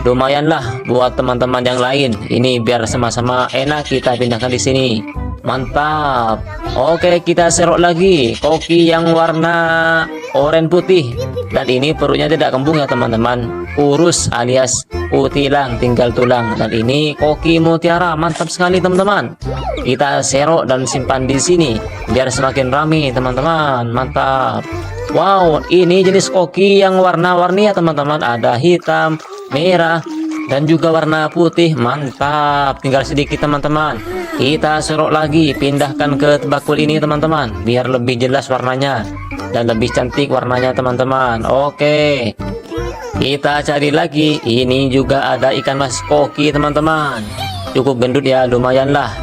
Lumayanlah buat teman-teman yang lain. Ini biar sama-sama enak kita pindahkan di sini. Mantap. Oke, kita serok lagi koki yang warna oranye putih. Dan ini perutnya tidak kembung ya teman-teman. Kurus alias utilang, tinggal tulang. Dan ini koki mutiara. Mantap sekali teman-teman. Kita serok dan simpan di sini biar semakin ramai teman-teman. Mantap. Wow, ini jenis koki yang warna-warni ya teman-teman. Ada hitam, merah, dan juga warna putih. Mantap. Tinggal sedikit teman-teman. Kita serok lagi, pindahkan ke bakul ini teman-teman biar lebih jelas warnanya dan lebih cantik warnanya teman-teman. Oke, kita cari lagi. Ini juga ada ikan mas koki teman-teman. Cukup gendut ya, lumayan lah.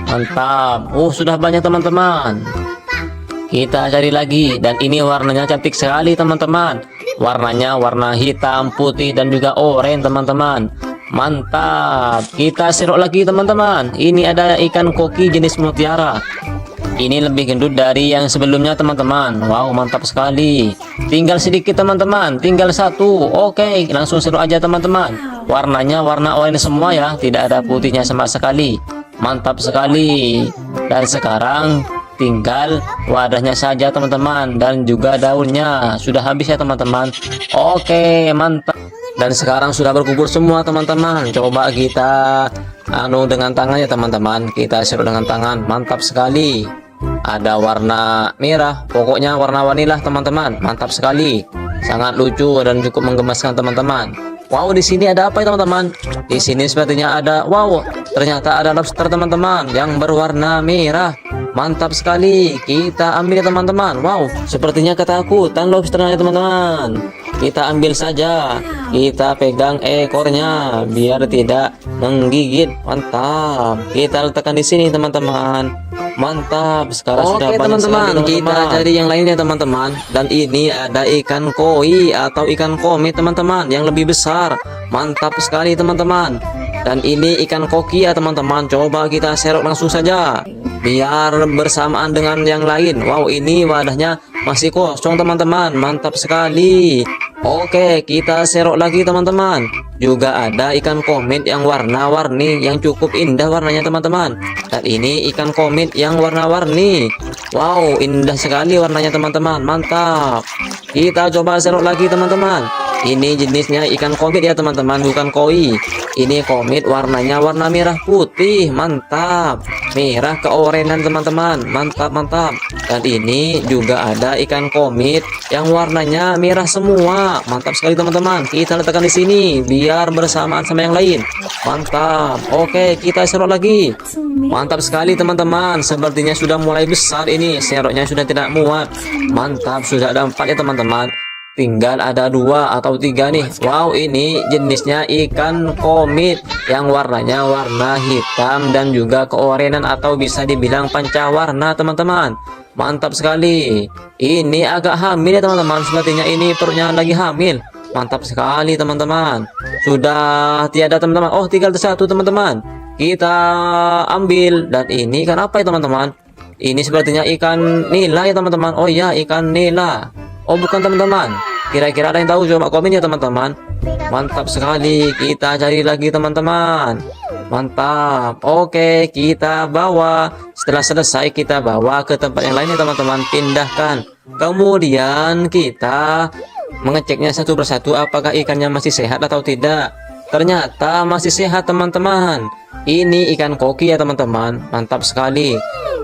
Mantap. Sudah banyak teman-teman. Kita cari lagi, dan ini warnanya cantik sekali teman-teman. Warnanya warna hitam, putih, dan juga oranye teman-teman. Mantap. Kita serok lagi teman-teman. Ini ada ikan koki jenis mutiara. Ini lebih gendut dari yang sebelumnya teman-teman. Wow, mantap sekali. Tinggal sedikit teman-teman, tinggal satu. Oke, langsung serok aja teman-teman. Warnanya warna oranye semua ya, tidak ada putihnya sama sekali. Mantap sekali. Dan sekarang tinggal wadahnya saja teman-teman, dan juga daunnya sudah habis ya teman-teman. Oke, mantap. Dan sekarang sudah berkumpul semua teman-teman. Coba kita dengan tangan ya teman-teman. Kita serut dengan tangan. Mantap sekali. Ada warna merah, pokoknya warna-warni lah teman-teman. Mantap sekali. Sangat lucu dan cukup menggemaskan teman-teman. Wow, di sini ada apa ya teman-teman? Di sini sepertinya ada, wow, ternyata ada lobster teman-teman yang berwarna merah. Mantap sekali. Kita ambil ya teman-teman. Wow, sepertinya ketakutan lobsternya ya teman-teman. Kita ambil saja. Kita pegang ekornya biar tidak menggigit. Mantap. Kita letakkan di sini teman-teman. Mantap. Sekarang sudah banyak teman-teman. Kita cari yang lainnya teman-teman. Dan ini ada ikan koi atau ikan komit teman-teman yang lebih besar. Mantap sekali teman-teman. Dan ini ikan koki ya teman-teman. Coba kita serok langsung saja biar bersamaan dengan yang lain. Wow, ini wadahnya masih kosong teman-teman. Mantap sekali. Oke, kita serok lagi teman-teman. Juga ada ikan komit yang warna-warni yang cukup indah warnanya teman-teman. Dan ini ikan komit yang warna-warni. Wow, indah sekali warnanya teman-teman. Mantap. Kita coba serok lagi teman-teman. Ini jenisnya ikan komit ya teman-teman, bukan koi. Ini komit warnanya warna merah putih. Mantap. Merah keorenan teman-teman. Mantap, mantap. Dan ini juga ada ikan komit yang warnanya merah semua. Mantap sekali teman-teman. Kita letakkan di sini biar bersamaan sama yang lain. Mantap. Oke, kita serok lagi. Mantap sekali teman-teman. Sepertinya sudah mulai besar ini. Seroknya sudah tidak muat. Mantap, sudah ada 4 ya teman-teman. Tinggal ada 2 atau 3 nih. Wow, ini jenisnya ikan komit yang warnanya warna hitam dan juga keorenan atau bisa dibilang pancawarna teman-teman. Mantap sekali. Ini agak hamil ya teman-teman. Sepertinya ini perutnya lagi hamil. Mantap sekali teman-teman. Sudah tiada teman-teman. Oh, tinggal satu teman-teman. Kita ambil. Dan ini ikan apa ya teman-teman? Ini sepertinya ikan nila ya teman-teman. Oh iya, ikan nila. Oh, bukan teman-teman. Kira-kira ada yang tahu? Coba komen ya teman-teman. Mantap sekali. Kita cari lagi teman-teman. Mantap. Oke, kita bawa. Setelah selesai kita bawa ke tempat yang lainnya teman-teman. Pindahkan. Kemudian kita mengeceknya satu persatu apakah ikannya masih sehat atau tidak. Ternyata masih sehat teman-teman. Ini ikan koki ya teman-teman. Mantap sekali.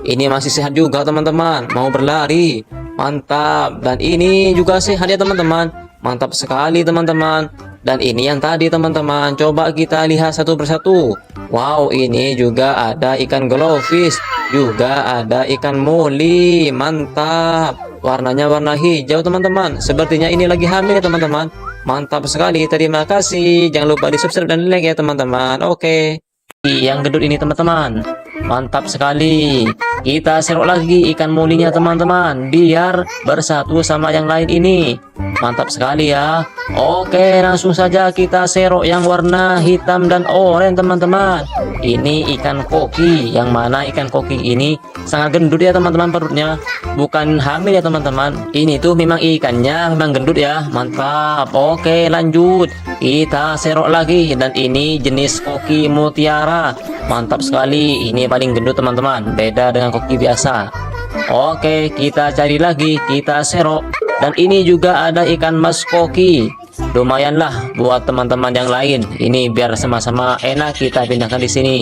Ini masih sehat juga teman-teman. Mau berlari. Mantap. Dan ini juga sehat ya teman-teman. Mantap sekali teman-teman. Dan ini yang tadi teman-teman. Coba kita lihat satu persatu. Wow, ini juga ada ikan glowfish. Juga ada ikan moli. Mantap. Warnanya warna hijau teman-teman. Sepertinya ini lagi hamil ya teman-teman. Mantap sekali. Terima kasih. Jangan lupa di subscribe dan like ya teman-teman. Oke. Yang gendut ini teman-teman. Mantap sekali. Kita serok lagi ikan mulinya teman-teman, biar bersatu sama yang lain ini. Mantap sekali ya. Oke, langsung saja kita serok yang warna hitam dan oranye teman-teman. Ini ikan koki, yang mana ikan koki ini sangat gendut ya teman-teman perutnya. Bukan hamil ya teman-teman. Ini tuh memang ikannya memang gendut ya. Mantap. Oke, lanjut. Kita serok lagi, dan ini jenis koki mutiara. Mantap sekali. Ini paling gendut teman-teman. Beda dengan koki biasa. Oke, kita cari lagi, kita serok. Dan ini juga ada ikan mas koki. Lumayanlah buat teman-teman yang lain. Ini biar sama-sama enak kita pindahkan di sini.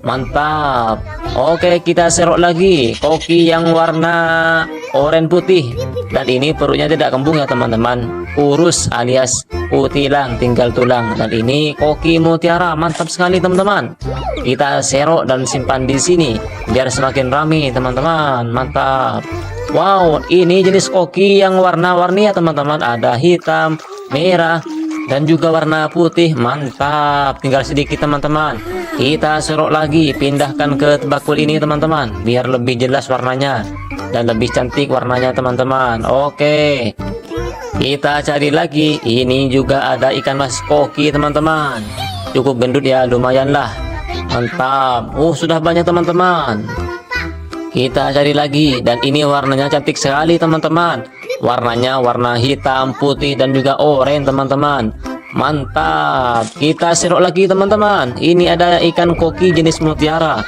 Mantap. Oke, kita serok lagi koki yang warna oranye putih. Dan ini perutnya tidak kembung ya teman-teman. Kurus alias utilang, tinggal tulang. Dan ini koki mutiara. Mantap sekali teman-teman. Kita serok dan simpan di sini biar semakin ramai teman-teman. Mantap. Wow, ini jenis koki yang warna-warni ya teman-teman. Ada hitam, merah, dan juga warna putih. Mantap. Tinggal sedikit teman-teman. Kita serok lagi, pindahkan ke bakul ini teman-teman, biar lebih jelas warnanya dan lebih cantik warnanya teman-teman. Oke, kita cari lagi. Ini juga ada ikan mas koki teman-teman. Cukup gendut ya, lumayan lah. Mantap. Sudah banyak teman-teman. Kita cari lagi, dan ini warnanya cantik sekali teman-teman. Warnanya warna hitam, putih, dan juga oranye teman-teman. Mantap. Kita serok lagi teman-teman. Ini ada ikan koki jenis mutiara.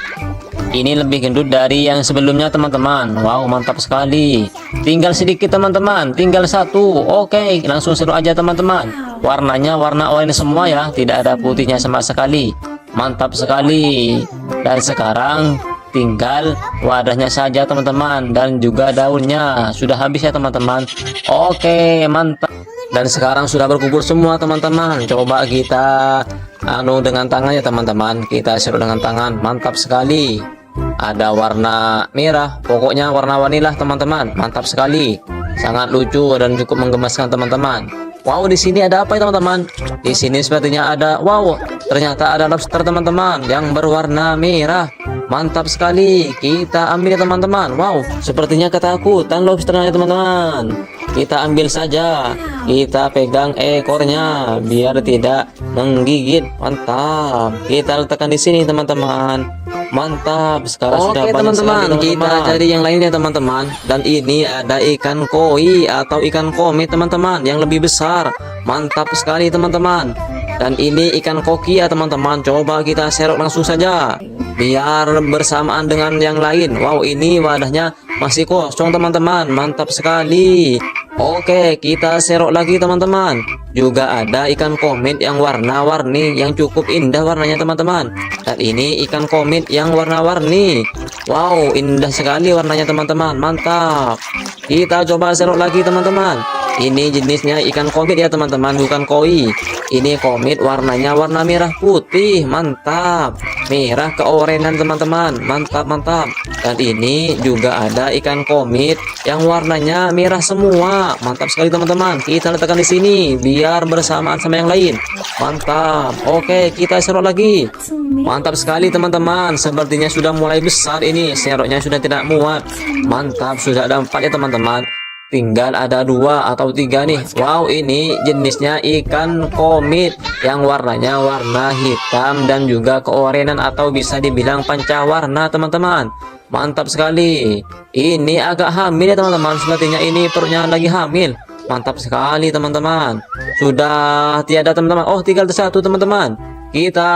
Ini lebih gendut dari yang sebelumnya teman-teman. Wow, mantap sekali. Tinggal sedikit teman-teman, tinggal satu. Oke, langsung serok aja teman-teman. Warnanya warna oranye semua ya, tidak ada putihnya sama sekali. Mantap sekali. Dan sekarang tinggal wadahnya saja teman-teman, dan juga daunnya sudah habis ya teman-teman. Oke, mantap. Dan sekarang sudah berkumpul semua teman-teman. Coba kita dengan tangannya teman-teman. Kita serok dengan tangan. Mantap sekali. Ada warna merah, pokoknya warna-warni lah teman-teman. Mantap sekali. Sangat lucu dan cukup menggemaskan teman-teman. Wow, di sini ada apa ya teman-teman? Di sini sepertinya ada, wow, ternyata ada lobster teman-teman yang berwarna merah. Mantap sekali. Kita ambil ya teman-teman. Wow, sepertinya ketakutan lobsternya teman-teman. Kita ambil saja. Kita pegang ekornya biar tidak menggigit. Mantap. Kita letakkan di sini teman-teman. Mantap. Sekarang sudah banyak teman-teman. Kita cari yang lainnya teman-teman. Dan ini ada ikan koi atau ikan komet teman-teman yang lebih besar. Mantap sekali teman-teman. Dan ini ikan koki ya teman-teman. Coba kita serok langsung saja biar bersamaan dengan yang lain. Wow, ini wadahnya masih kosong teman-teman. Mantap sekali. Oke, kita serok lagi teman-teman. Juga ada ikan komet yang warna-warni yang cukup indah warnanya teman-teman. Dan ini ikan komet yang warna-warni. Wow, indah sekali warnanya teman-teman. Mantap. Kita coba serok lagi teman-teman. Ini jenisnya ikan komet ya teman-teman, bukan koi. Ini komet warnanya warna merah putih. Mantap. Merah ke oranye teman-teman. Mantap, mantap. Dan ini juga ada ikan komet yang warnanya merah semua. Mantap sekali teman-teman. Kita letakkan di sini biar bersamaan sama yang lain. Mantap. Oke, kita serok lagi. Mantap sekali teman-teman. Sepertinya sudah mulai besar ini. Seroknya sudah tidak muat. Mantap, sudah ada 4 ya teman-teman. Tinggal ada 2 atau 3 nih. Wow, ini jenisnya ikan komet yang warnanya warna hitam dan juga keorenan atau bisa dibilang pancawarna teman-teman. Mantap sekali. Ini agak hamil ya teman-teman. Sepertinya ini perutnya lagi hamil. Mantap sekali teman-teman. Sudah tiada teman-teman. Oh, tinggal satu teman-teman. Kita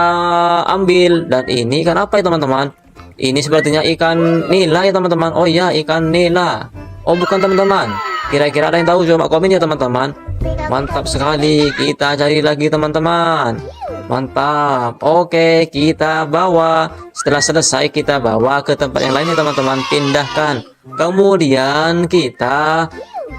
ambil. Dan ini ikan apa ya teman-teman? Ini sepertinya ikan nila ya teman-teman. Oh iya, ikan nila. Oh, bukan teman-teman. Kira-kira ada yang tahu? Coba komen ya teman-teman. Mantap sekali. Kita cari lagi teman-teman. Mantap. Oke, kita bawa. Setelah selesai kita bawa ke tempat yang lainnya teman-teman. Pindahkan. Kemudian kita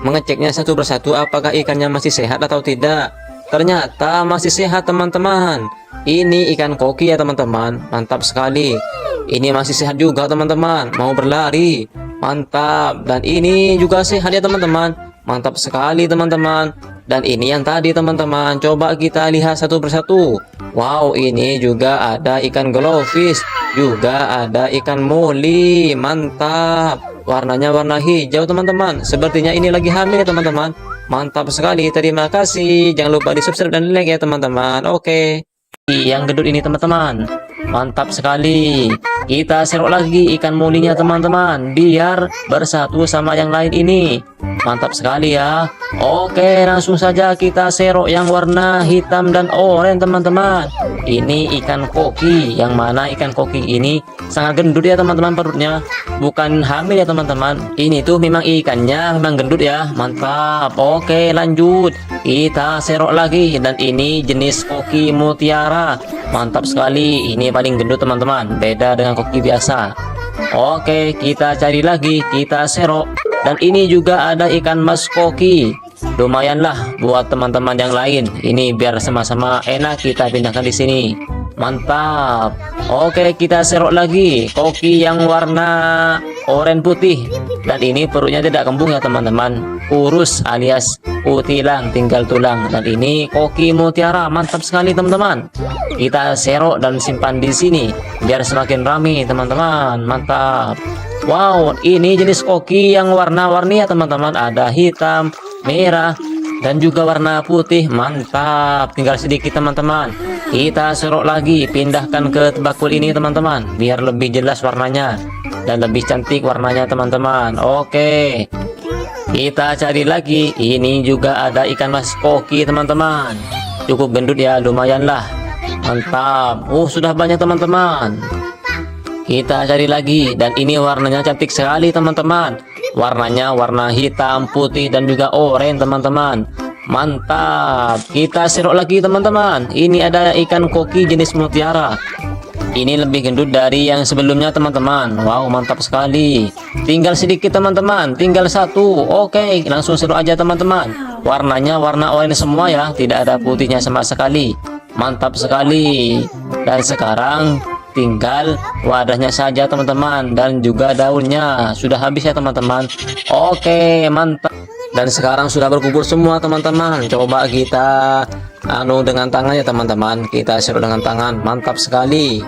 mengeceknya satu persatu apakah ikannya masih sehat atau tidak. Ternyata masih sehat teman-teman. Ini ikan koki ya teman-teman. Mantap sekali. Ini masih sehat juga teman-teman. Mau berlari. Mantap. Dan ini juga sehat ya teman-teman. Mantap sekali teman-teman. Dan ini yang tadi teman-teman. Coba kita lihat satu persatu. Wow, ini juga ada ikan glowfish. Juga ada ikan moli, mantap. Warnanya warna hijau teman-teman. Sepertinya ini lagi hamil ya teman-teman. Mantap sekali, terima kasih. Jangan lupa di subscribe dan like ya teman-teman. Oke. Yang gendut ini teman-teman, mantap sekali. Kita serok lagi ikan molinya teman-teman, biar bersatu sama yang lain ini. Mantap sekali ya. Oke, langsung saja kita serok yang warna hitam dan oranye teman-teman. Ini ikan koki, yang mana ikan koki ini sangat gendut ya teman-teman perutnya. Bukan hamil ya teman-teman. Ini tuh memang ikannya memang gendut ya. Mantap. Oke, lanjut. Kita serok lagi, dan ini jenis koki mutiara. Mantap sekali. Ini paling gendut teman-teman. Beda dengan koki biasa. Oke, kita cari lagi. Kita serok. Dan ini juga ada ikan mas koki. Lumayanlah buat teman-teman yang lain. Ini biar sama-sama enak kita pindahkan di sini. Mantap. Oke, kita serok lagi koki yang warna oranye putih. Dan ini perutnya tidak kembung ya teman-teman. Kurus alias utilang, tinggal tulang. Dan ini koki mutiara. Mantap sekali teman-teman. Kita serok dan simpan di sini biar semakin ramai teman-teman. Mantap. Wow, ini jenis koki yang warna-warni ya teman-teman. Ada hitam, merah, dan juga warna putih. Mantap. Tinggal sedikit teman-teman. Kita serok lagi, pindahkan ke bakul ini teman-teman, biar lebih jelas warnanya dan lebih cantik warnanya teman-teman. Oke, kita cari lagi. Ini juga ada ikan mas koki teman-teman. Cukup gendut ya, lumayan lah. Mantap. Sudah banyak teman-teman. Kita cari lagi, dan ini warnanya cantik sekali teman-teman. Warnanya warna hitam, putih, dan juga oranye teman-teman. Mantap. Kita serok lagi teman-teman. Ini ada ikan koki jenis mutiara. Ini lebih gendut dari yang sebelumnya teman-teman. Wow, mantap sekali. Tinggal sedikit teman-teman, tinggal satu. Oke, langsung serok aja teman-teman. Warnanya warna oranye semua ya, tidak ada putihnya sama sekali. Mantap sekali. Dan sekarang tinggal wadahnya saja teman-teman, dan juga daunnya sudah habis ya teman-teman. Oke, mantap. Dan sekarang sudah berkumpul semua teman-teman. Coba kita dengan tangan ya teman-teman. Kita serut dengan tangan. Mantap sekali.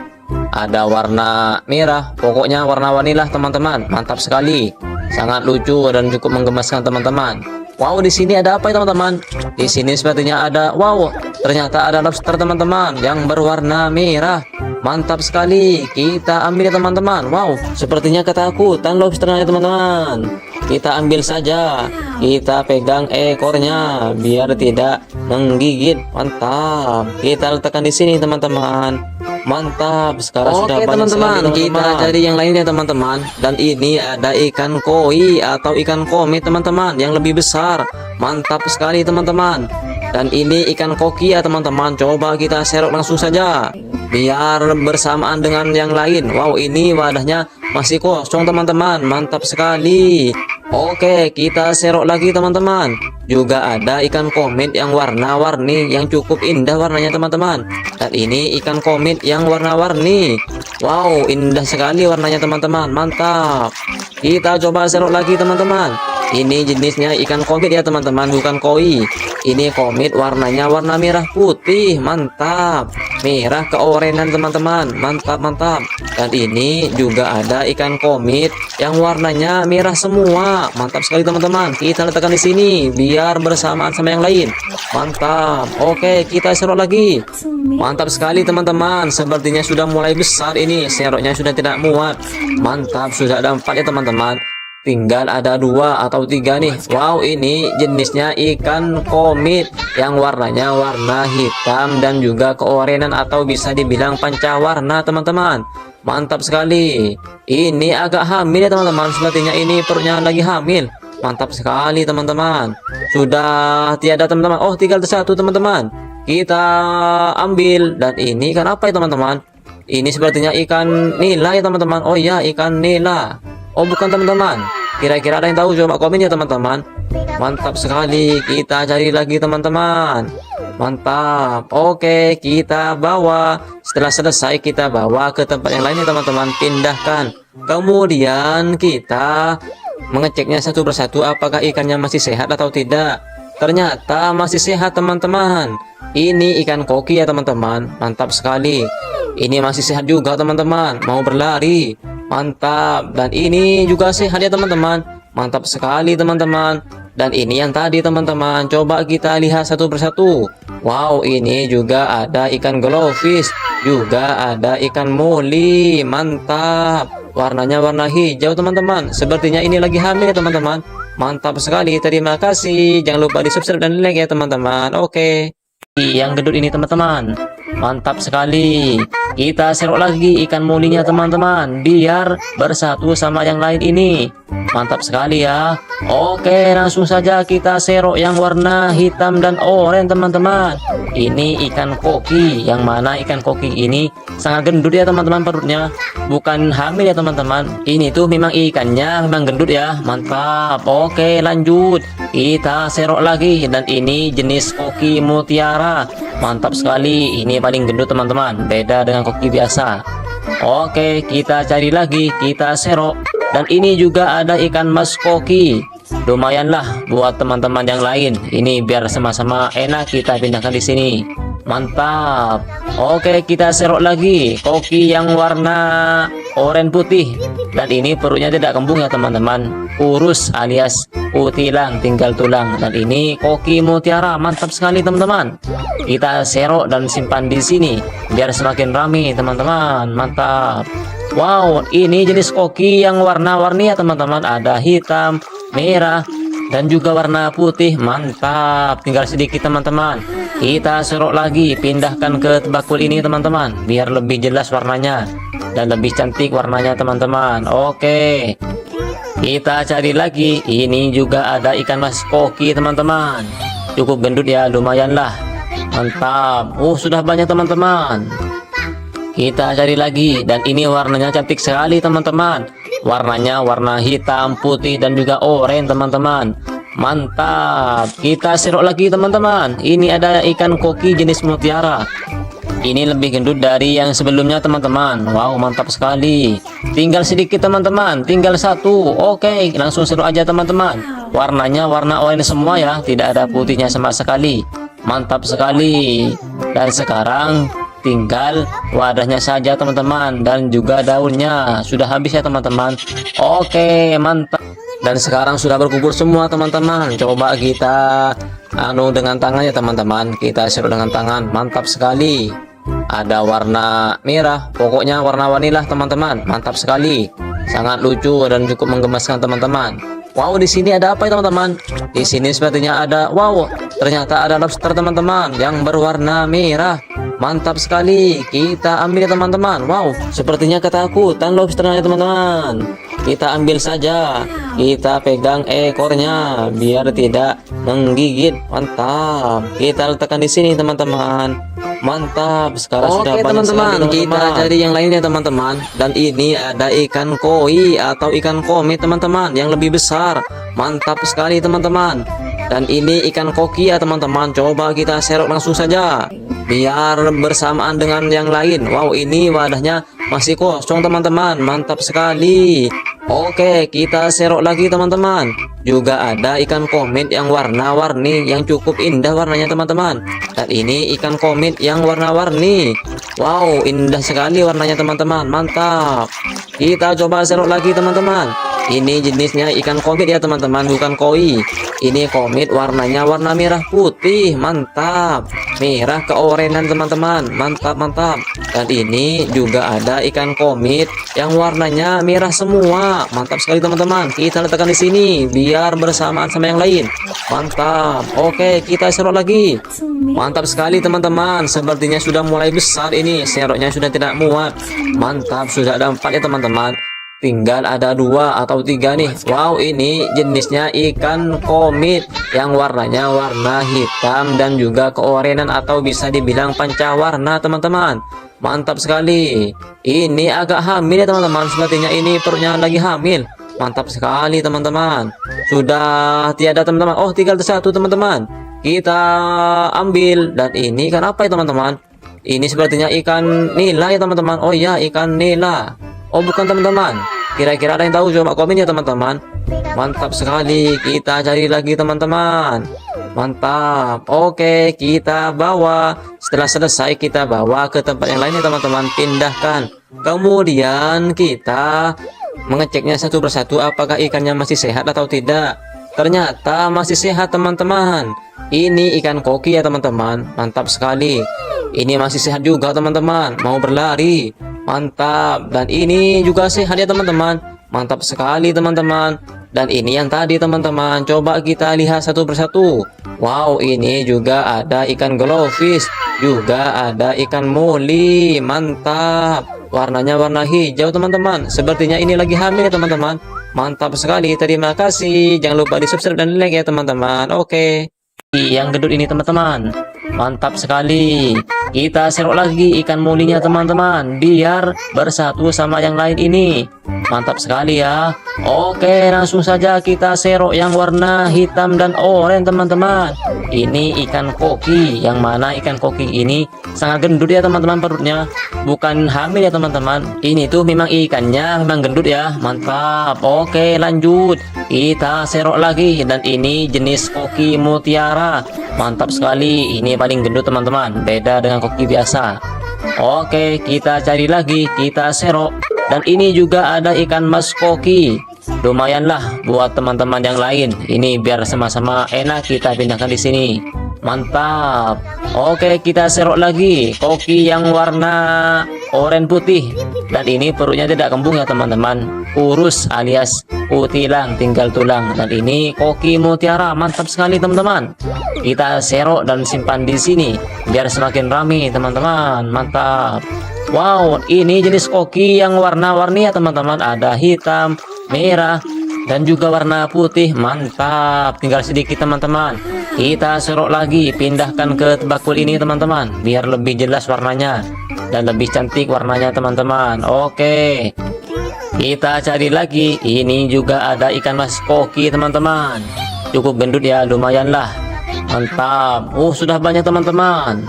Ada warna merah, pokoknya warna-warni lah teman-teman. Mantap sekali. Sangat lucu dan cukup menggemaskan teman-teman. Wow, di sini ada apa ya teman-teman? Di sini sepertinya ada, wow, ternyata ada lobster teman-teman yang berwarna merah. Mantap sekali. Kita ambil ya teman-teman. Wow, sepertinya ketakutan lobsternya teman-teman. Kita ambil saja. Kita pegang ekornya biar tidak menggigit. Mantap. Kita letakkan di sini teman-teman. Mantap. Sekarang sudah banyak teman-teman. Kita cari yang lainnya teman-teman. Dan ini ada ikan koi atau ikan komet teman-teman yang lebih besar. Mantap sekali teman-teman. Dan ini ikan koki ya teman-teman. Coba kita serok langsung saja biar bersamaan dengan yang lain. Wow, ini wadahnya masih kosong teman-teman. Mantap sekali. Oke, kita serok lagi teman-teman. Juga ada ikan komet yang warna-warni yang cukup indah warnanya teman-teman. Dan ini ikan komet yang warna-warni. Wow, indah sekali warnanya teman-teman. Mantap. Kita coba serok lagi teman-teman. Ini jenisnya ikan komet ya teman-teman, bukan koi. Ini komet warnanya warna merah putih. Mantap. Merah keorenan teman-teman. Mantap, mantap. Dan ini juga ada ikan komet yang warnanya merah semua. Mantap sekali teman-teman. Kita letakkan di sini biar bersamaan sama yang lain. Mantap. Oke, kita serok lagi. Mantap sekali teman-teman. Sepertinya sudah mulai besar ini. Seroknya sudah tidak muat. Mantap, sudah ada 4 ya teman-teman. Tinggal ada 2 atau 3 nih. Wow, ini jenisnya ikan komit yang warnanya warna hitam dan juga keorenan atau bisa dibilang pancawarna teman-teman. Mantap sekali. Ini agak hamil ya teman-teman. Sepertinya ini perutnya lagi hamil. Mantap sekali teman-teman. Sudah tiada teman-teman. Oh, tinggal satu teman-teman. Kita ambil. Dan ini ikan apa ya teman-teman? Ini sepertinya ikan nila ya teman-teman. Oh iya, ikan nila. Oh, bukan teman-teman. Kira-kira ada yang tahu? Coba komen ya teman-teman. Mantap sekali. Kita cari lagi teman-teman. Mantap. Oke, kita bawa. Setelah selesai kita bawa ke tempat yang lainnya teman-teman. Pindahkan. Kemudian kita mengeceknya satu persatu apakah ikannya masih sehat atau tidak. Ternyata masih sehat teman-teman. Ini ikan koki ya teman-teman. Mantap sekali. Ini masih sehat juga teman-teman, mau berlari. Mantap. Dan ini juga sehat ya teman-teman. Mantap sekali teman-teman. Dan ini yang tadi teman-teman, coba kita lihat satu persatu. Wow, ini juga ada ikan glowfish, juga ada ikan moli. Mantap. Warnanya warna hijau teman-teman. Sepertinya ini lagi hamil ya teman-teman. Mantap sekali. Terima kasih. Jangan lupa di subscribe dan like ya teman-teman. Oke. Yang gendut ini teman-teman, mantap sekali. Kita serok lagi ikan molinya teman-teman, biar bersatu sama yang lain ini. Mantap sekali ya. Oke, langsung saja kita serok yang warna hitam dan oranye teman-teman. Ini ikan koki, yang mana ikan koki ini sangat gendut ya teman-teman perutnya. Bukan hamil ya teman-teman. Ini tuh memang ikannya memang gendut ya. Mantap. Oke, lanjut. Kita serok lagi, dan ini jenis koki mutiara. Mantap sekali. Ini paling gendut teman-teman, beda dengan koki biasa. Oke, kita cari lagi, kita serok. Dan ini juga ada ikan mas koki. Lumayanlah buat teman-teman yang lain. Ini biar sama-sama enak kita pindahkan di sini. Mantap. Oke, kita serok lagi koki yang warna oranye putih. Dan ini perutnya tidak kembung ya teman-teman, kurus alias utilang, tinggal tulang. Dan ini koki mutiara, mantap sekali teman-teman. Kita serok dan simpan di sini biar semakin ramai teman-teman. Mantap. Wow, ini jenis koki yang warna-warni ya teman-teman. Ada hitam, merah, dan juga warna putih. Mantap. Tinggal sedikit teman-teman. Kita serok lagi, pindahkan ke bakul ini teman-teman, biar lebih jelas warnanya dan lebih cantik warnanya teman-teman. Oke, kita cari lagi. Ini juga ada ikan mas koki teman-teman, cukup gendut ya, lumayan lah. Mantap. Sudah banyak teman-teman. Kita cari lagi, dan ini warnanya cantik sekali teman-teman. Warnanya warna hitam, putih, dan juga oranye teman-teman. Mantap. Kita serok lagi teman-teman. Ini ada ikan koki jenis mutiara. Ini lebih gendut dari yang sebelumnya teman-teman. Wow, mantap sekali. Tinggal sedikit teman-teman, tinggal satu. Oke, langsung serok aja teman-teman. Warnanya warna oranye semua ya, tidak ada putihnya sama sekali. Mantap sekali. Dan sekarang tinggal wadahnya saja teman-teman, dan juga daunnya sudah habis ya teman-teman. Oke, mantap. Dan sekarang sudah berkumpul semua teman-teman. Coba kita dengan tangan ya teman-teman, kita serut dengan tangan. Mantap sekali. Ada warna merah, pokoknya warna-warni lah teman-teman. Mantap sekali, sangat lucu dan cukup menggemaskan teman-teman. Wow, di sini ada apa ya teman-teman? Di sini sepertinya ada, wow, ternyata ada lobster teman-teman yang berwarna merah. Mantap sekali. Kita ambil ya teman-teman. Wow, sepertinya ketakutan lobsternya ya teman-teman. Kita ambil saja. Kita pegang ekornya biar tidak menggigit. Mantap. Kita letakkan di sini teman-teman. Mantap. Sekarang sudah banyak teman-teman. Kita cari yang lainnya teman-teman. Dan ini ada ikan koi atau ikan komet teman-teman yang lebih besar. Mantap sekali teman-teman. Dan ini ikan koki ya teman-teman. Coba kita serok langsung saja biar bersamaan dengan yang lain. Wow, ini wadahnya masih kosong teman-teman. Mantap sekali. Oke, kita serok lagi teman-teman. Juga ada ikan komet yang warna-warni yang cukup indah warnanya teman-teman. Dan ini ikan komet yang warna-warni. Wow, indah sekali warnanya teman-teman. Mantap. Kita coba serok lagi teman-teman. Ini jenisnya ikan komet ya teman-teman, bukan koi. Ini komet, warnanya warna merah putih. Mantap. Merah keorenan teman-teman. Mantap, mantap. Dan ini juga ada ikan komet yang warnanya merah semua. Mantap sekali teman-teman. Kita letakkan di sini biar bersamaan sama yang lain. Mantap. Oke, kita serok lagi. Mantap sekali teman-teman. Sepertinya sudah mulai besar ini. Seroknya sudah tidak muat. Mantap, sudah ada 4 ya teman-teman. Tinggal ada 2 atau 3 nih. Wow, ini jenisnya ikan komit yang warnanya warna hitam dan juga keorenan atau bisa dibilang pancawarna teman-teman. Mantap sekali. Ini agak hamil ya teman-teman. Sepertinya ini perutnya lagi hamil. Mantap sekali teman-teman. Sudah tiada teman-teman. Oh, tinggal satu teman-teman. Kita ambil. Dan ini ikan apa ya teman-teman? Ini sepertinya ikan nila ya teman-teman. Oh iya, ikan nila. Oh bukan teman-teman. Kira-kira ada yang tahu? Coba komen ya teman-teman. Mantap sekali. Kita cari lagi teman-teman. Mantap. Oke, kita bawa. Setelah selesai kita bawa ke tempat yang lainnya teman-teman, pindahkan. Kemudian kita mengeceknya satu persatu apakah ikannya masih sehat atau tidak. Ternyata masih sehat teman-teman. Ini ikan koki ya teman-teman. Mantap sekali. Ini masih sehat juga teman-teman. Mau berlari. Mantap. Dan ini juga sehat ya teman-teman. Mantap sekali teman-teman. Dan ini yang tadi teman-teman. Coba kita lihat satu persatu. Wow, ini juga ada ikan glowfish. Juga ada ikan moli. Mantap. Warnanya warna hijau teman-teman. Sepertinya ini lagi hamil ya teman-teman. Mantap sekali. Terima kasih. Jangan lupa di subscribe dan like ya teman-teman. Oke. Yang gendut ini teman-teman. Mantap sekali. Kita serok lagi ikan molinya teman-teman, biar bersatu sama yang lain ini. Mantap sekali ya. Oke, langsung saja kita serok yang warna hitam dan oranye teman-teman. Ini ikan koki. Yang mana ikan koki ini sangat gendut ya teman-teman perutnya. Bukan hamil ya teman-teman. Ini tuh memang ikannya memang gendut ya. Mantap. Oke, lanjut. Kita serok lagi. Dan ini jenis koki mutiara. Mantap sekali. Ini paling gendut teman-teman. Beda dengan koki biasa. Oke, kita cari lagi. Kita serok. Dan ini juga ada ikan mas koki. Lumayanlah buat teman-teman yang lain. Ini biar sama-sama enak kita pindahkan di sini. Mantap. Oke, kita serok lagi koki yang warna oranye putih. Dan ini perutnya tidak kembung ya teman-teman. Kurus alias utilang, tinggal tulang. Dan ini koki mutiara. Mantap sekali teman-teman. Kita serok dan simpan di sini biar semakin ramai teman-teman. Mantap. Wow, ini jenis koki yang warna-warni ya teman-teman. Ada hitam, merah, dan juga warna putih. Mantap. Tinggal sedikit teman-teman. Kita serok lagi, pindahkan ke bakul ini teman-teman, biar lebih jelas warnanya dan lebih cantik warnanya teman-teman. Oke, kita cari lagi. Ini juga ada ikan mas koki teman-teman. Cukup gendut ya, lumayan lah. Mantap. Sudah banyak teman-teman.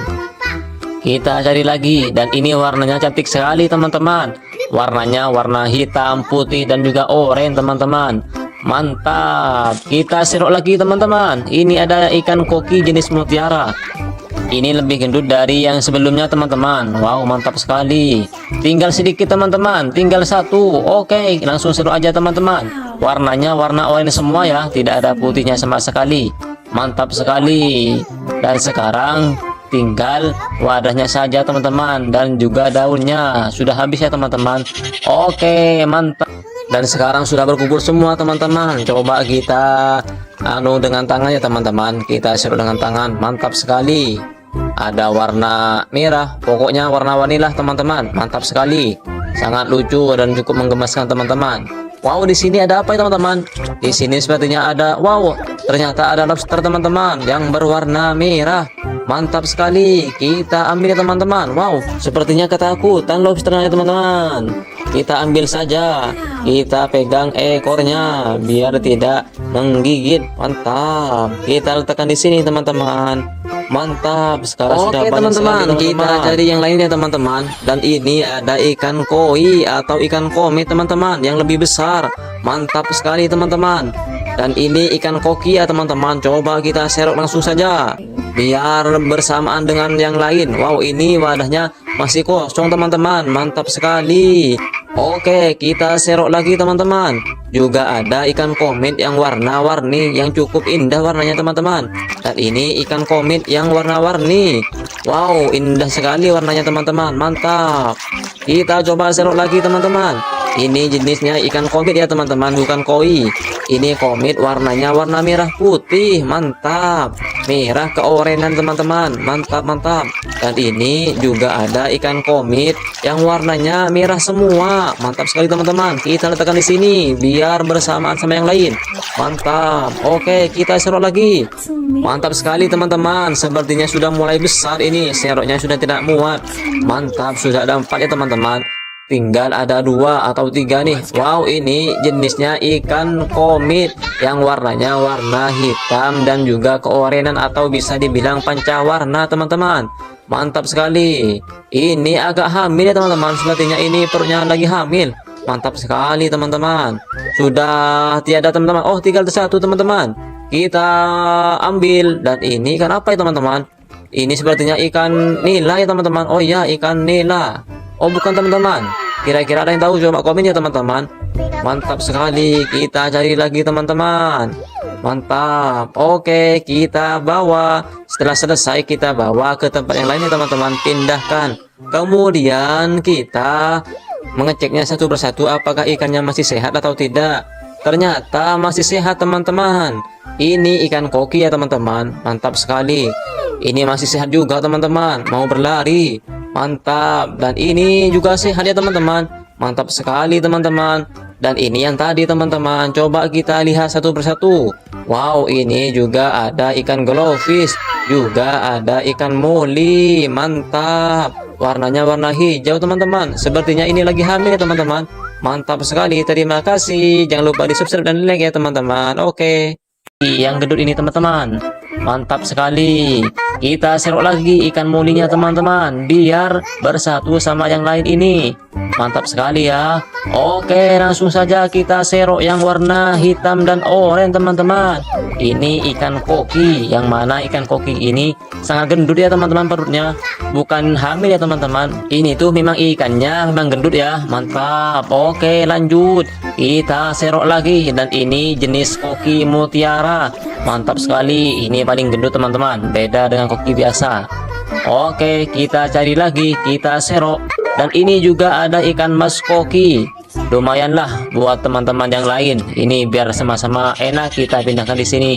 Kita cari lagi. Dan ini warnanya cantik sekali teman-teman. Warnanya warna hitam, putih, dan juga oranye teman-teman. Mantap. Kita serok lagi teman-teman. Ini ada ikan koki jenis mutiara. Ini lebih gendut dari yang sebelumnya teman-teman. Wow, mantap sekali. Tinggal sedikit teman-teman, tinggal satu. Oke, langsung serok aja teman-teman. Warnanya warna oranye semua ya, tidak ada putihnya sama sekali. Mantap sekali. Dan sekarang tinggal wadahnya saja teman-teman, dan juga daunnya. Sudah habis ya teman-teman. Oke, mantap. Dan sekarang sudah berkumpul semua teman-teman. Coba kita dengan tangan ya teman-teman. Kita serok dengan tangan. Mantap sekali. Ada warna merah. Pokoknya warna-warni lah teman-teman. Mantap sekali. Sangat lucu dan cukup menggemaskan teman-teman. Wow, di sini ada apa ya teman-teman? Di sini sepertinya ada, wow, ternyata ada lobster teman-teman yang berwarna merah. Mantap sekali. Kita ambil ya teman-teman. Wow, sepertinya ketakutan lobsternya teman-teman. Kita ambil saja. Kita pegang ekornya biar tidak menggigit. Mantap. Kita letakkan di sini teman-teman. Mantap. Sekarang sudah banyak teman-teman. Kita cari yang lainnya teman-teman. Dan ini ada ikan koi atau ikan komit teman-teman yang lebih besar. Mantap sekali teman-teman. Dan ini ikan koki ya teman-teman. Coba kita serok langsung saja biar bersamaan dengan yang lain. Wow, ini wadahnya masih kosong teman-teman. Mantap sekali. Oke, kita serok lagi teman-teman. Juga ada ikan komit yang warna-warni yang cukup indah warnanya teman-teman. Dan ini ikan komit yang warna-warni. Wow, indah sekali warnanya teman-teman. Mantap. Kita coba serok lagi teman-teman. Ini jenisnya ikan komit ya teman-teman, bukan koi. Ini komit warnanya warna merah putih. Mantap. Merah keorenan teman-teman. Mantap, mantap. Dan ini juga ada ikan komit yang warnanya merah semua. Mantap sekali teman-teman. Kita letakkan di sini biar bersamaan sama yang lain. Mantap. Oke, kita serok lagi. Mantap sekali teman-teman. Sepertinya sudah mulai besar ini. Seroknya sudah tidak muat. Mantap, sudah ada 4 ya teman-teman. Tinggal ada 2 atau 3 nih. Wow, ini jenisnya ikan komit yang warnanya warna hitam dan juga keorenan atau bisa dibilang pancawarna teman-teman. Mantap sekali. Ini agak hamil ya teman-teman. Sepertinya ini perutnya lagi hamil. Mantap sekali teman-teman. Sudah tiada teman-teman. Oh, tinggal satu teman-teman. kita ambil. Dan ini ikan apa ya teman-teman? Ini sepertinya ikan nila ya teman-teman. Oh iya, ikan nila. Oh bukan teman-teman. Kira-kira ada yang tahu? Coba komen ya teman-teman. Mantap sekali. Kita cari lagi teman-teman. Mantap. Oke, kita bawa. Setelah selesai kita bawa ke tempat yang lainnya teman-teman. Pindahkan. Kemudian kita mengeceknya satu persatu apakah ikannya masih sehat atau tidak. Ternyata masih sehat teman-teman. Ini ikan koki ya teman-teman. Mantap sekali. Ini masih sehat juga teman-teman. Mau berlari. Mantap. Dan ini juga sehat ya teman-teman. Mantap sekali teman-teman. Dan ini yang tadi teman-teman. Coba kita lihat satu persatu. Wow, ini juga ada ikan glowfish. Juga ada ikan moli. Mantap. Warnanya warna hijau teman-teman. Sepertinya ini lagi hamil ya teman-teman. Mantap sekali. Terima kasih. Jangan lupa di subscribe dan like ya teman-teman. Oke. Yang gendut ini teman-teman. Mantap sekali. Kita serok lagi ikan molinya teman-teman. Biar bersatu sama yang lain ini. Mantap sekali ya. Oke, langsung saja kita serok yang warna hitam dan oranye teman-teman. Ini ikan koki. Yang mana ikan koki ini sangat gendut ya teman-teman perutnya. Bukan hamil ya teman-teman. Ini tuh memang ikannya memang gendut ya. Mantap. Oke, lanjut. Kita serok lagi. Dan ini jenis koki mutiara. Mantap sekali. Ini paling gendut teman-teman. Beda dengan koki biasa. Oke, kita cari lagi. Kita serok. Dan ini juga ada ikan mas koki. Lumayanlah buat teman-teman yang lain. Ini biar sama-sama enak kita pindahkan di sini.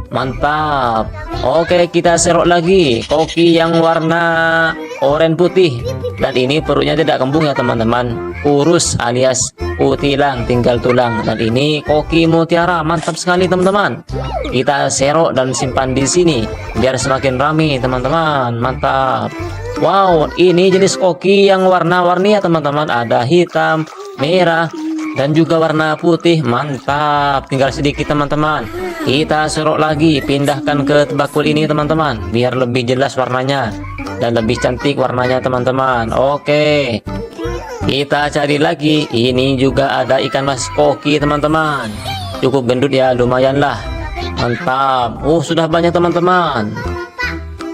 Mantap. Oke, kita serok lagi koki yang warna oranye putih. Dan ini perutnya tidak kembung ya teman-teman. Kurus alias utilang, tinggal tulang. Dan ini koki mutiara. Mantap sekali teman-teman. Kita serok dan simpan di sini biar semakin ramai teman-teman. Mantap. Wow, ini jenis koki yang warna-warni ya teman-teman. Ada hitam, merah, dan juga warna putih. Mantap. Tinggal sedikit teman-teman. Kita serok lagi. Pindahkan ke bakul ini teman-teman. Biar lebih jelas warnanya. Dan lebih cantik warnanya teman-teman. Oke. Kita cari lagi. Ini juga ada ikan mas koki teman-teman. Cukup gendut ya. Lumayan lah. Mantap. Sudah banyak teman-teman.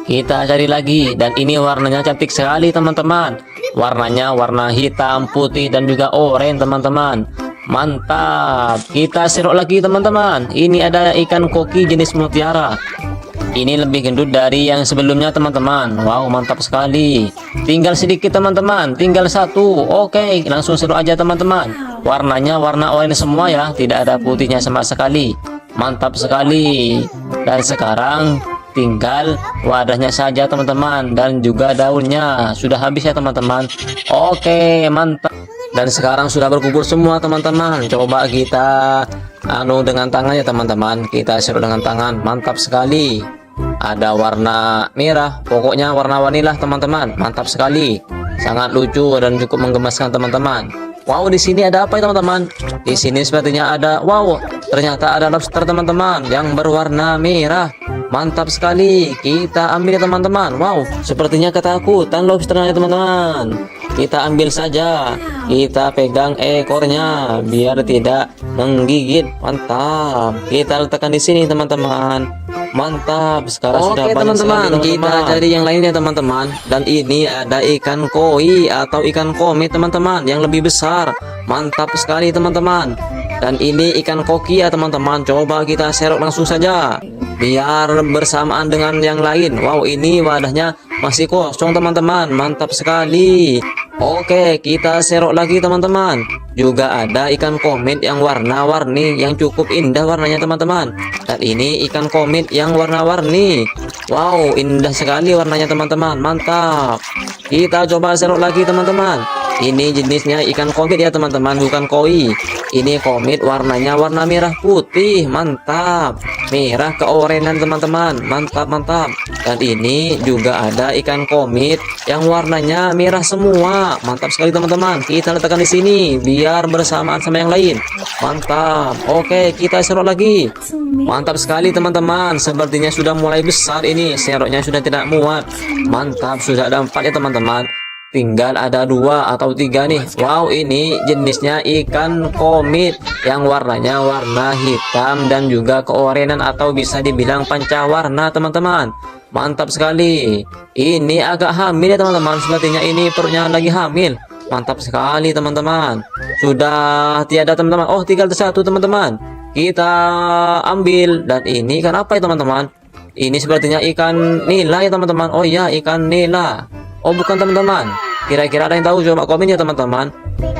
Kita cari lagi. Dan ini warnanya cantik sekali teman-teman. Warnanya warna hitam, putih, dan juga oranye teman-teman. Mantap. Kita serok lagi teman-teman. Ini ada ikan koki jenis mutiara. Ini lebih gendut dari yang sebelumnya teman-teman. Wow, mantap sekali. Tinggal sedikit teman-teman. Tinggal satu. Oke, langsung serok aja teman-teman. Warnanya warna oranye semua ya. Tidak ada putihnya sama sekali. Mantap sekali. Dan sekarang tinggal wadahnya saja teman-teman. Dan juga daunnya. Sudah habis ya teman-teman. Oke, mantap. Dan sekarang sudah berkumpul semua teman-teman. Coba kita dengan tangan ya teman-teman. Kita serok dengan tangan. Mantap sekali. Ada warna merah. Pokoknya warna-warni lah teman-teman. Mantap sekali. Sangat lucu dan cukup menggemaskan teman-teman. Wow, di sini ada apa ya teman-teman? Di sini sepertinya ada, wow, ternyata ada lobster teman-teman yang berwarna merah. Mantap sekali. Kita ambil ya teman-teman. Wow, sepertinya ketakutan lobsternya teman-teman. Kita ambil saja. Kita pegang ekornya biar tidak menggigit. Mantap. Kita letakkan di sini teman-teman. Mantap. Sekarang sudah banyak teman-teman. Kita cari yang lainnya teman-teman. Dan ini ada ikan koi atau ikan komet teman-teman yang lebih besar. Mantap sekali teman-teman. Dan ini ikan koki ya teman-teman. Coba kita serok langsung saja biar bersamaan dengan yang lain. Wow, ini wadahnya masih kosong teman-teman. Mantap sekali. Oke, kita serok lagi teman-teman. Juga ada ikan komet yang warna-warni yang cukup indah warnanya teman-teman. Dan ini ikan komet yang warna-warni. Wow, indah sekali warnanya teman-teman. Mantap. Kita coba serok lagi teman-teman. Ini jenisnya ikan komet ya teman-teman, bukan koi. Ini komet warnanya warna merah putih. Mantap. Merah keorenan teman-teman. Mantap, mantap. Dan ini juga ada ikan komet yang warnanya merah semua. Mantap sekali teman-teman. Kita letakkan di sini biar bersamaan sama yang lain. Mantap. Oke, kita serok lagi. Mantap sekali teman-teman. Sepertinya sudah mulai besar ini. Seroknya sudah tidak muat. Mantap, sudah ada 4 ya teman-teman. tinggal ada 2 atau 3 nih. Wow, ini jenisnya ikan komit yang warnanya warna hitam dan juga keorenan atau bisa dibilang pancawarna teman-teman. Mantap sekali. Ini agak hamil ya teman-teman, sepertinya ini perutnya lagi hamil. Mantap sekali teman-teman. Sudah tiada teman-teman. Oh, tinggal satu teman-teman. Kita ambil, dan ini ikan apa ya teman-teman? Ini sepertinya ikan nila ya teman-teman. Oh iya, ikan nila. Oh bukan teman-teman. Kira-kira ada yang tahu? Coba komen ya teman-teman.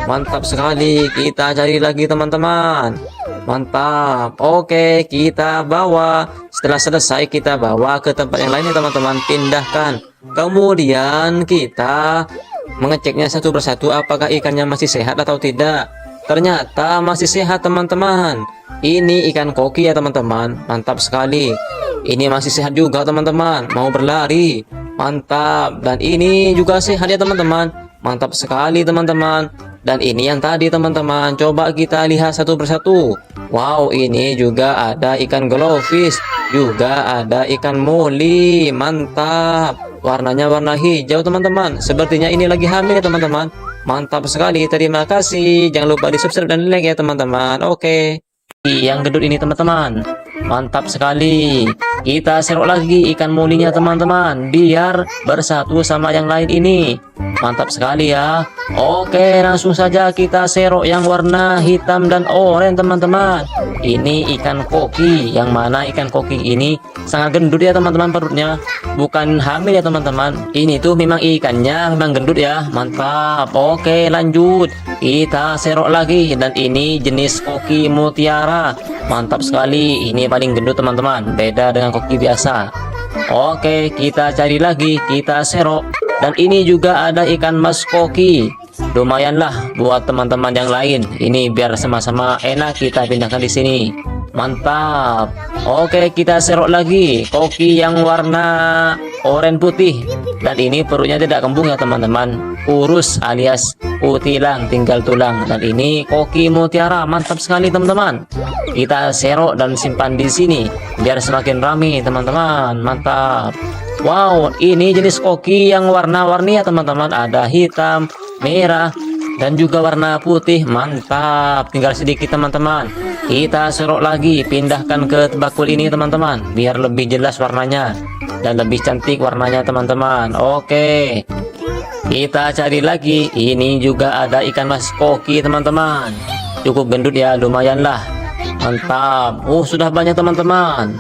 Mantap sekali. Kita cari lagi teman-teman. Mantap. Oke, kita bawa. Setelah selesai kita bawa ke tempat yang lainnya teman-teman. Pindahkan. Kemudian kita mengeceknya satu persatu apakah ikannya masih sehat atau tidak. Ternyata masih sehat teman-teman. Ini ikan koki ya teman-teman. Mantap sekali. Ini masih sehat juga teman-teman. Mau berlari. Mantap. Dan ini juga sehat ya teman-teman. Mantap sekali teman-teman. Dan ini yang tadi teman-teman. Coba kita lihat satu persatu. Wow, ini juga ada ikan glowfish. Juga ada ikan moli. Mantap. Warnanya warna hijau teman-teman. Sepertinya ini lagi hamil ya teman-teman. Mantap sekali. Terima kasih. Jangan lupa di subscribe dan like ya teman-teman. Oke. Yang gendut ini teman-teman. Mantap sekali. Kita serok lagi ikan molinya teman-teman, biar bersatu sama yang lain ini. Mantap sekali ya. Oke, langsung saja kita serok yang warna hitam dan oranye teman-teman. Ini ikan koki, yang mana ikan koki ini sangat gendut ya teman-teman perutnya. Bukan hamil ya teman-teman. Ini tuh memang ikannya memang gendut ya. Mantap. Oke, lanjut. Kita serok lagi, dan ini jenis koki mutiara. Mantap sekali. Ini paling gendut teman-teman, beda dengan koki biasa. Oke, kita cari lagi, kita serok. Dan ini juga ada ikan mas koki. Lumayanlah buat teman-teman yang lain. Ini biar sama-sama enak kita pindahkan di sini. Mantap. Oke, kita serok lagi koki yang warna oranye putih. Dan ini perutnya tidak kembung ya teman-teman, kurus alias utilang, tinggal tulang. Dan ini koki mutiara. Mantap sekali teman-teman. Kita serok dan simpan di sini biar semakin ramai teman-teman. Mantap. Wow, ini jenis koki yang warna-warni ya teman-teman. Ada hitam, merah, dan juga warna putih. Mantap. Tinggal sedikit teman-teman. Kita serok lagi, pindahkan ke bakul ini teman-teman, biar lebih jelas warnanya dan lebih cantik warnanya teman-teman. Oke, kita cari lagi. Ini juga ada ikan mas koki teman-teman. Cukup gendut ya, lumayan lah. Mantap. Sudah banyak teman-teman.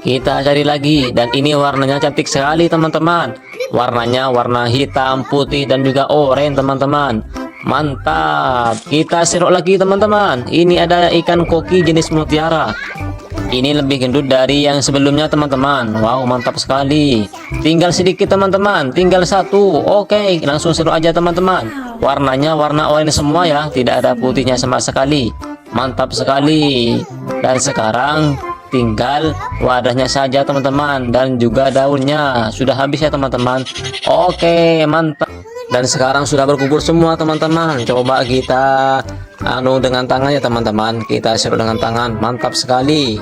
Kita cari lagi, dan ini warnanya cantik sekali teman-teman. Warnanya warna hitam, putih, dan juga oranye teman-teman. Mantap. Kita serok lagi teman-teman. Ini ada ikan koki jenis mutiara. Ini lebih gendut dari yang sebelumnya teman-teman. Wow, mantap sekali. Tinggal sedikit teman-teman, tinggal satu. Oke, langsung serok aja teman-teman. Warnanya warna oranye semua ya, tidak ada putihnya sama sekali. Mantap sekali. Dan sekarang tinggal wadahnya saja teman-teman, dan juga daunnya sudah habis ya teman-teman. Oke, mantap. Dan sekarang sudah berkumpul semua teman-teman. Coba kita dengan tangan ya teman-teman. Kita serut dengan tangan. Mantap sekali.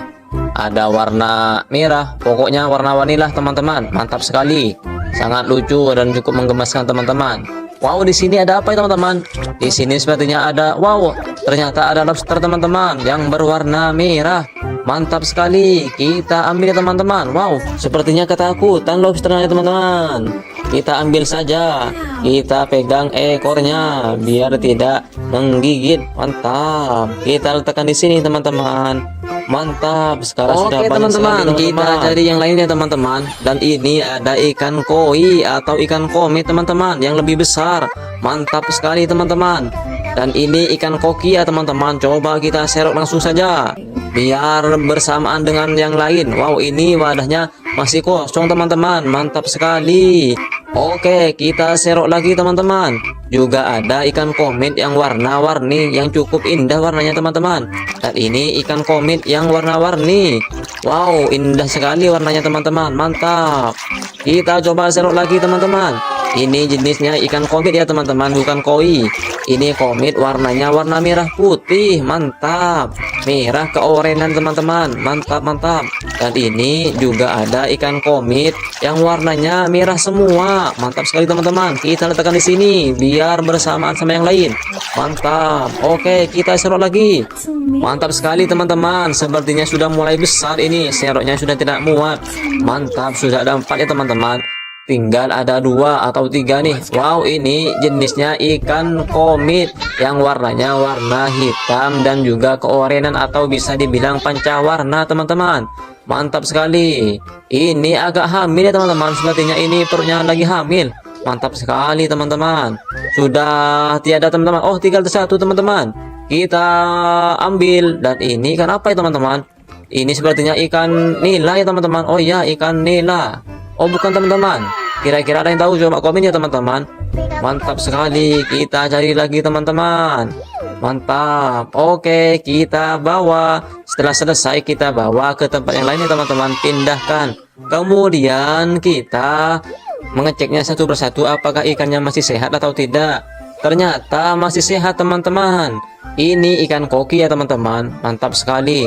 Ada warna merah, pokoknya warna-warni lah teman-teman. Mantap sekali. Sangat lucu dan cukup menggemaskan teman-teman. Wow, di sini ada apa ya teman-teman? Di sini sepertinya ada, wow, ternyata ada lobster teman-teman yang berwarna merah. Mantap sekali. Kita ambil ya teman-teman. Wow, sepertinya ketakutan lobsternya ya teman-teman. Kita ambil saja. Kita pegang ekornya biar tidak menggigit. Mantap. Kita letakkan di sini teman-teman. Mantap. Sekarang sudah banyak teman-teman. Kita cari yang lainnya teman-teman. Dan ini ada ikan koi atau ikan komit teman-teman yang lebih besar. Mantap sekali teman-teman. Dan ini ikan koki ya teman-teman. Coba kita serok langsung saja biar bersamaan dengan yang lain. Wow, ini wadahnya masih kosong teman-teman. Mantap sekali. Oke, kita serok lagi teman-teman. Juga ada ikan komit yang warna-warni yang cukup indah warnanya teman-teman. Dan ini ikan komit yang warna-warni. Wow, indah sekali warnanya teman-teman. Mantap. Kita coba serok lagi teman-teman. Ini jenisnya ikan komit ya teman-teman, bukan koi. Ini komit, warnanya warna merah putih, mantap. Merah keorenan teman-teman, mantap mantap. Dan ini juga ada ikan komit yang warnanya merah semua, mantap sekali teman-teman. Kita letakkan di sini biar bersamaan sama yang lain. Mantap. Oke, kita serok lagi. Mantap sekali teman-teman. Sepertinya sudah mulai besar ini. Seroknya sudah tidak muat. Mantap, sudah ada 4 ya teman-teman. Tinggal ada 2 atau 3 nih. Wow, ini jenisnya ikan komit yang warnanya warna hitam dan juga keorenan atau bisa dibilang pancawarna teman-teman. Mantap sekali. Ini agak hamil ya teman-teman. Sepertinya ini perutnya lagi hamil. Mantap sekali teman-teman. Sudah tiada teman-teman. Oh, tinggal satu teman-teman. Kita ambil. Dan ini ikan apa ya teman-teman? Ini sepertinya ikan nila ya teman-teman. Oh iya, ikan nila. Oh bukan teman-teman. Kira-kira ada yang tahu? Coba komen ya teman-teman. Mantap sekali. Kita cari lagi teman-teman. Mantap. Oke, kita bawa. Setelah selesai kita bawa ke tempat yang lain ya teman-teman. Pindahkan. Kemudian kita mengeceknya satu persatu apakah ikannya masih sehat atau tidak. Ternyata masih sehat teman-teman. Ini ikan koki ya teman-teman. Mantap sekali.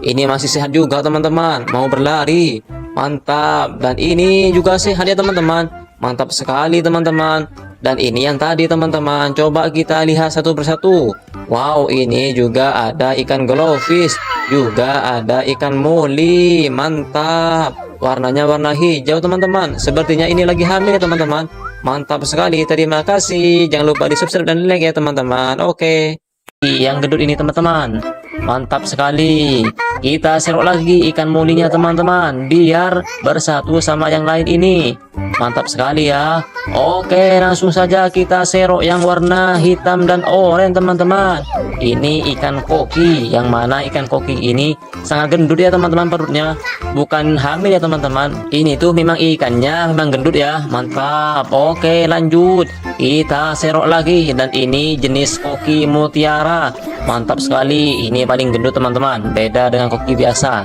Ini masih sehat juga teman-teman. Mau berlari. Mantap. Dan ini juga sehat ya teman-teman. Mantap sekali teman-teman. Dan ini yang tadi teman-teman. Coba kita lihat satu persatu. Wow, ini juga ada ikan glowfish. Juga ada ikan moli. Mantap. Warnanya warna hijau teman-teman. Sepertinya ini lagi hamil ya teman-teman. Mantap sekali. Terima kasih. Jangan lupa di subscribe dan like ya teman-teman. Oke. Yang gendut ini teman-teman. Mantap sekali. Kita serok lagi ikan molinya teman-teman biar bersatu sama yang lain ini. Mantap sekali ya. Oke, langsung saja kita serok yang warna hitam dan oranye teman-teman. Ini ikan koki. Yang mana ikan koki ini sangat gendut ya teman-teman perutnya. Bukan hamil ya teman-teman. Ini tuh memang ikannya memang gendut ya. Mantap. Oke, lanjut. Kita serok lagi. Dan ini jenis koki mutiara. Mantap sekali. Ini paling gendut teman-teman. Beda dengan koki biasa.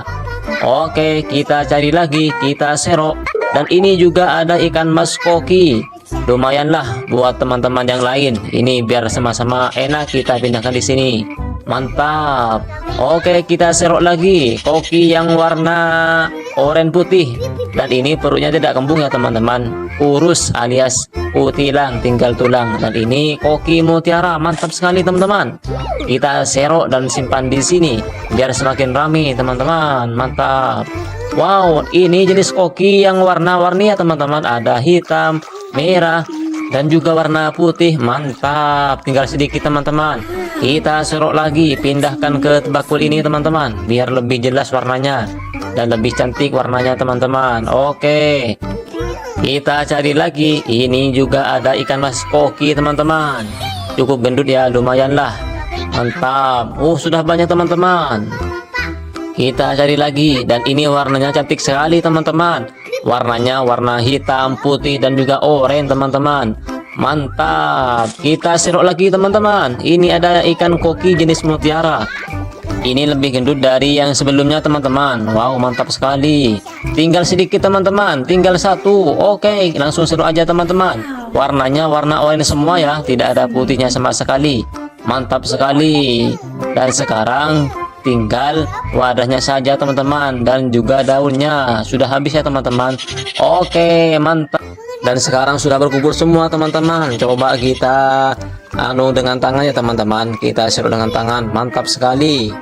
Oke, kita cari lagi. Kita serok. Dan ini juga ada ikan mas koki. Lumayanlah buat teman-teman yang lain. Ini biar sama-sama enak kita pindahkan di sini. Mantap. Oke, kita serok lagi koki yang warna oranye putih. Dan ini perutnya tidak kembung ya teman-teman. Kurus alias utilang, tinggal tulang. Dan ini koki mutiara. Mantap sekali teman-teman. Kita serok dan simpan di sini biar semakin ramai teman-teman. Mantap. Wow, ini jenis koki yang warna-warni ya teman-teman. Ada hitam, merah, dan juga warna putih. Mantap. Tinggal sedikit teman-teman. Kita serok lagi, pindahkan ke bakul ini teman-teman biar lebih jelas warnanya dan lebih cantik warnanya teman-teman. Oke, kita cari lagi. Ini juga ada ikan mas koki teman-teman. Cukup gendut ya, lumayan lah. Mantap. Sudah banyak teman-teman. Kita cari lagi. Dan ini warnanya cantik sekali teman-teman. Warnanya warna hitam, putih, dan juga oranye teman-teman. Mantap. Kita serok lagi teman-teman. Ini ada ikan koki jenis mutiara. Ini lebih gendut dari yang sebelumnya teman-teman. Wow, mantap sekali. Tinggal sedikit teman-teman. Tinggal satu. Oke, langsung serok aja teman-teman. Warnanya warna oranye semua ya. Tidak ada putihnya sama sekali. Mantap sekali. Dan sekarang tinggal wadahnya saja teman-teman. Dan juga daunnya. Sudah habis ya teman-teman. Oke, mantap. Dan sekarang sudah berkumpul semua teman-teman. Coba kita dengan tangan ya teman-teman. Kita serok dengan tangan. Mantap sekali.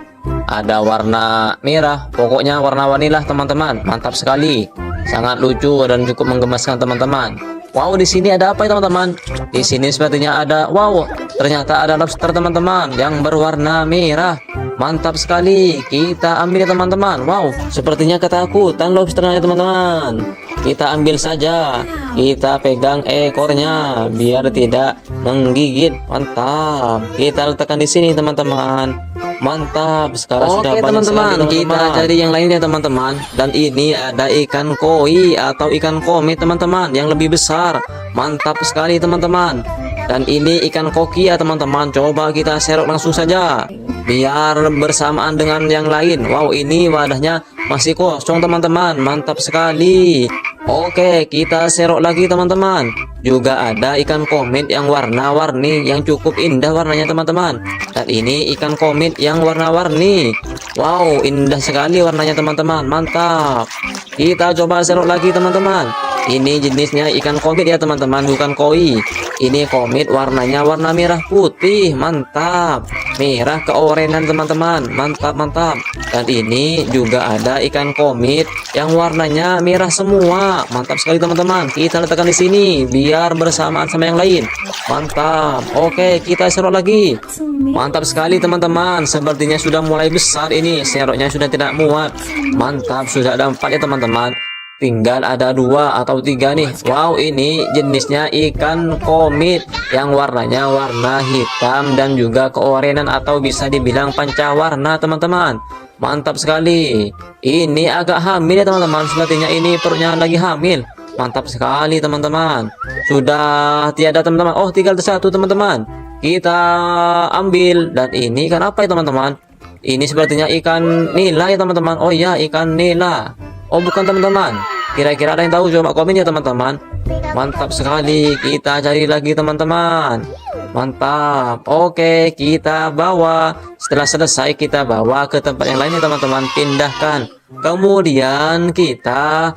Ada warna merah. Pokoknya warna-warni lah teman-teman. Mantap sekali. Sangat lucu dan cukup menggemaskan teman-teman. Wow, di sini ada apa ya teman-teman? Di sini sepertinya ada, wow, ternyata ada lobster teman-teman yang berwarna merah. Mantap sekali. Kita ambil ya teman-teman. Wow, sepertinya ketakutan lobsternya teman-teman. Kita ambil saja. Kita pegang ekornya biar tidak menggigit. Mantap. Kita letakkan di sini teman-teman. Mantap. Sekarang sudah banyak teman-teman. Kita cari yang lainnya teman-teman. Dan ini ada ikan koi atau ikan komit teman-teman yang lebih besar. Mantap sekali teman-teman. Dan ini ikan koki ya teman-teman. Coba kita serok langsung saja biar bersamaan dengan yang lain. Wow, ini wadahnya masih kosong teman-teman. Mantap sekali. Oke, kita serok lagi teman-teman. Juga ada ikan komit yang warna-warni yang cukup indah warnanya teman-teman. Dan ini ikan komit yang warna-warni. Wow, indah sekali warnanya teman-teman. Mantap. Kita coba serok lagi teman-teman. Ini jenisnya ikan komit ya teman-teman, bukan koi. Ini komit warnanya warna merah putih. Mantap. Merah keorenan teman-teman. Mantap, mantap. Dan ini juga ada ikan komit yang warnanya merah semua. Mantap sekali teman-teman. Kita letakkan di sini biar bersamaan sama yang lain. Mantap. Oke, kita serok lagi. Mantap sekali teman-teman. Sepertinya sudah mulai besar ini. Seroknya sudah tidak muat. Mantap, sudah ada 4 ya teman-teman. Tinggal ada 2 atau 3 nih. Wow, ini jenisnya ikan komit yang warnanya warna hitam dan juga keorenan atau bisa dibilang pancawarna teman-teman. Mantap sekali. Ini agak hamil ya teman-teman. Sepertinya ini perutnya lagi hamil. Mantap sekali teman-teman. Sudah tiada teman-teman. Oh, tinggal satu teman-teman. Kita ambil. Dan ini ikan apa ya teman-teman? Ini sepertinya ikan nila ya teman-teman. Oh ya, ikan nila. Oh, bukan teman-teman. Kira-kira ada yang tahu? Coba komen ya teman-teman. Mantap sekali. Kita cari lagi teman-teman. Mantap. Oke, kita bawa. Setelah selesai kita bawa ke tempat yang lainnya teman-teman. Pindahkan. Kemudian kita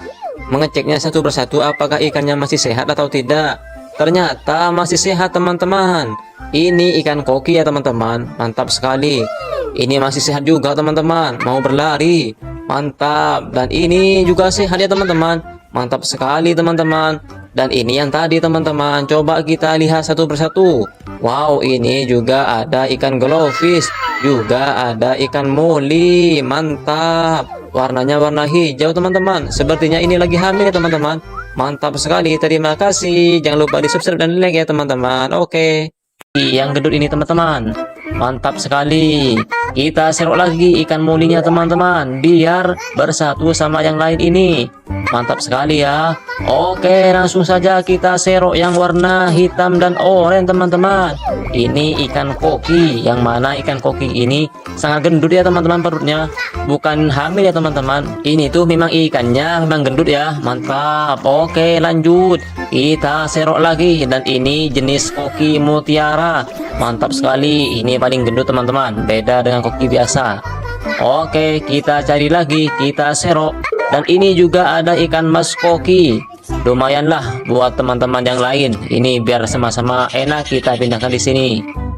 mengeceknya satu persatu apakah ikannya masih sehat atau tidak. Ternyata masih sehat teman-teman. Ini ikan koki ya teman-teman. Mantap sekali. Ini masih sehat juga teman-teman. Mau berlari. Mantap. Dan ini juga sehat ya teman-teman. Mantap sekali teman-teman. Dan ini yang tadi teman-teman. Coba kita lihat satu persatu. Wow, ini juga ada ikan glowfish. Juga ada ikan moli. Mantap. Warnanya warna hijau teman-teman. Sepertinya ini lagi hamil ya teman-teman. Mantap sekali. Terima kasih. Jangan lupa di subscribe dan like ya teman-teman. Oke. Yang gendut ini teman-teman. Mantap sekali. Kita serok lagi ikan molinya teman-teman biar bersatu sama yang lain ini. Mantap sekali ya. Oke, langsung saja kita serok yang warna hitam dan oranye teman-teman. Ini ikan koki. Yang mana ikan koki ini sangat gendut ya teman-teman perutnya. Bukan hamil ya teman-teman. Ini tuh memang ikannya memang gendut ya. Mantap. Oke, lanjut. Kita serok lagi. Dan ini jenis koki mutiara. Mantap sekali. Ini paling gendut teman-teman. Beda dengan koki biasa. Oke, kita cari lagi. Kita serok. Dan ini juga ada ikan mas koki. Lumayanlah buat teman-teman yang lain. Ini biar sama-sama enak kita pindahkan di sini.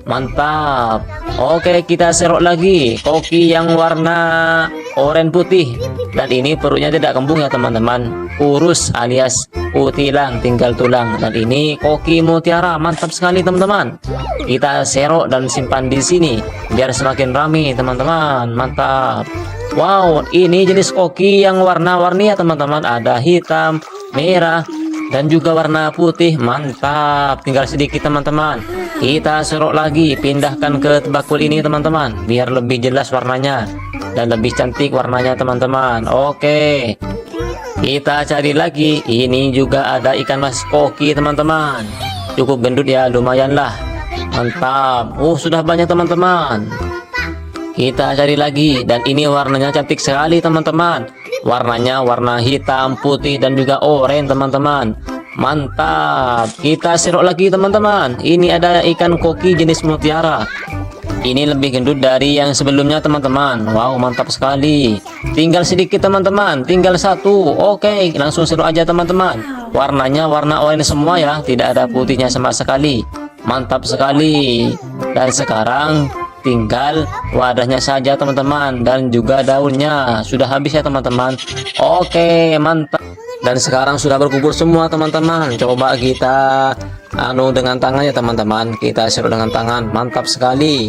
Mantap. Oke, kita serok lagi koki yang warna oranye putih. Dan ini perutnya tidak kembung ya teman-teman. Kurus alias utilang, tinggal tulang. Dan ini koki mutiara. Mantap sekali teman-teman. Kita serok dan simpan di sini biar semakin ramai teman-teman. Mantap. Wow, ini jenis koki yang warna-warni ya teman-teman. Ada hitam, merah, dan juga warna putih. Mantap. Tinggal sedikit teman-teman. Kita serok lagi. Pindahkan ke bakul ini teman-teman biar lebih jelas warnanya dan lebih cantik warnanya teman-teman. Oke, kita cari lagi. Ini juga ada ikan mas koki teman-teman. Cukup gendut ya, lumayan lah. Mantap. Sudah banyak teman-teman. Kita cari lagi. Dan ini warnanya cantik sekali teman-teman. Warnanya warna hitam, putih, dan juga oranye teman-teman. Mantap. Kita serok lagi teman-teman. Ini ada ikan koki jenis mutiara. Ini lebih gendut dari yang sebelumnya teman-teman. Wow, mantap sekali. Tinggal sedikit teman-teman. Tinggal satu. Oke, langsung serok aja teman-teman. Warnanya warna oranye semua ya. Tidak ada putihnya sama sekali. Mantap sekali. Dan sekarang tinggal wadahnya saja teman-teman. Dan juga daunnya. Sudah habis ya teman-teman. Oke, mantap. Dan sekarang sudah berkumpul semua teman-teman. Coba kita dengan tangan ya teman-teman. Kita serok dengan tangan. Mantap sekali.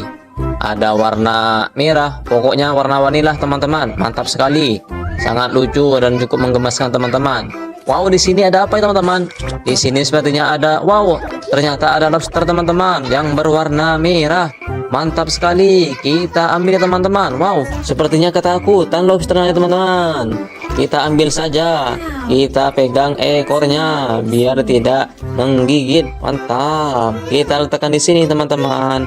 Ada warna merah. Pokoknya warna-warni lah teman-teman. Mantap sekali. Sangat lucu dan cukup menggemaskan teman-teman. Wow, di sini ada apa ya teman-teman? Di sini sepertinya ada, wow, ternyata ada lobster teman-teman yang berwarna merah. Mantap sekali. Kita ambil ya teman-teman. Wow, sepertinya ketakutan lobsternya teman-teman. Kita ambil saja. Kita pegang ekornya biar tidak menggigit. Mantap. Kita letakkan di sini teman-teman.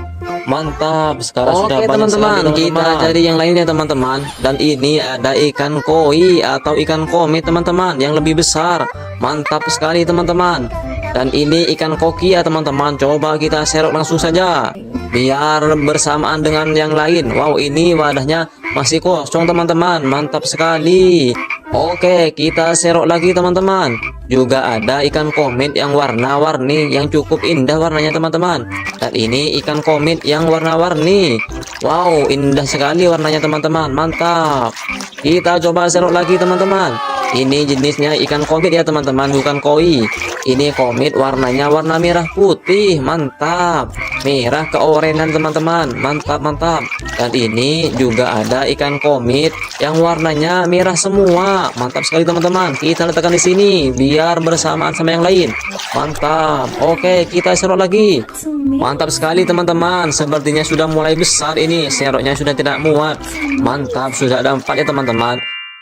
Mantap, sekarang Oke sudah banyak teman-teman, sekali, kita teman-teman. cari yang lainnya teman-teman. Dan ini ada ikan koi atau ikan komit teman-teman yang lebih besar. Mantap sekali teman-teman. Dan ini ikan koki ya teman-teman. Coba kita serok langsung saja biar bersamaan dengan yang lain. Wow, ini wadahnya masih kosong teman-teman. Mantap sekali. Oke, kita serok lagi teman-teman. Juga ada ikan komit yang warna-warni yang cukup indah warnanya teman-teman. Dan ini ikan komit yang warna-warni. Wow, indah sekali warnanya teman-teman. Mantap. Kita coba serok lagi teman-teman. Ini jenisnya ikan komit ya teman-teman, bukan koi. Ini komit warnanya warna merah putih. Mantap. Merah keorenan teman-teman. Mantap, mantap. Dan ini juga ada ikan komit yang warnanya merah semua. Mantap sekali teman-teman. Kita letakkan di sini biar bersamaan sama yang lain. Mantap. Oke, kita serok lagi. Mantap sekali teman-teman. Sepertinya sudah mulai besar ini. Seroknya sudah tidak muat. Mantap, sudah ada 4 ya teman-teman.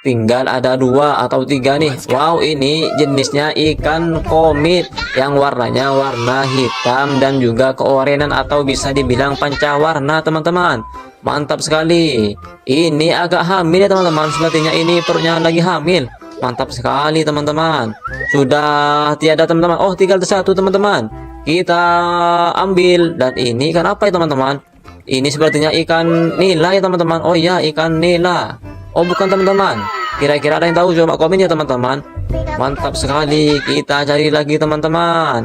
Tinggal ada 2 atau 3 nih. Wow, ini jenisnya ikan komit yang warnanya warna hitam dan juga keorenan atau bisa dibilang pancawarna teman-teman. Mantap sekali. Ini agak hamil ya teman-teman. Sepertinya ini perutnya lagi hamil. Mantap sekali teman-teman. Sudah tiada teman-teman. Oh, tinggal satu teman-teman. Kita ambil. Dan ini ikan apa ya teman-teman? Ini sepertinya ikan nila ya teman-teman. Oh iya, ikan nila. Oh bukan teman-teman. Kira-kira ada yang tahu? Coba komen ya teman-teman. Mantap sekali. Kita cari lagi teman-teman.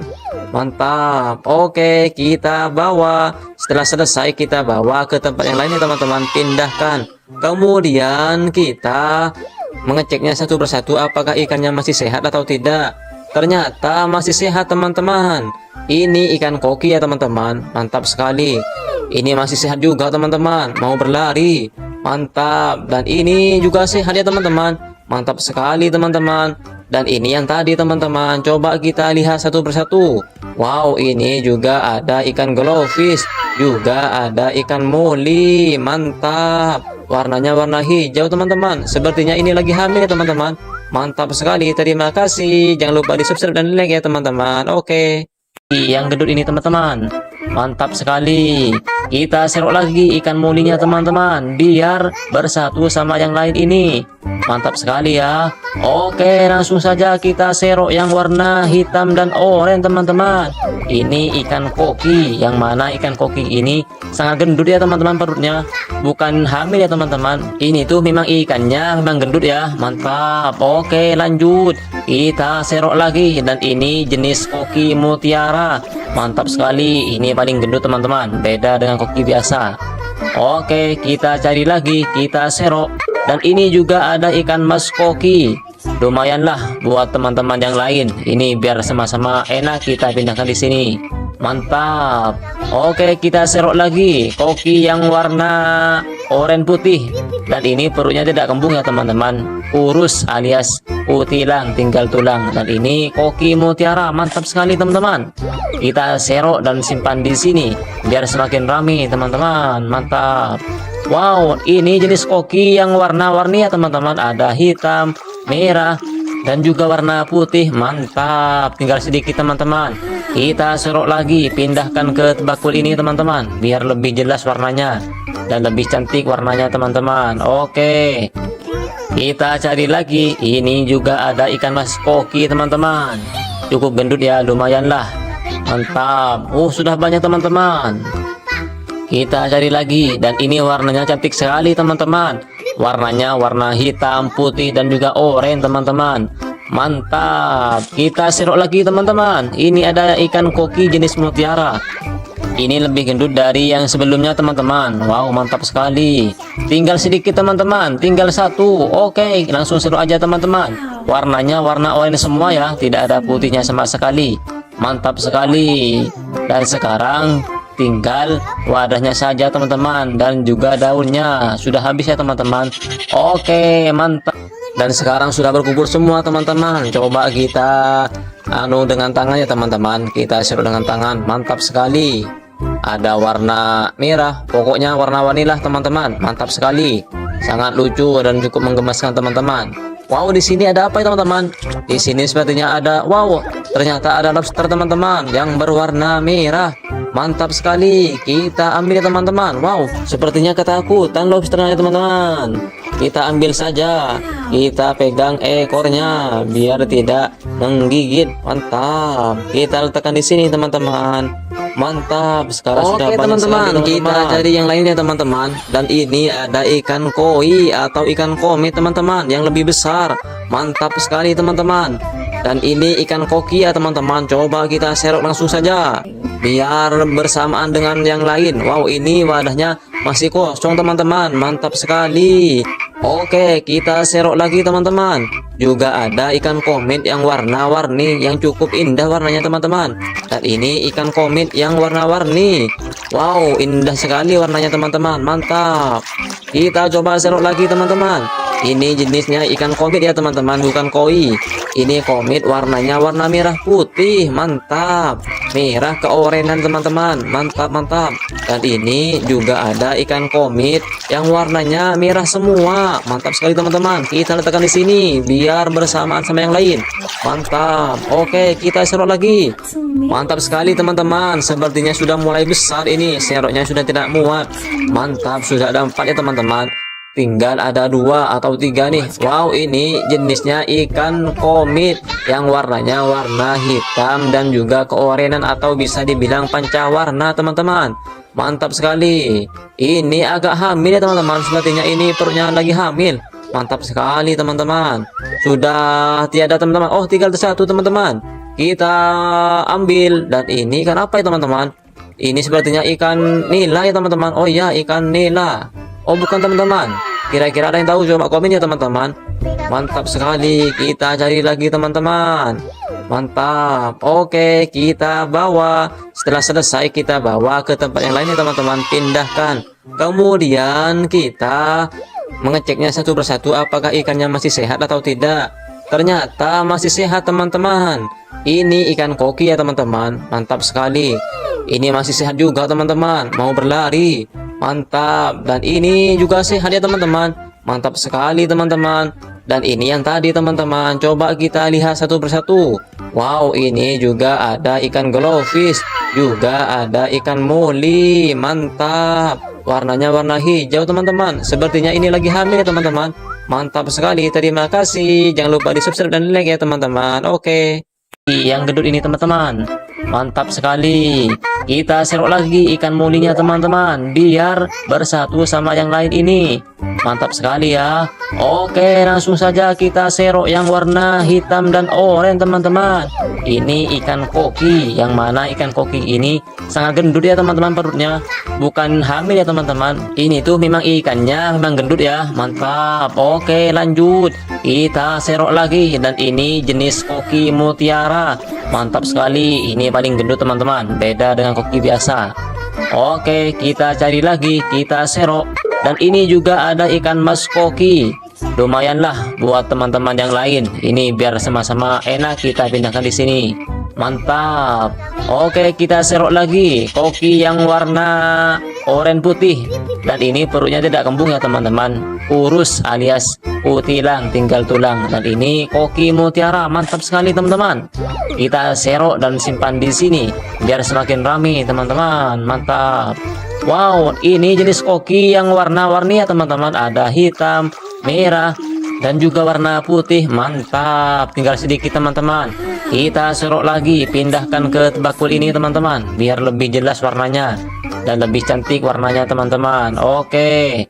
Mantap. Oke, kita bawa. Setelah selesai kita bawa ke tempat yang lainnya teman-teman. Pindahkan. Kemudian kita mengeceknya satu persatu apakah ikannya masih sehat atau tidak. Ternyata masih sehat teman-teman. Ini ikan koki ya teman-teman. Mantap sekali. Ini masih sehat juga teman-teman. Mau berlari. Mantap. Dan ini juga sehat ya teman-teman. Mantap sekali teman-teman. Dan ini yang tadi teman-teman. Coba kita lihat satu persatu. Wow, ini juga ada ikan glowfish. Juga ada ikan moli. Mantap. Warnanya warna hijau teman-teman. Sepertinya ini lagi hamil ya teman-teman. Mantap sekali. Terima kasih. Jangan lupa di subscribe dan like ya teman-teman. Oke. Yang gendut ini teman-teman. Mantap sekali. Kita serok lagi ikan molinya teman-teman biar bersatu sama yang lain ini. Mantap sekali ya. Oke, langsung saja kita serok yang warna hitam dan oranye teman-teman. Ini ikan koki. Yang mana ikan koki ini sangat gendut ya teman-teman perutnya. Bukan hamil ya teman-teman. Ini tuh memang ikannya memang gendut ya. Mantap. Oke, lanjut. Kita serok lagi. Dan ini jenis koki mutiara. Mantap sekali. Ini paling gendut teman-teman. Beda dengan koki biasa. Oke, kita cari lagi. Kita serok. Dan ini juga ada ikan mas koki. Lumayanlah buat teman-teman yang lain. Ini biar sama-sama enak kita pindahkan di sini. Mantap. Oke, kita serok lagi. Koki yang warna oranye putih. Dan ini perutnya tidak kembung ya teman-teman. Kurus alias utilang, tinggal tulang. Dan ini koki mutiara. Mantap sekali teman-teman. Kita serok dan simpan di sini biar semakin ramai teman-teman. Mantap. Wow, ini jenis koki yang warna-warni ya teman-teman. Ada hitam, merah, dan juga warna putih. Mantap. Tinggal sedikit teman-teman. Kita serok lagi. Pindahkan ke bakul ini teman-teman biar lebih jelas warnanya dan lebih cantik warnanya teman-teman. Oke, kita cari lagi. Ini juga ada ikan mas koki teman-teman. Cukup gendut ya, lumayan lah. Mantap. Sudah banyak teman-teman. Kita cari lagi. Dan ini warnanya cantik sekali teman-teman. Warnanya warna hitam, putih, dan juga oranye teman-teman. Mantap. Kita serok lagi teman-teman. Ini ada ikan koki jenis mutiara. Ini lebih gendut dari yang sebelumnya teman-teman. Wow, mantap sekali. Tinggal sedikit teman-teman. Tinggal satu. Oke, langsung serok aja teman-teman. Warnanya warna oranye semua ya. Tidak ada putihnya sama sekali. Mantap sekali. Dan sekarang tinggal wadahnya saja teman-teman. Dan juga daunnya. Sudah habis ya teman-teman. Oke, mantap. Dan sekarang sudah berkumpul semua teman-teman. Coba kita dengan tangan ya teman-teman. Kita serut dengan tangan. Mantap sekali. Ada warna merah. Pokoknya warna-warni lah teman-teman. Mantap sekali. Sangat lucu dan cukup menggemaskan teman-teman. Wow, di sini ada apa ya teman-teman? Di sini sepertinya ada, wow, ternyata ada lobster teman-teman yang berwarna merah. Mantap sekali. Kita ambil ya teman-teman. Wow, sepertinya ketakutan lobsternya ya teman-teman. Kita ambil saja. Kita pegang ekornya biar tidak menggigit. Mantap. Kita letakkan di sini teman-teman. Mantap. Sekarang sudah banyak teman-teman, sekali, kita cari yang lainnya teman-teman. Dan ini ada ikan koi atau ikan komet teman-teman yang lebih besar. Mantap sekali teman-teman. Dan ini ikan koki ya teman-teman. Coba kita serok langsung saja biar bersamaan dengan yang lain. Wow, ini wadahnya masih kosong teman-teman. Mantap sekali. Oke, kita serok lagi teman-teman. Juga ada ikan komet yang warna-warni yang cukup indah warnanya teman-teman. Dan ini ikan komet yang warna-warni. Wow, indah sekali warnanya teman-teman. Mantap. Kita coba serok lagi teman-teman. Ini jenisnya ikan komet ya teman-teman, bukan koi. Ini komet warnanya warna merah putih. Mantap. Merah keorenan teman-teman. Mantap, mantap. Dan ini juga ada ikan komet yang warnanya merah semua. Mantap sekali teman-teman. Kita letakkan di sini biar bersamaan sama yang lain. Mantap. Oke, kita serok lagi. Mantap sekali teman-teman. Sepertinya sudah mulai besar ini. Seroknya sudah tidak muat. Mantap, sudah ada 4 ya teman-teman. Tinggal ada 2 atau 3 nih. Wow, ini jenisnya ikan komet yang warnanya warna hitam dan juga keorenan atau bisa dibilang pancawarna teman-teman. Mantap sekali. Ini agak hamil ya teman-teman. Sepertinya ini perutnya lagi hamil. Mantap sekali teman-teman. Sudah tiada teman-teman. Oh, tinggal 1 teman-teman. Kita ambil. Dan ini ikan apa ya teman-teman? Ini sepertinya ikan nila ya teman-teman. Oh iya, ikan nila. Oh bukan teman-teman. Kira-kira ada yang tahu? Coba komen ya teman-teman. Mantap sekali. Kita cari lagi teman-teman. Mantap. Oke, kita bawa. Setelah selesai kita bawa ke tempat yang lainnya teman-teman. Pindahkan. Kemudian kita mengeceknya satu persatu apakah ikannya masih sehat atau tidak. Ternyata masih sehat teman-teman. Ini ikan koki ya teman-teman. Mantap sekali. Ini masih sehat juga teman-teman. Mau berlari. Mantap. Dan ini juga sehat ya teman-teman. Mantap sekali teman-teman. Dan ini yang tadi teman-teman. Coba kita lihat satu persatu. Wow, ini juga ada ikan glowfish. Juga ada ikan moli. Mantap. Warnanya warna hijau teman-teman. Sepertinya ini lagi hamil ya teman-teman. Mantap sekali. Terima kasih. Jangan lupa di subscribe dan like ya teman-teman. Oke. Yang gendut ini teman-teman. Mantap sekali. Kita serok lagi ikan molinya teman-teman biar bersatu sama yang lain ini. Mantap sekali ya. Oke, langsung saja kita serok yang warna hitam dan oranye teman-teman. Ini ikan koki. Yang mana ikan koki ini sangat gendut ya teman-teman perutnya. Bukan hamil ya teman-teman. Ini tuh memang ikannya memang gendut ya. Mantap. Oke, lanjut. Kita serok lagi. Dan ini jenis koki mutiara. Mantap sekali. Ini paling gendut teman-teman. Beda dengan koki biasa. Oke, kita cari lagi. Kita serok. Dan ini juga ada ikan mas koki. Lumayanlah buat teman-teman yang lain. Ini biar sama-sama enak kita pindahkan di sini. Mantap. Oke, kita serok lagi koki yang warna oranye putih. Dan ini perutnya tidak kembung ya teman-teman. Kurus alias utilang, tinggal tulang. Dan ini koki mutiara. Mantap sekali teman-teman. Kita serok dan simpan di sini biar semakin ramai teman-teman. Mantap. Wow, ini jenis koki yang warna-warni ya teman-teman. Ada hitam, merah, dan juga warna putih. Mantap. Tinggal sedikit teman-teman. Kita serok lagi. Pindahkan ke bakul ini teman-teman biar lebih jelas warnanya dan lebih cantik warnanya teman-teman. Oke,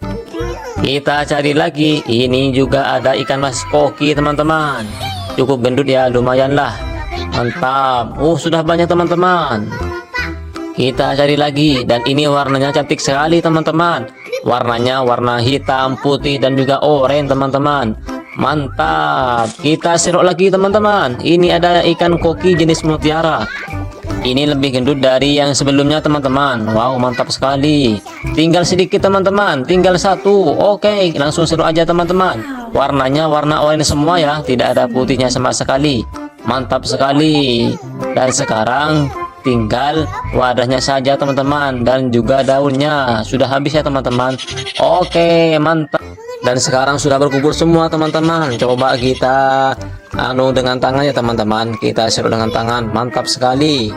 kita cari lagi. Ini juga ada ikan mas koki teman-teman. Cukup gendut ya, lumayan lah. Mantap. Sudah banyak teman-teman. Kita cari lagi. Dan ini warnanya cantik sekali teman-teman. Warnanya warna hitam, putih, dan juga oranye teman-teman. Mantap. Kita serok lagi teman-teman. Ini ada ikan koki jenis mutiara. Ini lebih gendut dari yang sebelumnya teman-teman. Wow, mantap sekali. Tinggal sedikit teman-teman. Tinggal 1. Oke, langsung serok aja teman-teman. Warnanya warna oranye semua ya. Tidak ada putihnya sama sekali. Mantap sekali. Dan sekarang tinggal wadahnya saja teman-teman. Dan juga daunnya. Sudah habis ya teman-teman. Oke, mantap. Dan sekarang sudah berkumpul semua teman-teman. Coba kita dengan tangan ya teman-teman. Kita serok dengan tangan. Mantap sekali.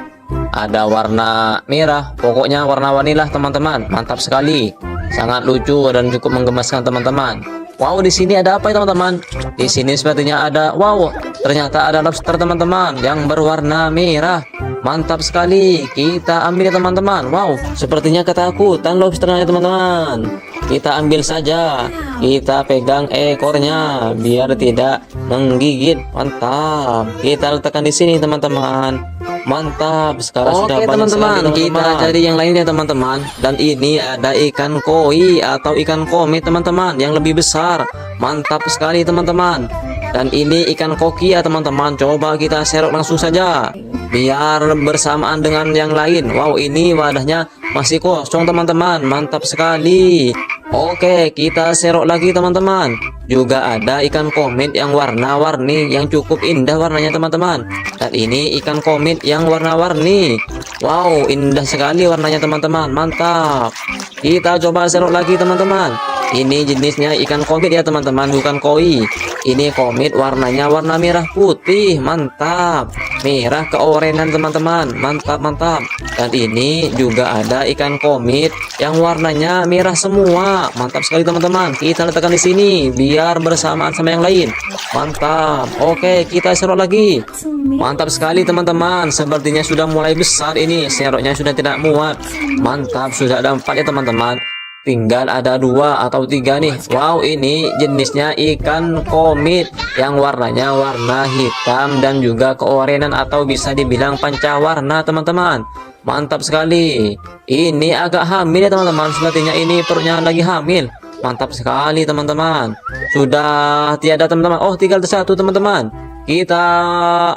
ada warna merah, pokoknya warna-warni lah teman-teman. Mantap sekali, sangat lucu dan cukup menggemaskan teman-teman. Wow, di sini ada apa ya teman-teman? Di sini sepertinya ada, wow, ternyata ada lobster teman-teman yang berwarna merah. Mantap sekali, kita ambil ya teman-teman. Wow, sepertinya ketakutan lobsternya teman-teman. Kita ambil saja, kita pegang ekornya biar tidak menggigit. Mantap, kita letakkan di sini teman-teman. Mantap, sekarang sudah banyak teman-teman, sekali, kita cari yang lainnya teman-teman. Dan ini ada ikan koi atau ikan komit teman-teman yang lebih besar. Mantap sekali teman-teman. Dan ini ikan koki ya teman-teman. Coba kita serok langsung saja biar bersamaan dengan yang lain. Wow, ini wadahnya masih kosong teman-teman. Mantap sekali. Oke, kita serok lagi teman-teman. Juga ada ikan komit yang warna-warni yang cukup indah warnanya teman-teman. Dan ini ikan komit yang warna-warni. Wow, indah sekali warnanya teman-teman. Mantap. Kita coba serok lagi teman-teman. Ini jenisnya ikan komit ya teman-teman, bukan koi. Ini komit warnanya warna merah putih. Mantap. Merah keorenan teman-teman. Mantap, mantap. Dan ini juga ada ikan komit yang warnanya merah semua. Mantap sekali teman-teman. Kita letakkan di sini biar bersamaan sama yang lain. Mantap. Oke, kita serok lagi. Mantap sekali teman-teman. Sepertinya sudah mulai besar ini. Seroknya sudah tidak muat. Mantap, sudah ada 4 ya teman-teman. Tinggal ada 2 atau 3 nih. Wow, ini jenisnya ikan komit yang warnanya warna hitam dan juga keorenan atau bisa dibilang pancawarna teman-teman. Mantap sekali. Ini agak hamil ya teman-teman. Sepertinya ini perutnya lagi hamil. Mantap sekali teman-teman. Sudah tiada teman-teman. Oh, tinggal satu teman-teman. Kita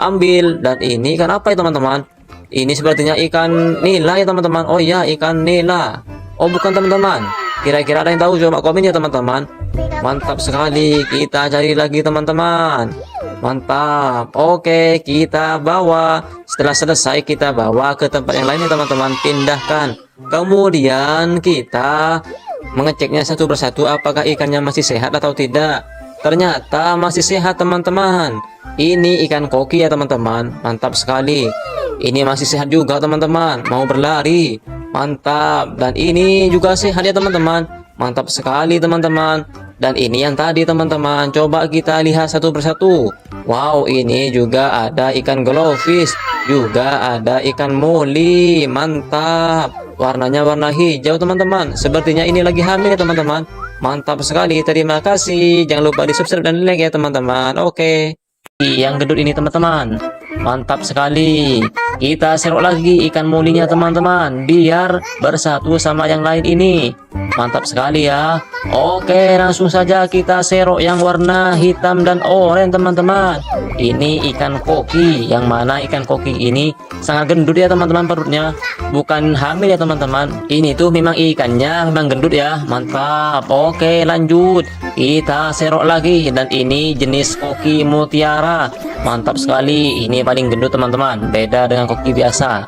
ambil. Dan ini ikan apa ya teman-teman? Ini sepertinya ikan nila ya teman-teman. Oh ya, ikan nila. Oh, bukan teman-teman. Kira-kira ada yang tahu? Coba komen ya teman-teman. Mantap sekali. Kita cari lagi teman-teman. Mantap. Oke, kita bawa. Setelah selesai kita bawa ke tempat yang lainnya teman-teman. Pindahkan. Kemudian kita mengeceknya satu persatu apakah ikannya masih sehat atau tidak. Ternyata masih sehat teman-teman. Ini ikan koki ya teman-teman. Mantap sekali. Ini masih sehat juga teman-teman. Mau berlari. Mantap. Dan ini juga sehat ya teman-teman. Mantap sekali teman-teman. Dan ini yang tadi teman-teman. Coba kita lihat satu persatu. Wow, ini juga ada ikan glowfish. Juga ada ikan moli. Mantap. Warnanya warna hijau teman-teman. Sepertinya ini lagi hamil ya teman-teman. Mantap sekali. Terima kasih. Jangan lupa di subscribe dan like ya teman-teman. Oke. Yang gendut ini teman-teman. Mantap sekali. Kita serok lagi ikan molinya teman-teman biar bersatu sama yang lain ini. Mantap sekali ya. Oke, langsung saja kita serok yang warna hitam dan oranye teman-teman. Ini ikan koki. Yang mana ikan koki ini sangat gendut ya teman-teman perutnya. Bukan hamil ya teman-teman. Ini tuh memang ikannya memang gendut ya. Mantap. Oke, lanjut. Kita serok lagi. Dan ini jenis koki mutiara. Mantap sekali. Ini paling gendut teman-teman. Beda dengan koki biasa.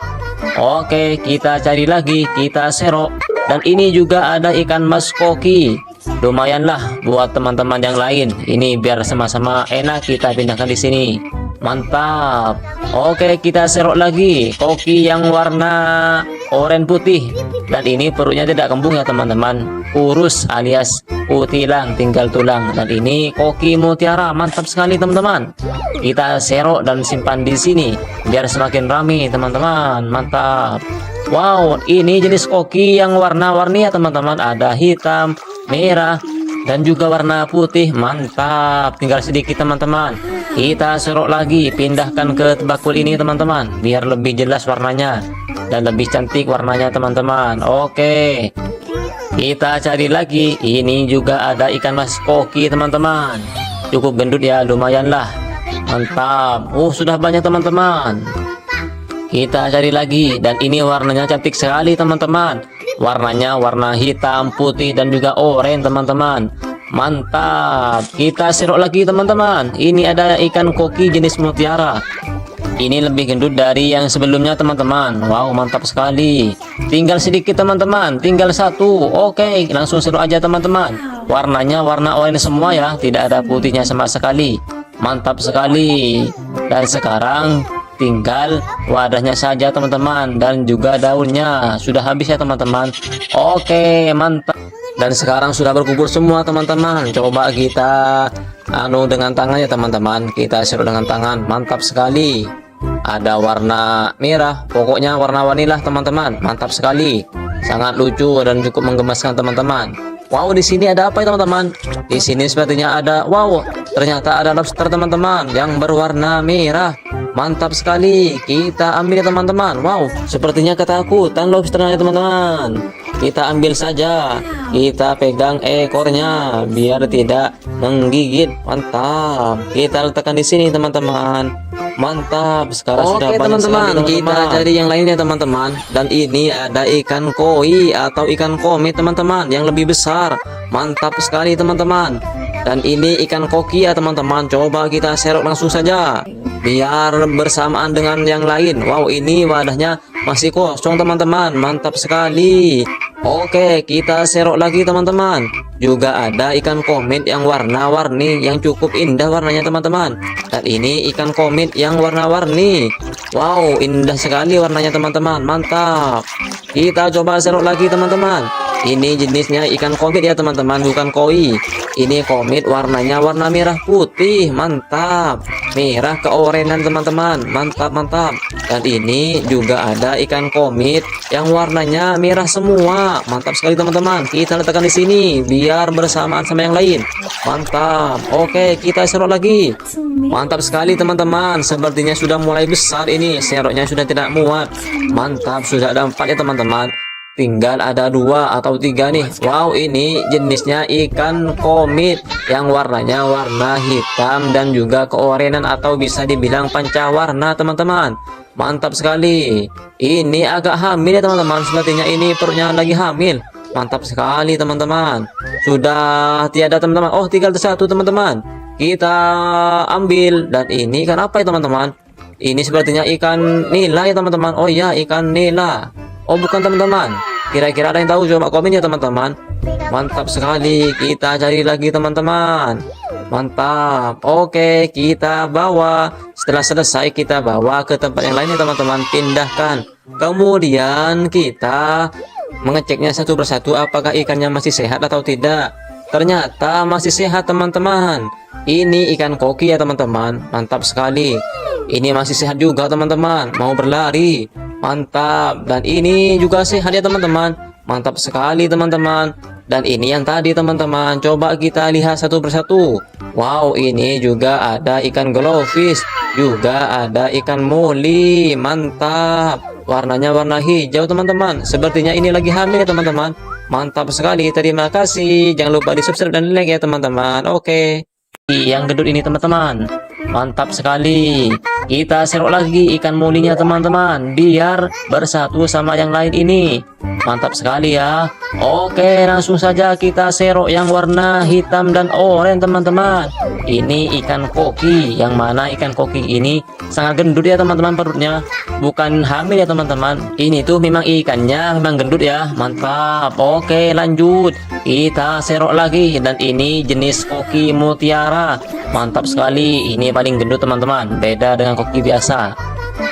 Oke, kita cari lagi. Kita serok. Dan ini juga ada ikan mas koki. Lumayanlah buat teman-teman yang lain. Ini biar sama-sama enak kita pindahkan di sini. Mantap. Oke, kita serok lagi koki yang warna oranye putih. Dan ini perutnya tidak kembung ya teman-teman. Kurus alias utilang, tinggal tulang. Dan ini koki mutiara. Mantap sekali teman-teman. Kita serok dan simpan di sini biar semakin ramai teman-teman. Mantap. Wow, ini jenis koki yang warna-warni ya teman-teman. Ada hitam, merah, dan juga warna putih. Mantap. Tinggal sedikit teman-teman. Kita serok lagi, pindahkan ke bakul ini teman-teman biar lebih jelas warnanya dan lebih cantik warnanya teman-teman. Oke, kita cari lagi. Ini juga ada ikan mas koki teman-teman. Cukup gendut ya, lumayan lah. Mantap. Sudah banyak teman-teman. Kita cari lagi. Dan ini warnanya cantik sekali teman-teman. Warnanya warna hitam, putih, dan juga oranye teman-teman. Mantap. Kita serok lagi teman-teman. Ini ada ikan koki jenis mutiara. Ini lebih gendut dari yang sebelumnya teman-teman. Wow, mantap sekali. Tinggal sedikit teman-teman. Tinggal satu. Oke, langsung serok aja teman-teman. Warnanya warna oranye semua ya. Tidak ada putihnya sama sekali. Mantap sekali. Dan sekarang tinggal wadahnya saja teman-teman, dan juga daunnya sudah habis ya teman-teman. Oke, mantap. Dan sekarang sudah berkumpul semua teman-teman. Coba kita dengan tangannya teman-teman, kita serut dengan tangan. Mantap sekali. Ada warna merah, pokoknya warna-warni lah teman-teman. Mantap sekali, sangat lucu dan cukup menggemaskan teman-teman. Wow, di sini ada apa ya teman-teman? Di sini sepertinya ada, wow, ternyata ada lobster teman-teman yang berwarna merah. Mantap sekali, kita ambil ya teman-teman. Wow, sepertinya ketakutan lobsternya teman-teman. Kita ambil saja, kita pegang ekornya biar tidak menggigit. Mantap, kita letakkan di sini teman-teman. Mantap, sekarang sudah banyak teman-teman, sekali, kita cari yang lainnya teman-teman. Dan ini ada ikan koi atau ikan komet teman-teman yang lebih besar. Mantap sekali teman-teman. Dan ini ikan koki ya teman-teman. Coba kita serok langsung saja biar bersamaan dengan yang lain. Wow, ini wadahnya masih kosong teman-teman. Mantap sekali. Oke, kita serok lagi teman-teman. Juga ada ikan komet yang warna-warni yang cukup indah warnanya teman-teman. Dan ini ikan komet yang warna-warni. Wow, indah sekali warnanya teman-teman. Mantap. Kita coba serok lagi teman-teman. Ini jenisnya ikan komet ya teman-teman, bukan koi. Ini komet warnanya warna merah putih. Mantap. Merah keorenan teman-teman. Mantap, mantap. Dan ini juga ada ikan komet yang warnanya merah semua. Mantap sekali teman-teman. Kita letakkan di sini biar bersamaan sama yang lain. Mantap. Oke, kita serok lagi. Mantap sekali teman-teman. Sepertinya sudah mulai besar ini. Seroknya sudah tidak muat. Mantap, sudah ada 4 ya teman-teman. Tinggal ada 2 atau 3 nih. Wow, ini jenisnya ikan komit yang warnanya warna hitam dan juga keorenan atau bisa dibilang pancawarna teman-teman. Mantap sekali. Ini agak hamil ya teman-teman. Sepertinya ini perutnya lagi hamil. Mantap sekali teman-teman. Sudah tiada teman-teman. Oh, tinggal satu teman-teman. Kita ambil. Dan ini ikan apa ya teman-teman? Ini sepertinya ikan nila ya teman-teman. Oh iya, ikan nila. Oh, bukan teman-teman. Kira-kira ada yang tahu? Coba komen ya teman-teman. Mantap sekali. Kita cari lagi teman-teman. Mantap. Oke, kita bawa. Setelah selesai kita bawa ke tempat yang lainnya teman-teman. Pindahkan. Kemudian kita mengeceknya satu persatu apakah ikannya masih sehat atau tidak. Ternyata masih sehat teman-teman. Ini ikan koki ya teman-teman. Mantap sekali. Ini masih sehat juga teman-teman. Mau berlari. Mantap. Dan ini juga sehat ya teman-teman. Mantap sekali teman-teman. Dan ini yang tadi teman-teman. Coba kita lihat satu persatu. Wow, ini juga ada ikan glowfish. Juga ada ikan moli. Mantap. Warnanya warna hijau teman-teman. Sepertinya ini lagi hamil ya teman-teman. Mantap sekali. Terima kasih. Jangan lupa di subscribe dan like ya teman-teman. Oke. Yang gendut ini teman-teman. Mantap sekali. Kita serok lagi ikan molinya teman-teman biar bersatu sama yang lain ini. Mantap sekali ya. Oke, langsung saja kita serok yang warna hitam dan oranye teman-teman. Ini ikan koki. Yang mana ikan koki ini sangat gendut ya teman-teman perutnya. Bukan hamil ya teman-teman. Ini tuh memang ikannya memang gendut ya. Mantap. Oke, lanjut. Kita serok lagi. Dan ini jenis koki mutiara. Mantap sekali. Ini paling gendut teman-teman. Beda dengan koki biasa.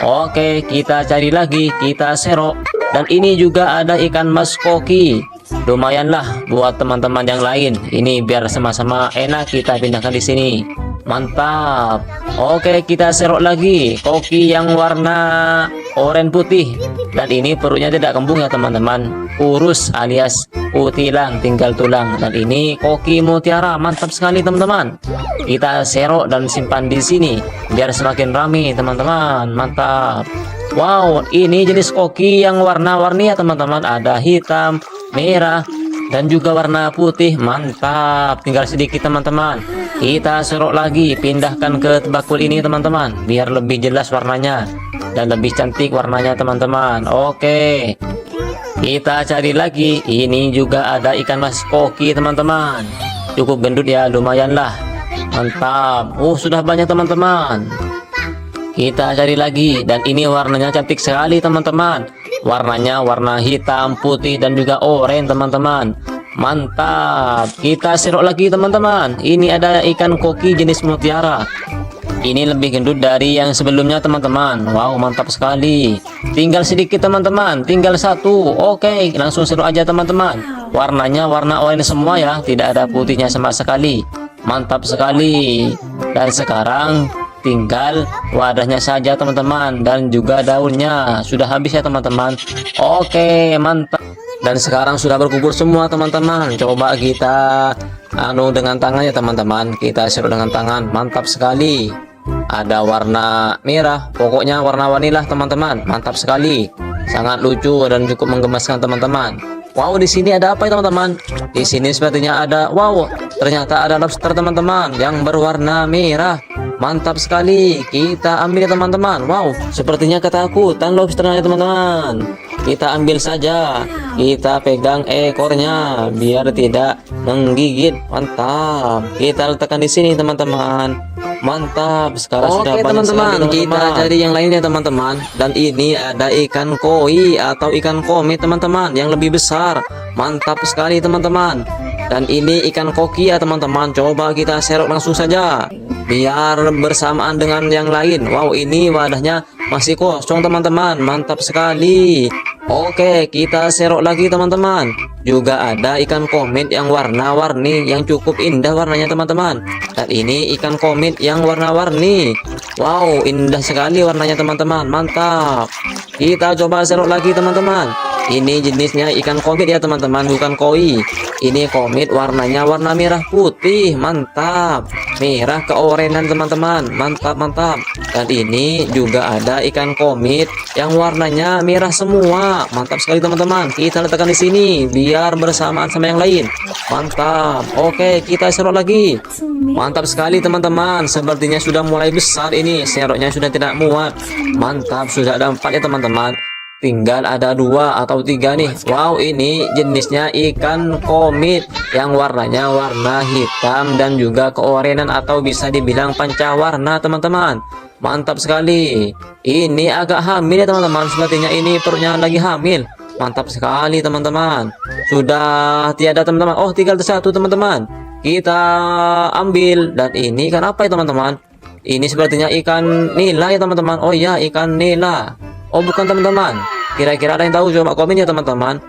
Oke, kita cari lagi. Kita serok. Dan ini juga ada ikan mas koki. Lumayanlah buat teman-teman yang lain. Ini biar sama-sama enak kita pindahkan di sini. Mantap. Oke, kita serok lagi koki yang warna oranye putih. Dan ini perutnya tidak kembung ya teman-teman. Kurus alias utilang, tinggal tulang. Dan ini koki mutiara. Mantap sekali teman-teman. Kita serok dan simpan di sini biar semakin ramai teman-teman. Mantap. Wow, ini jenis koki yang warna-warni ya teman-teman. Ada hitam, merah, dan juga warna putih. Mantap. Tinggal sedikit teman-teman. Kita serok lagi, pindahkan ke bakul ini teman-teman biar lebih jelas warnanya dan lebih cantik warnanya teman-teman. Oke, kita cari lagi. Ini juga ada ikan mas koki teman-teman. Cukup gendut ya, lumayan lah. Mantap. Sudah banyak teman-teman. Kita cari lagi. Dan ini warnanya cantik sekali teman-teman. Warnanya warna hitam, putih, dan juga oranye teman-teman. Mantap. Kita serok lagi teman-teman. Ini ada ikan koki jenis mutiara. Ini lebih gendut dari yang sebelumnya teman-teman. Wow, mantap sekali. Tinggal sedikit teman-teman, tinggal satu. Oke, langsung seru aja teman-teman. Warnanya warna oranye semua ya, tidak ada putihnya sama sekali. Mantap sekali. Dan sekarang tinggal wadahnya saja teman-teman, dan juga daunnya sudah habis ya teman-teman. Oke, mantap. Dan sekarang sudah berkumpul semua teman-teman. Coba kita dengan tangannya teman-teman, kita serut dengan tangan. Mantap sekali. Ada warna merah, pokoknya warna-warni lah teman-teman. Mantap sekali, sangat lucu dan cukup menggemaskan teman-teman. Wow, di sini ada apa ya teman-teman? Di sini sepertinya ada, wow, ternyata ada lobster teman-teman yang berwarna merah. Mantap sekali, kita ambil ya teman-teman. Wow, sepertinya ketakutan lobsternya ya teman-teman. Kita ambil saja, kita pegang ekornya biar tidak menggigit. Mantap, kita letakkan di sini teman-teman. Mantap, sekarang sudah banyak teman-teman. Kita cari yang lainnya teman-teman. Dan ini ada ikan koi atau ikan komet teman-teman yang lebih besar. Mantap sekali teman-teman. Dan ini ikan koki ya teman-teman. Coba kita serok langsung saja biar bersamaan dengan yang lain. Wow, ini wadahnya masih kosong teman-teman. Mantap sekali. Oke, kita serok lagi teman-teman. Juga ada ikan komet yang warna-warni yang cukup indah warnanya teman-teman. Dan ini ikan komet yang warna-warni. Wow, indah sekali warnanya teman-teman. Mantap. Kita coba serok lagi teman-teman. Ini jenisnya ikan komet ya teman-teman, bukan koi. Ini komet warnanya warna merah putih. Mantap. Merah keorenan teman-teman. Mantap, mantap. Dan ini juga ada ikan komet yang warnanya merah semua. Mantap sekali teman-teman. Kita letakkan di sini biar bersamaan sama yang lain. Mantap. Oke, kita serok lagi. Mantap sekali teman-teman. Sepertinya sudah mulai besar ini. Seroknya sudah tidak muat. Mantap, sudah ada 4 ya teman-teman. Tinggal ada 2 atau 3 nih. Wow, ini jenisnya ikan komet yang warnanya warna hitam dan juga keorenan atau bisa dibilang pancawarna teman-teman. Mantap sekali. Ini agak hamil ya teman-teman. Sepertinya ini perutnya lagi hamil. Mantap sekali teman-teman. Sudah tiada teman-teman. Oh, tinggal satu teman-teman. Kita ambil. Dan ini ikan apa ya teman-teman? Ini sepertinya ikan nila ya teman-teman. Oh iya, ikan nila. Oh, bukan teman-teman. Kira-kira ada yang tahu? Coba komen ya teman-teman.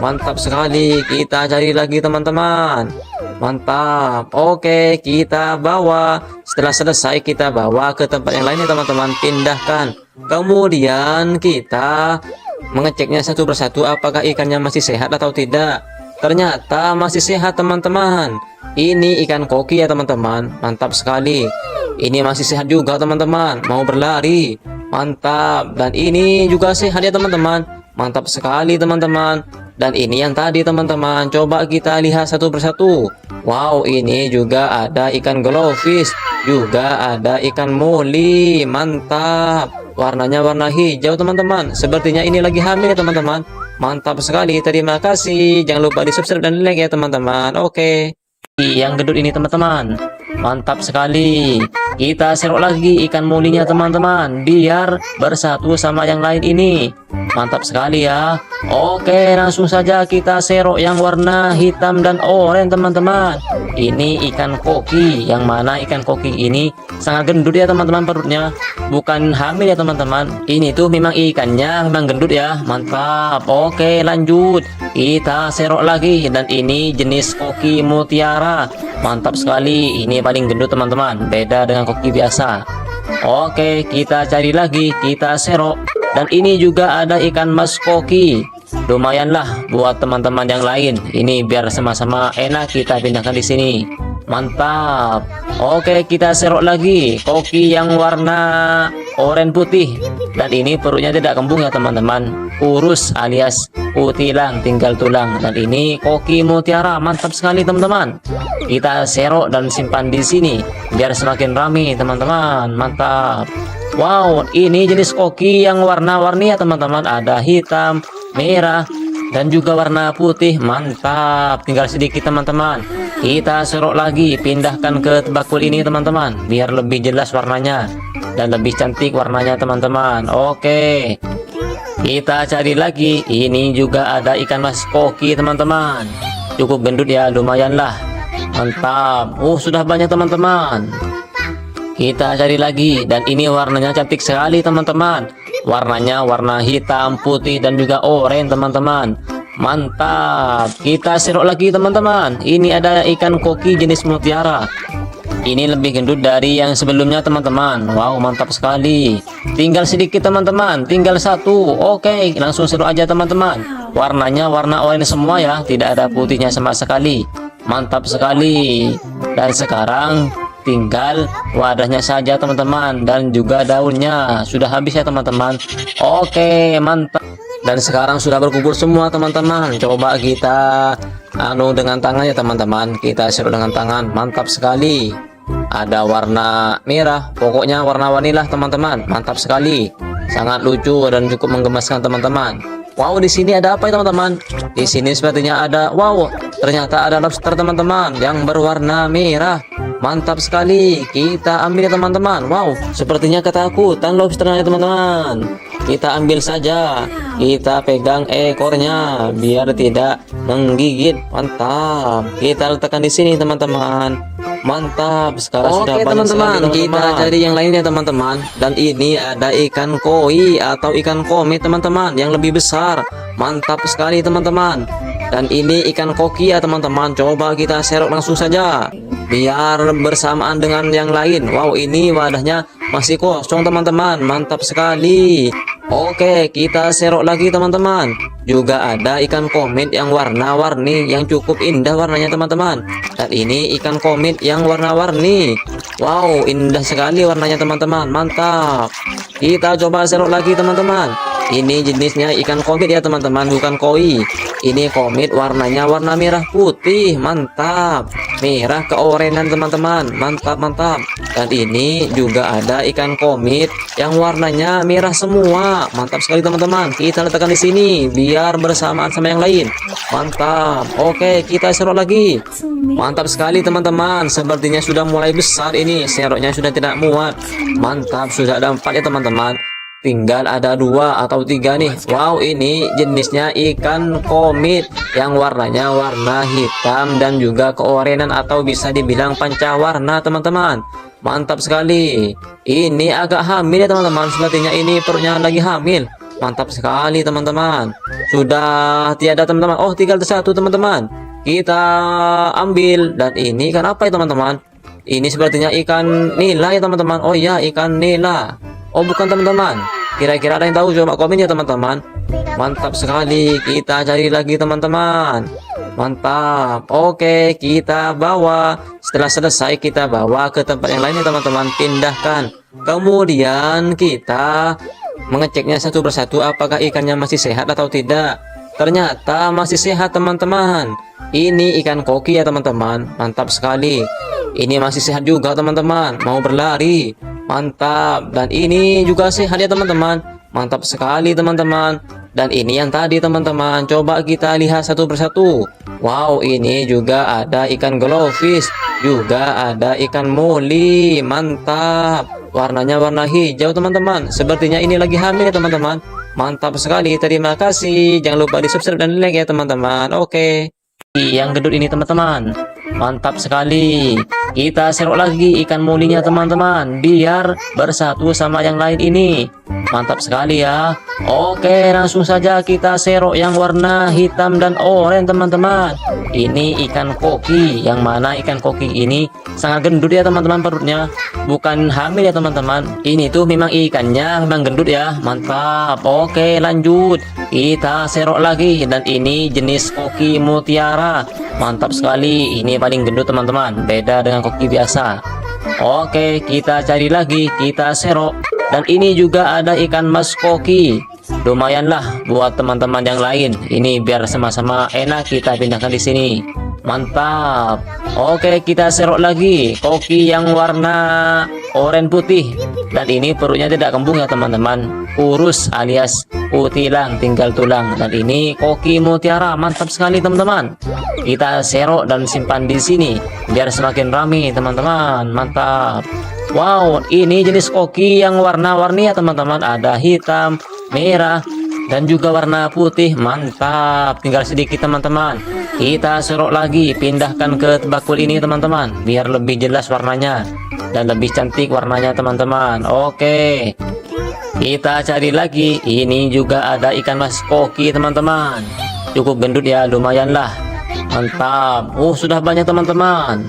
Mantap sekali. Kita cari lagi teman-teman. Mantap. Oke, kita bawa. Setelah selesai kita bawa ke tempat yang lainnya teman-teman. Pindahkan. Kemudian kita mengeceknya satu persatu apakah ikannya masih sehat atau tidak. Ternyata masih sehat teman-teman. Ini ikan koki ya teman-teman. Mantap sekali. Ini masih sehat juga teman-teman. Mau berlari. Mantap. Dan ini juga sehat ya teman-teman. Mantap sekali teman-teman. Dan ini yang tadi teman-teman. Coba kita lihat satu persatu. Wow, ini juga ada ikan glowfish. Juga ada ikan moli. Mantap. Warnanya warna hijau teman-teman. Sepertinya ini lagi hamil ya teman-teman. Mantap sekali. Terima kasih. Jangan lupa di subscribe dan like ya teman-teman. Oke. Yang gendut ini teman-teman. Mantap sekali. Kita serok lagi ikan molinya teman-teman biar bersatu sama yang lain ini. Mantap sekali ya. Oke, langsung saja kita serok yang warna hitam dan oranye teman-teman. Ini ikan koki. Yang mana ikan koki ini sangat gendut ya teman-teman perutnya. Bukan hamil ya teman-teman. Ini tuh memang ikannya memang gendut ya. Mantap. Oke, lanjut. Kita serok lagi. Dan ini jenis koki mutiara. Mantap sekali. Ini paling gendut teman-teman. Beda dengan koki biasa. Oke, kita cari lagi. Kita serok. Dan ini juga ada ikan mas koki. Lumayanlah buat teman-teman yang lain. Ini biar sama-sama enak kita pindahkan di sini. Mantap. Oke, kita serok lagi koki yang warna oranye putih. Dan ini perutnya tidak kembung ya teman-teman. Kurus alias utilang, tinggal tulang. Dan ini koki mutiara. Mantap sekali teman-teman. Kita serok dan simpan di sini biar semakin ramai teman-teman. Mantap. Wow, ini jenis koki yang warna-warni ya teman-teman. Ada hitam, merah, dan juga warna putih. Mantap. Tinggal sedikit teman-teman. Kita serok lagi, pindahkan ke bakul ini teman-teman biar lebih jelas warnanya dan lebih cantik warnanya teman-teman. Oke, kita cari lagi. Ini juga ada ikan mas koki teman-teman. Cukup gendut ya, lumayan lah. Mantap. Oh, sudah banyak teman-teman. Kita cari lagi, dan ini warnanya cantik sekali teman-teman. Warnanya warna hitam, putih, dan juga oranye teman-teman. Mantap. Kita serok lagi teman-teman. Ini ada ikan koki jenis mutiara. Ini lebih gendut dari yang sebelumnya teman-teman. Wow, mantap sekali. Tinggal sedikit teman-teman, tinggal satu. Oke, langsung serok aja teman-teman. Warnanya warna oranye semua ya, tidak ada putihnya sama sekali. Mantap sekali. Dan sekarang tinggal wadahnya saja teman-teman, dan juga daunnya sudah habis ya teman-teman. Oke, mantap. Dan sekarang sudah berkumpul semua teman-teman. Coba kita dengan tangannya teman-teman, kita serok dengan tangan. Mantap sekali. Ada warna merah, pokoknya warna-warni lah teman-teman. Mantap sekali, sangat lucu dan cukup menggemaskan teman-teman. Wow, di sini ada apa ya teman-teman? Di sini sepertinya ada, wow, ternyata ada lobster teman-teman yang berwarna merah. Mantap sekali, kita ambil ya teman-teman. Wow, sepertinya ketakutan lobsternya teman-teman. Kita ambil saja, kita pegang ekornya biar tidak menggigit. Mantap, kita letakkan di sini teman-teman. Mantap, sekarang sudah banyak teman-teman, sekali, kita cari yang lainnya teman-teman. Dan ini ada ikan koi atau ikan komit teman-teman yang lebih besar. Mantap sekali teman-teman. Dan ini ikan koki ya teman-teman. Coba kita serok langsung saja biar bersamaan dengan yang lain. Wow, ini wadahnya masih kosong teman-teman. Mantap sekali. Oke, kita serok lagi teman-teman. Juga ada ikan komit yang warna-warni yang cukup indah warnanya teman-teman. Dan ini ikan komit yang warna-warni. Wow, indah sekali warnanya teman-teman. Mantap. Kita coba serok lagi teman-teman. Ini jenisnya ikan komit ya teman-teman, bukan koi. Ini komit warnanya warna merah putih. Mantap. Merah keorenan teman-teman. Mantap, mantap. Dan ini juga ada ikan komit yang warnanya merah semua. Mantap sekali teman-teman. Kita letakkan di sini biar bersamaan sama yang lain. Mantap. Oke, kita serok lagi. Mantap sekali teman-teman. Sepertinya sudah mulai besar ini. Seroknya sudah tidak muat. Mantap, sudah ada 4 ya teman-teman. Tinggal ada 2 atau 3 nih. Wow, ini jenisnya ikan komit yang warnanya warna hitam dan juga keorenan atau bisa dibilang pancawarna teman-teman. Mantap sekali. Ini agak hamil ya teman-teman. Sepertinya ini perutnya lagi hamil. Mantap sekali teman-teman. Sudah tiada teman-teman. Oh, tinggal satu teman-teman. Kita ambil. Dan ini ikan apa ya teman-teman? Ini sepertinya ikan nila ya teman-teman. Oh ya, ikan nila. Oh, bukan teman-teman. Kira-kira ada yang tahu? Coba komen ya teman-teman. Mantap sekali. Kita cari lagi teman-teman. Mantap. Oke, kita bawa. Setelah selesai kita bawa ke tempat yang lainnya teman-teman. Pindahkan. Kemudian kita mengeceknya satu persatu apakah ikannya masih sehat atau tidak. Ternyata masih sehat teman-teman. Ini ikan koki ya teman-teman. Mantap sekali. Ini masih sehat juga teman-teman. Mau berlari. Mantap. Dan ini juga sehat ya teman-teman. Mantap sekali teman-teman. Dan ini yang tadi teman-teman. Coba kita lihat satu persatu. Wow, ini juga ada ikan glowfish. Juga ada ikan moli. Mantap. Warnanya warna hijau teman-teman. Sepertinya ini lagi hamil ya teman-teman. Mantap sekali. Terima kasih. Jangan lupa di subscribe dan like ya teman-teman. Oke. Yang gendut ini teman-teman. Mantap sekali. Kita serok lagi ikan molinya teman-teman biar bersatu sama yang lain ini. Mantap sekali ya. Oke, langsung saja kita serok yang warna hitam dan oranye teman-teman. Ini ikan koki. Yang mana ikan koki ini sangat gendut ya teman-teman perutnya. Bukan hamil ya teman-teman. Ini tuh memang ikannya memang gendut ya. Mantap. Oke, lanjut. Kita serok lagi. Dan ini jenis koki mutiara. Mantap sekali. Ini paling gendut teman-teman. Beda dengan koki biasa. Oke, kita cari lagi. Kita serok. Dan ini juga ada ikan mas koki. Lumayanlah buat teman-teman yang lain. Ini biar sama-sama enak kita pindahkan di sini. Mantap. Oke, kita serok lagi koki yang warna oranye putih. Dan ini perutnya tidak kembung ya teman-teman. Kurus alias utilang, tinggal tulang. Dan ini koki mutiara. Mantap sekali teman-teman. Kita serok dan simpan di sini biar semakin ramai teman-teman. Mantap. Wow, ini jenis koki yang warna-warni ya teman-teman. Ada hitam, merah, dan juga warna putih. Mantap. Tinggal sedikit teman-teman. Kita serok lagi, pindahkan ke bakul ini teman-teman biar lebih jelas warnanya. dan lebih cantik warnanya teman-teman. Oke, kita cari lagi. Ini juga ada ikan mas koki teman-teman. Cukup gendut ya, lumayan lah. Mantap. Sudah banyak teman-teman.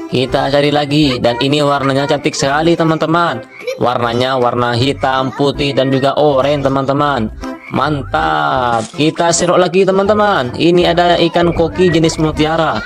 Kita cari lagi, dan ini warnanya cantik sekali teman-teman. Warnanya warna hitam, putih, dan juga oranye teman-teman. Mantap. Kita serok lagi teman-teman. Ini ada ikan koki jenis mutiara.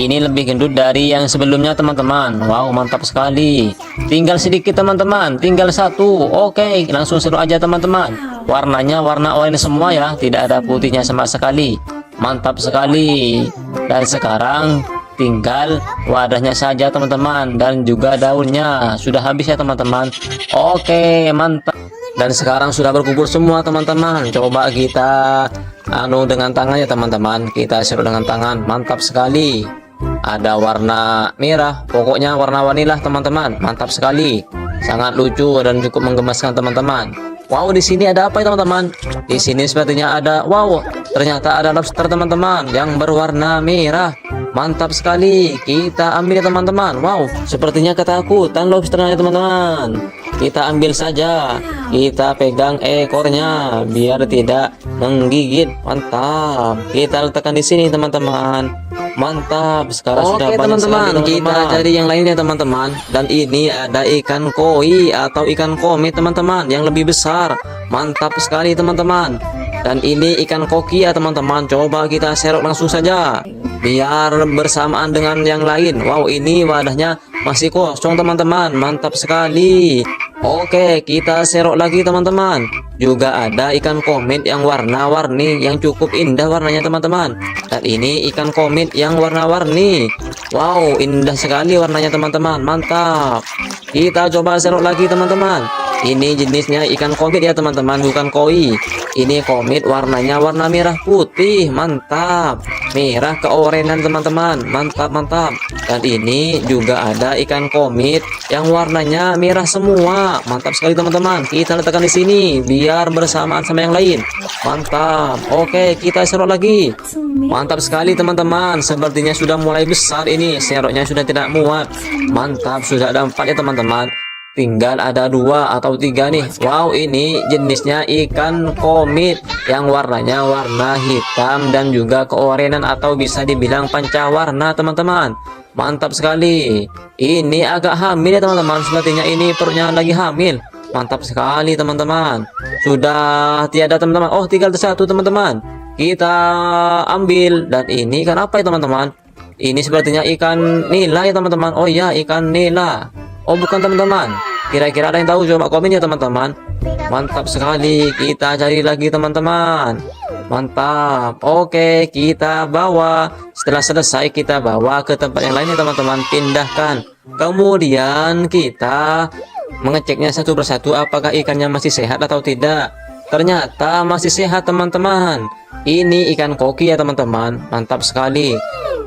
Ini lebih gendut dari yang sebelumnya teman-teman. Wow, mantap sekali. Tinggal sedikit teman-teman, tinggal satu. Oke, langsung serok aja teman-teman. Warnanya warna oranye semua ya, tidak ada putihnya sama sekali. Mantap sekali. Dan sekarang tinggal wadahnya saja teman-teman, dan juga daunnya. Sudah habis ya teman-teman. Oke, mantap. Dan sekarang sudah berkumpul semua teman-teman. Coba kita dengan tangannya teman-teman. Kita serut dengan tangan. Mantap sekali. Ada warna merah, pokoknya warna-warni lah teman-teman. Mantap sekali. Sangat lucu dan cukup menggemaskan teman-teman. Wow, di sini ada apa ya teman-teman? Di sini sepertinya ada, wow, ternyata ada lobster teman-teman yang berwarna merah. Mantap sekali. Kita ambil ya teman-teman. Wow, sepertinya ketakutan lobsternya teman-teman. Kita ambil saja. Kita pegang ekornya biar tidak menggigit. Mantap. Kita letakkan di sini teman-teman. Mantap. Sekarang sudah banyak teman-teman, sekali, kita cari yang lainnya teman-teman. Dan ini ada ikan koi atau ikan komet teman-teman yang lebih besar. Mantap sekali teman-teman. Dan ini ikan koki ya teman-teman. Coba kita serok langsung saja biar bersamaan dengan yang lain. Wow, ini wadahnya masih kosong teman-teman. Mantap sekali. Oke, kita serok lagi teman-teman. Juga ada ikan komet yang warna-warni yang cukup indah warnanya teman-teman. Dan ini ikan komet yang warna-warni. Wow, indah sekali warnanya teman-teman. Mantap. Kita coba serok lagi teman-teman. Ini jenisnya ikan komet ya teman-teman, bukan koi. Ini komet warnanya warna merah putih. Mantap. Merah keorenan teman-teman. Mantap, mantap. Dan ini juga ada ikan komet yang warnanya merah semua. Mantap sekali teman-teman. Kita letakkan di sini biar bersamaan sama yang lain. Mantap. Oke, kita serok lagi. Mantap sekali teman-teman. Sepertinya sudah mulai besar ini. Seroknya sudah tidak muat. Mantap, sudah ada 4 ya teman-teman. Tinggal ada 2 atau 3 nih. Wow, ini jenisnya ikan komit yang warnanya warna hitam dan juga keorenan atau bisa dibilang pancawarna teman-teman. Mantap sekali. Ini agak hamil ya teman-teman. Sepertinya ini perutnya lagi hamil. Mantap sekali teman-teman. Sudah tiada teman-teman. Oh, tinggal satu teman-teman. Kita ambil. Dan ini ikan apa ya teman-teman? Ini sepertinya ikan nila ya teman-teman. Oh iya, ikan nila. Oh, bukan teman-teman. Kira-kira ada yang tahu? Coba komen ya teman-teman. Mantap sekali. Kita cari lagi teman-teman. Mantap. Oke, kita bawa. Setelah selesai kita bawa ke tempat yang lainnya teman-teman. Pindahkan. Kemudian kita mengeceknya satu persatu apakah ikannya masih sehat atau tidak. Ternyata masih sehat teman-teman. Ini ikan koki ya teman-teman. Mantap sekali.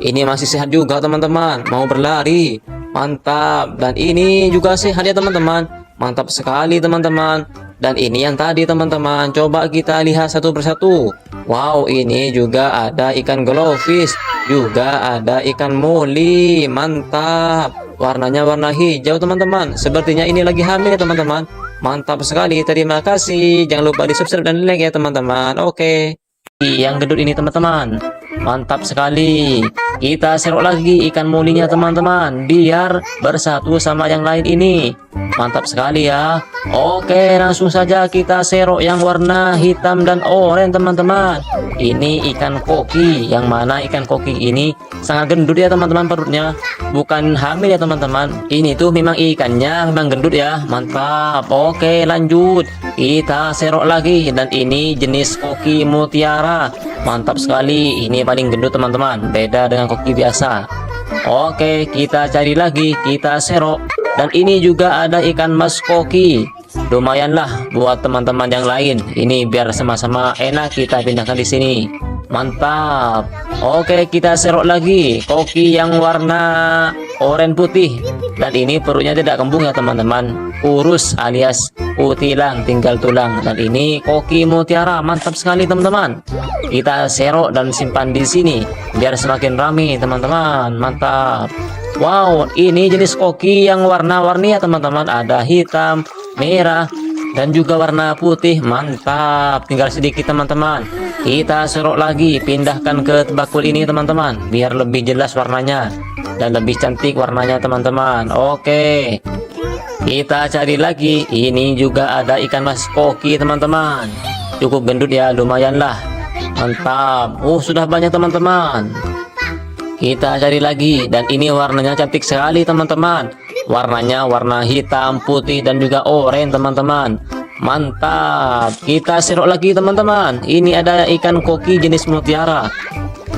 Ini masih sehat juga teman-teman. Mau berlari. Mantap. Dan ini juga sehat ya teman-teman. Mantap sekali teman-teman. Dan ini yang tadi teman-teman. Coba kita lihat satu persatu. Wow, ini juga ada ikan glowfish. Juga ada ikan moli. Mantap. Warnanya warna hijau teman-teman. Sepertinya ini lagi hamil ya teman-teman. Mantap sekali. Terima kasih. Jangan lupa di subscribe dan like ya teman-teman. Oke. Yang gendut ini teman-teman. Mantap sekali. Kita serok lagi ikan molinya teman-teman biar bersatu sama yang lain ini. Mantap sekali ya. Oke, langsung saja kita serok yang warna hitam dan oranye teman-teman. Ini ikan koki. Yang mana ikan koki ini sangat gendut ya teman-teman perutnya. Bukan hamil ya teman-teman. Ini tuh memang ikannya memang gendut ya. Mantap. Oke, lanjut. Kita serok lagi. Dan ini jenis koki mutiara. Mantap sekali. Ini paling gendut teman-teman. Beda dengan koki biasa. Oke, kita cari lagi. Kita serok. Dan ini juga ada ikan mas koki. Lumayanlah buat teman-teman yang lain. Ini biar sama-sama enak kita pindahkan di sini. Mantap. Oke, kita serok lagi koki yang warna oranye putih. Dan ini perutnya tidak kembung ya teman-teman. Kurus alias utilang, tinggal tulang. Dan ini koki mutiara. Mantap sekali teman-teman. Kita serok dan simpan di sini biar semakin ramai teman-teman. Mantap. Wow, ini jenis koki yang warna-warni ya teman-teman. Ada hitam, merah, dan juga warna putih. Mantap. Tinggal sedikit teman-teman. Kita serok lagi, pindahkan ke bakul ini teman-teman, biar lebih jelas warnanya dan lebih cantik warnanya teman-teman. Oke, kita cari lagi. Ini juga ada ikan mas koki teman-teman. Cukup gendut ya, lumayan lah. Mantap. Sudah banyak teman-teman. Kita cari lagi, dan ini warnanya cantik sekali teman-teman. Warnanya warna hitam, putih, dan juga oranye teman-teman. Mantap. Kita serok lagi teman-teman. Ini ada ikan koki jenis mutiara.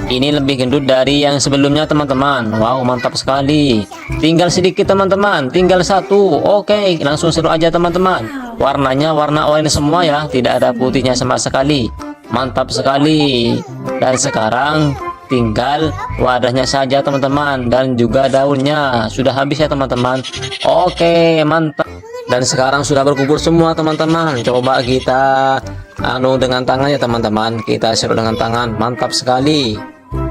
Ini lebih gendut dari yang sebelumnya teman-teman. Wow, mantap sekali. Tinggal sedikit teman-teman, tinggal satu. Oke, langsung serok aja teman-teman. Warnanya warna oranye semua ya, tidak ada putihnya sama sekali. Mantap sekali. Dan sekarang tinggal wadahnya saja teman-teman, dan juga daunnya sudah habis ya teman-teman. Oke, mantap. Dan sekarang sudah berkumpul semua teman-teman. Coba kita dengan tangan ya teman-teman. Kita serut dengan tangan. Mantap sekali.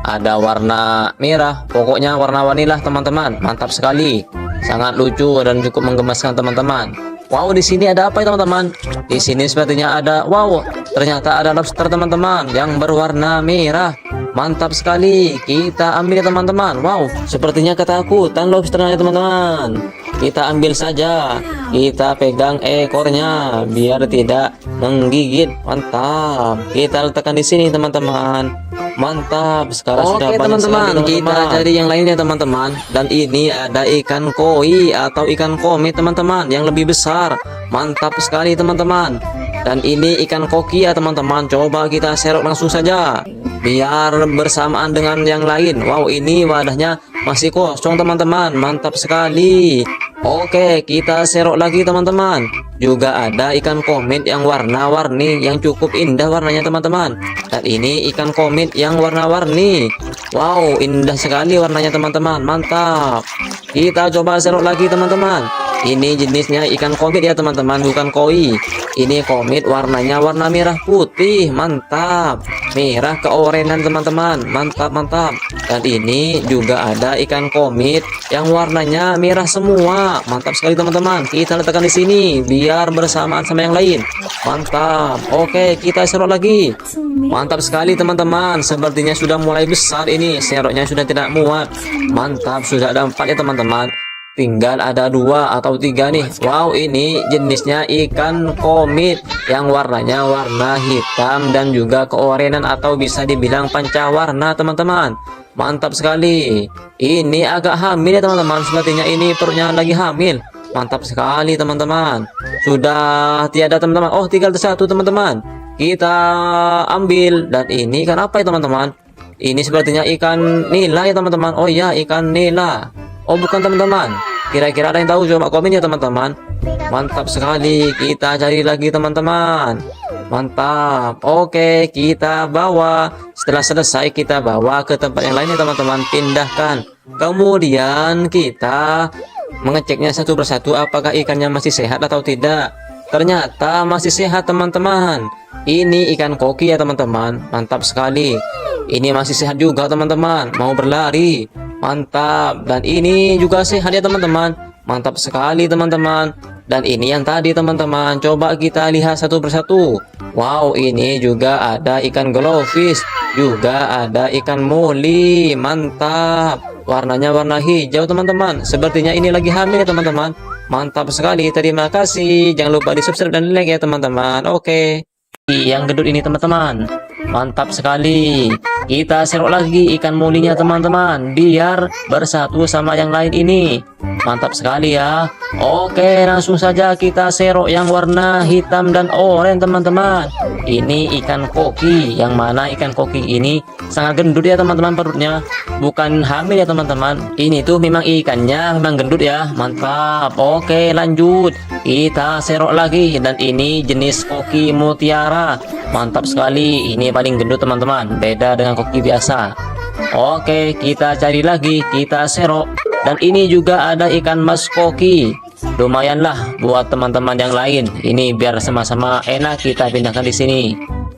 Ada warna merah, pokoknya warna-warni lah teman-teman. Mantap sekali. Sangat lucu dan cukup menggemaskan teman-teman. Wow, di sini ada apa ya teman-teman? Di sini sepertinya ada, wow, ternyata ada lobster teman-teman yang berwarna merah. Mantap sekali. Kita ambil ya teman-teman. Wow, sepertinya ketakutan lobsternya ya teman-teman. Kita ambil saja. Kita pegang ekornya biar tidak menggigit. Mantap. Kita letakkan di sini teman-teman. Mantap. Sekarang sudah banyak teman-teman. Kita cari yang lainnya teman-teman. Dan ini ada ikan koi atau ikan komit teman-teman yang lebih besar. Mantap sekali teman-teman. Dan ini ikan koki ya teman-teman. Coba kita serok langsung saja biar bersamaan dengan yang lain. Wow, ini wadahnya masih kosong teman-teman. Mantap sekali. Oke, kita serok lagi teman-teman. Juga ada ikan komit yang warna-warni yang cukup indah warnanya teman-teman. Dan ini ikan komit yang warna-warni. Wow, indah sekali warnanya teman-teman. Mantap. Kita coba serok lagi teman-teman. Ini jenisnya ikan komit ya teman-teman, bukan koi. Ini komit warnanya warna merah putih. Mantap. Merah keorenan teman-teman. Mantap, mantap. Dan ini juga ada ikan komit yang warnanya merah semua. Mantap sekali teman-teman. Kita letakkan di sini biar bersamaan sama yang lain. Mantap. Oke, kita serok lagi. Mantap sekali teman-teman. Sepertinya sudah mulai besar ini. Seroknya sudah tidak muat. Mantap, sudah ada 4 ya teman-teman. Tinggal ada 2 atau 3 nih. Wow, ini jenisnya ikan komit yang warnanya warna hitam dan juga keorenan atau bisa dibilang pancawarna teman-teman. Mantap sekali. Ini agak hamil ya teman-teman. Sepertinya ini perutnya lagi hamil. Mantap sekali teman-teman. Sudah tiada teman-teman. Oh, tinggal satu teman-teman. Kita ambil. Dan ini ikan apa ya teman-teman? Ini sepertinya ikan nila ya teman-teman. Oh iya, ikan nila. Oh, bukan teman-teman. Kira-kira ada yang tahu? Coba komen ya teman-teman. Mantap sekali. Kita cari lagi teman-teman. Mantap. Oke, kita bawa. Setelah selesai kita bawa ke tempat yang lainnya teman-teman. Pindahkan. Kemudian kita mengeceknya satu persatu apakah ikannya masih sehat atau tidak. Ternyata masih sehat teman-teman. Ini ikan koki ya teman-teman. Mantap sekali. Ini masih sehat juga teman-teman. Mau berlari. Mantap. Dan ini juga sehat ya teman-teman. Mantap sekali teman-teman. Dan ini yang tadi teman-teman. Coba kita lihat satu persatu. Wow, ini juga ada ikan glowfish. Juga ada ikan moli. Mantap. Warnanya warna hijau teman-teman. Sepertinya ini lagi hamil ya teman-teman. Mantap sekali. Terima kasih. Jangan lupa di subscribe dan like ya teman-teman. Oke. Yang gendut ini teman-teman. Mantap sekali. Kita serok lagi ikan molinya teman-teman biar bersatu sama yang lain ini. Mantap sekali ya. Oke, langsung saja kita serok yang warna hitam dan oranye teman-teman. Ini ikan koki. Yang mana ikan koki ini sangat gendut ya teman-teman perutnya. Bukan hamil ya teman-teman. Ini tuh memang ikannya memang gendut ya. Mantap. Oke, lanjut. Kita serok lagi. Dan ini jenis koki mutiara. Mantap sekali. Ini paling gendut teman-teman. Beda dengan koki biasa. Oke, kita cari lagi. Kita serok. Dan ini juga ada ikan mas koki. Lumayanlah buat teman-teman yang lain. Ini biar sama-sama enak kita pindahkan di sini.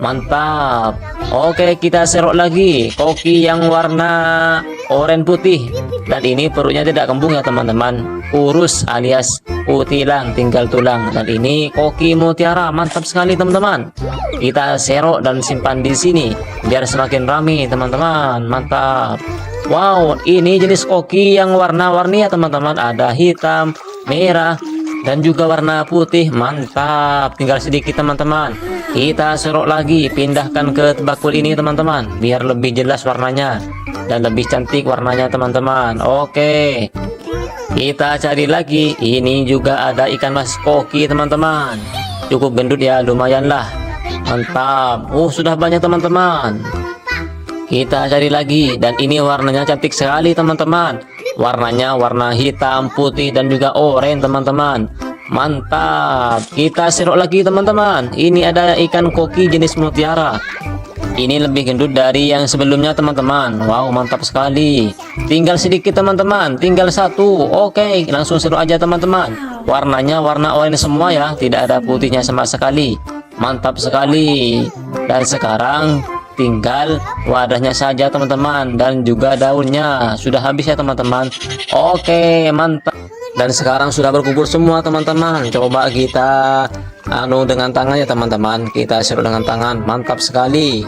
Mantap. Oke, kita serok lagi koki yang warna oranye putih. Dan ini perutnya tidak kembung ya teman-teman, kurus alias utilang, tinggal tulang. Dan ini koki mutiara, mantap sekali teman-teman. Kita serok dan simpan di sini biar semakin rame teman-teman. Mantap. Wow, ini jenis koki yang warna-warni ya teman-teman, ada hitam, merah, dan juga warna putih. Mantap, tinggal sedikit teman-teman. Kita serok lagi, pindahkan ke bakul ini teman-teman biar lebih jelas warnanya dan lebih cantik warnanya teman-teman. Oke, kita cari lagi. Ini juga ada ikan mas koki teman-teman, cukup gendut ya, lumayan lah. Mantap. Sudah banyak teman-teman. Kita cari lagi, dan ini warnanya cantik sekali teman-teman. Warnanya warna hitam, putih, dan juga oranye teman-teman. Mantap. Kita serok lagi teman-teman. Ini ada ikan koki jenis mutiara. Ini lebih gendut dari yang sebelumnya teman-teman. Wow, mantap sekali. Tinggal sedikit teman-teman, tinggal satu. Oke, langsung serok aja teman-teman. Warnanya warna oranye semua ya, tidak ada putihnya sama sekali. Mantap sekali. Dan sekarang tinggal wadahnya saja teman-teman, dan juga daunnya sudah habis ya teman-teman. Oke, mantap. Dan sekarang sudah berkumpul semua teman-teman. Coba kita dengan tangan ya teman-teman, kita serut dengan tangan. Mantap sekali.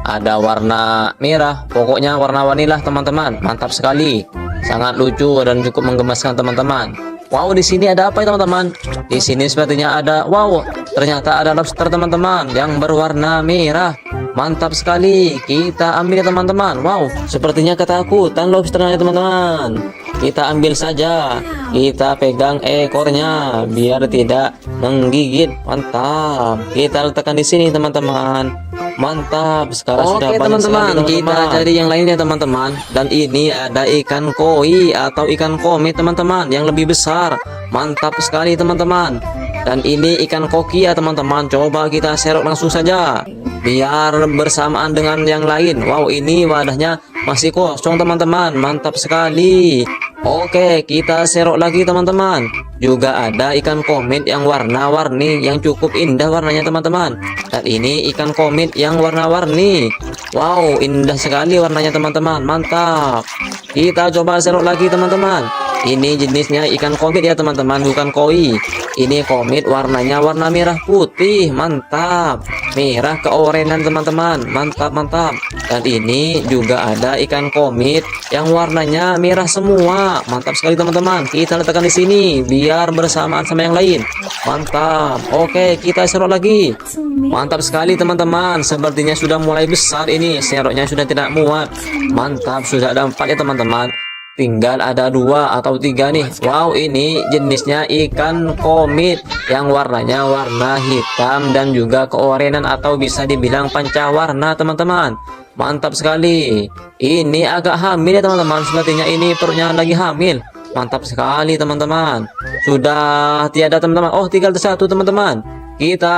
Ada warna merah, pokoknya warna-warni lah teman-teman. Mantap sekali, sangat lucu dan cukup menggemaskan teman-teman. Wow, di sini ada apa ya teman-teman? Di sini sepertinya ada, wow, ternyata ada lobster teman-teman yang berwarna merah. Mantap sekali, kita ambil ya teman-teman. Wow, sepertinya ketakutan lobsternya teman-teman. Kita ambil saja, kita pegang ekornya biar tidak menggigit. Mantap, kita letakkan di sini teman-teman. Mantap, sekarang sudah banyak teman-teman, kita cari yang lainnya teman-teman. Dan ini ada ikan koi atau ikan komet teman-teman yang lebih besar. Mantap sekali teman-teman. Dan ini ikan koki ya teman-teman. Coba kita serok langsung saja biar bersamaan dengan yang lain. Wow, ini wadahnya masih kosong teman-teman. Mantap sekali. Oke, kita serok lagi teman-teman. Juga ada ikan komet yang warna-warni yang cukup indah warnanya teman-teman. Dan ini ikan komet yang warna-warni. Wow, indah sekali warnanya teman-teman. Mantap. Kita coba serok lagi teman-teman. Ini jenisnya ikan komet ya teman-teman, bukan koi. Ini komet, warnanya warna merah putih. Mantap. Merah keorenan teman-teman. Mantap, mantap. Dan ini juga ada ikan komet yang warnanya merah semua. Mantap sekali teman-teman. Kita letakkan di sini biar bersamaan sama yang lain. Mantap. Oke, kita serok lagi. Mantap sekali teman-teman. Sepertinya sudah mulai besar ini. Seroknya sudah tidak muat. Mantap, sudah ada 4 ya teman-teman. Tinggal ada 2 atau 3 nih. Wow, ini jenisnya ikan komet yang warnanya warna hitam dan juga keorenan atau bisa dibilang pancawarna teman-teman. Mantap sekali. Ini agak hamil ya teman-teman. Sepertinya ini perutnya lagi hamil. Mantap sekali teman-teman. Sudah tiada teman-teman. Oh, tinggal satu teman-teman. Kita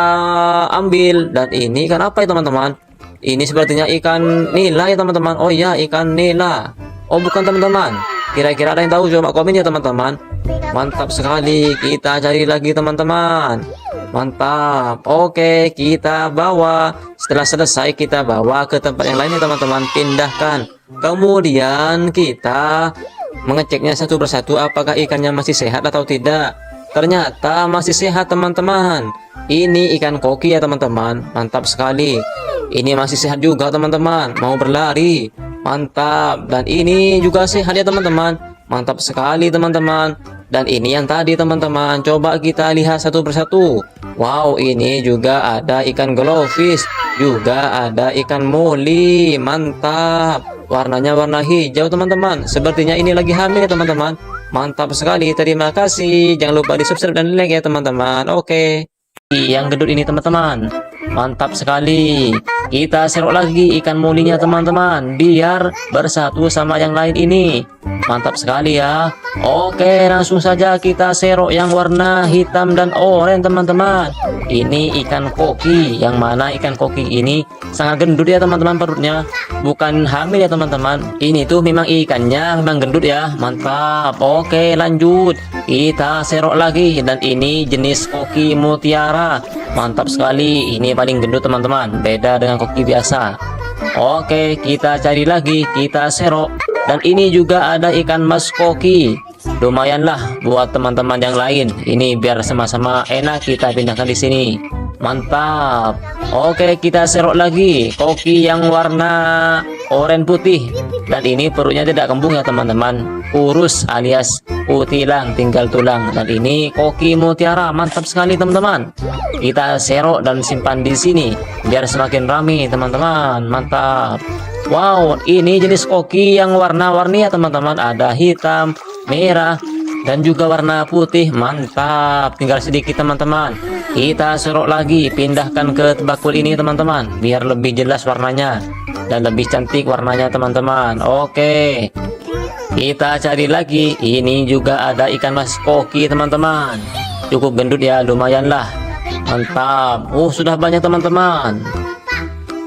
ambil. Dan ini ikan apa ya teman-teman? Ini sepertinya ikan nila ya teman-teman. Oh iya, ikan nila. Oh, bukan teman-teman. Kira-kira ada yang tahu? Coba komen ya teman-teman. Mantap sekali. Kita cari lagi teman-teman. Mantap. Oke, kita bawa. Setelah selesai kita bawa ke tempat yang lainnya teman-teman. Pindahkan. Kemudian kita mengeceknya satu persatu apakah ikannya masih sehat atau tidak. Ternyata masih sehat teman-teman. Ini ikan koki ya teman-teman. Mantap sekali. Ini masih sehat juga teman-teman. Mau berlari. Mantap. Dan ini juga sehat ya teman-teman. Mantap sekali teman-teman. Dan ini yang tadi teman-teman. Coba kita lihat satu persatu. Wow, ini juga ada ikan glowfish. Juga ada ikan moli. Mantap. Warnanya warna hijau teman-teman. Sepertinya ini lagi hamil ya teman-teman. Mantap sekali. Terima kasih. Jangan lupa di subscribe dan like ya teman-teman. Oke. Yang gendut ini teman-teman. Mantap sekali. Kita serok lagi ikan molinya teman-teman biar bersatu sama yang lain ini. Mantap sekali ya. Oke, langsung saja kita serok yang warna hitam dan oranye teman-teman. Ini ikan koki. Yang mana ikan koki ini sangat gendut ya teman-teman perutnya. Bukan hamil ya teman-teman. Ini tuh memang ikannya memang gendut ya. Mantap. Oke, lanjut. Kita serok lagi. Dan ini jenis koki mutiara. Mantap sekali. Ini paling gendut teman-teman. Beda dengan koki biasa. Oke, kita cari lagi. Kita serok. Dan ini juga ada ikan mas koki. Lumayanlah buat teman-teman yang lain. Ini biar sama-sama enak kita pindahkan di sini. Mantap. Oke, kita serok lagi. Koki yang warna oranye putih. Dan ini perutnya tidak kembung ya teman-teman. Kurus alias putih lang, tinggal tulang. Dan ini koki mutiara. Mantap sekali teman-teman. Kita serok dan simpan di sini biar semakin ramai teman-teman. Mantap. Wow, ini jenis koki yang warna-warni ya teman-teman. Ada hitam, merah, dan juga warna putih. Mantap. Tinggal sedikit teman-teman. Kita serok lagi, pindahkan ke bakul ini teman-teman biar lebih jelas warnanya dan lebih cantik warnanya teman-teman. Oke, kita cari lagi. Ini juga ada ikan mas koki teman-teman. Cukup gendut ya, lumayan lah. Mantap. Sudah banyak teman-teman.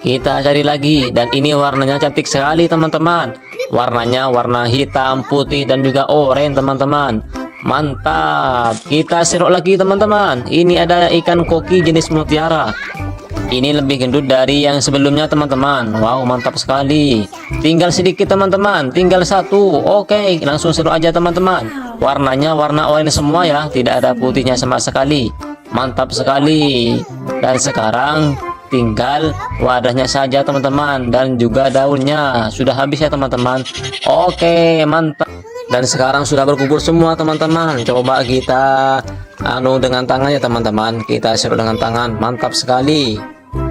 Kita cari lagi. Dan ini warnanya cantik sekali teman-teman. Warnanya warna hitam, putih, dan juga oranye teman-teman. Mantap. Kita serok lagi teman-teman. Ini ada ikan koki jenis mutiara. Ini lebih gendut dari yang sebelumnya teman-teman. Wow, mantap sekali. Tinggal sedikit teman-teman. Tinggal satu. Oke, langsung serok aja teman-teman. Warnanya warna oranye semua ya. Tidak ada putihnya sama sekali. Mantap sekali. Dan sekarang tinggal wadahnya saja teman-teman. Dan juga daunnya. Sudah habis ya teman-teman. Oke, mantap. Dan sekarang sudah berkumpul semua teman-teman. Coba kita dengan tangannya teman-teman. Kita serut dengan tangan. Mantap sekali.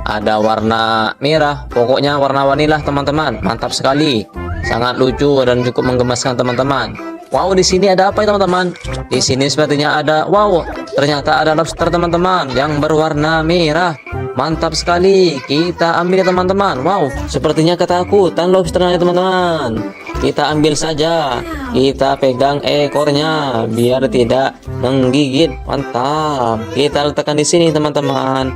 Ada warna merah. Pokoknya warna-warni lah teman-teman. Mantap sekali. Sangat lucu dan cukup menggemaskan teman-teman. Wow, di sini ada apa ya teman-teman? Di sini sepertinya ada, wow, ternyata ada lobster teman-teman yang berwarna merah. Mantap sekali. Kita ambil ya teman-teman. Wow, sepertinya ketakutan lobsternya teman-teman. Kita ambil saja. Kita pegang ekornya biar tidak menggigit. Mantap. Kita letakkan di sini teman-teman.